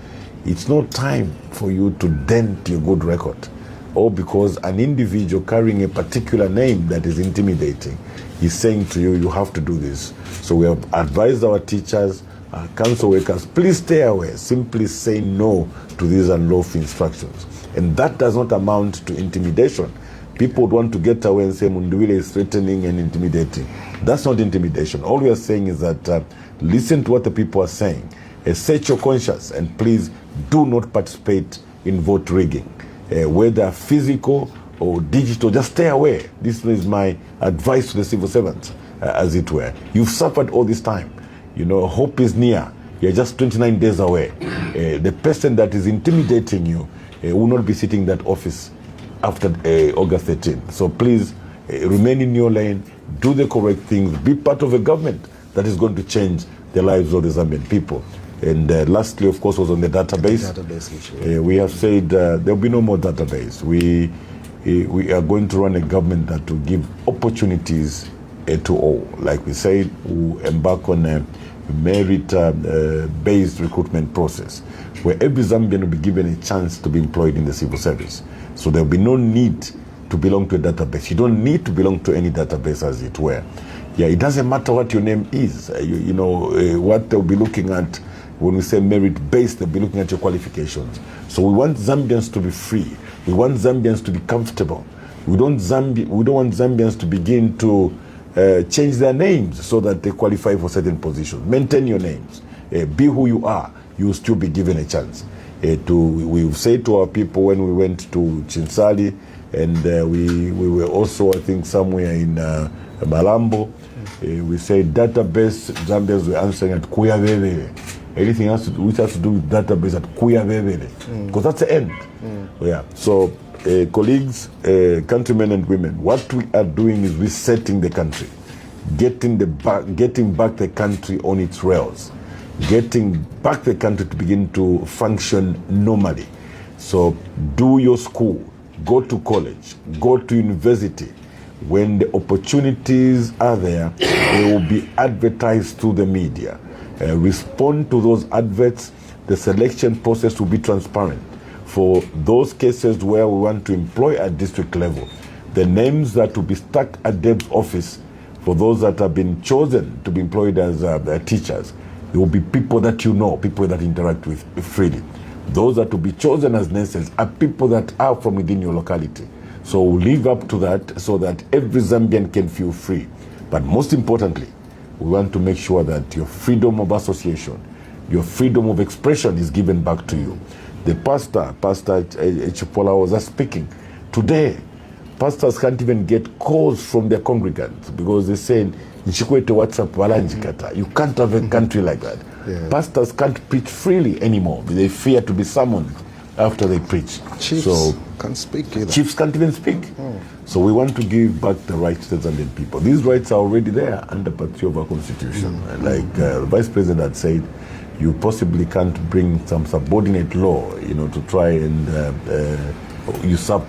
It's not time for you to dent your good record, or because an individual carrying a particular name that is intimidating is saying to you, you have to do this. So we have advised our teachers, our council workers, please stay away. Simply say no to these unlawful instructions. And that does not amount to intimidation. People would want to get away and say Mundubile is threatening and intimidating. That's not intimidation. All we are saying is that listen to what the people are saying. Search your conscience and please do not participate in vote rigging. Whether physical or digital, just stay away. This is my advice to the civil servants, as it were. You've suffered all this time. You know, hope is near. You're just 29 days away. The person that is intimidating you will not be sitting in that office after August 13th. So please remain in your lane, do the correct things, be part of a government that is going to change the lives of the Zambian people. And lastly, of course, was on the database. Issue. We have said there will be no more database. We are going to run a government that will give opportunities to all. Like we said, we'll embark on a merit-based recruitment process where every Zambian will be given a chance to be employed in the civil service. So there will be no need to belong to a database. You don't need to belong to any database, as it were. Yeah, it doesn't matter what your name is. You know, what they'll be looking at when we say merit-based, they'll be looking at your qualifications. So we want Zambians to be free. We want Zambians to be comfortable. We don't want Zambians to begin to change their names so that they qualify for certain positions. Maintain your names. Be who you are. You will still be given a chance. We say to our people when we went to Chinsali, and we were also, I think, somewhere in Malambo, we say database, Zambians were answering at Kuyavevere. Anything else which has to do with database at Kuyavevere. Because that's the end. Yeah. So, colleagues, countrymen and women, what we are doing is resetting the country, getting back the country on its rails. getting back the country to begin to function normally. So do your school, go to college, go to university. When the opportunities are there, they will be advertised through the media. Respond to those adverts. The selection process will be transparent. For those cases where we want to employ at district level, the names that will be stuck at DEB's office, for those that have been chosen to be employed as teachers, it will be people that you know, people that interact with freely. Those that will be chosen as nurses are people that are from within your locality. So live up to that so that every Zambian can feel free. But most importantly, we want to make sure that your freedom of association, your freedom of expression is given back to you. The Pastor Chipola was speaking. Today, pastors can't even get calls from their congregants because they're saying, you can't have a country like that. Yeah. Pastors can't preach freely anymore. They fear to be summoned after they preach. Chiefs can't speak either. Chiefs can't even speak. Oh. So we want to give back the rights to the Zambian people. These rights are already there under part 3 of our constitution. Like the Vice President had said, you possibly can't bring some subordinate law, to try and usurp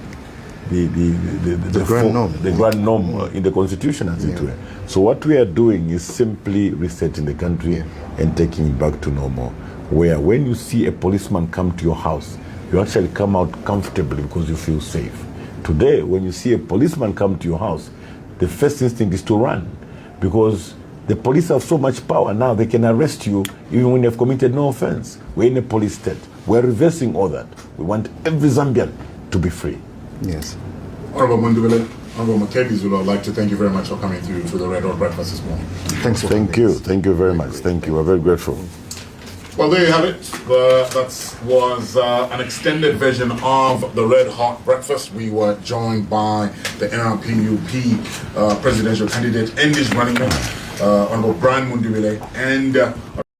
the grand norm in the constitution, as it were. So what we are doing is simply resetting the country and taking it back to normal, where when you see a policeman come to your house, you actually come out comfortably because you feel safe. Today, when you see a policeman come to your house, the first instinct is to run, because the police have so much power now, they can arrest you even when you've committed no offense. We're in a police state. We're reversing all that. We want every Zambian to be free. Yes. Honorable Mundubile, Honorable Makebi Zulu, I'd like to thank you very much for coming through to the Red Hot Breakfast this morning. Thanks for Thank you. Thank you very much. Thank you. We're very grateful. Well, there you have it. That was an extended version of the Red Hot Breakfast. We were joined by the NRPUP presidential candidate and his running mate, Honorable Brian Mundubile, and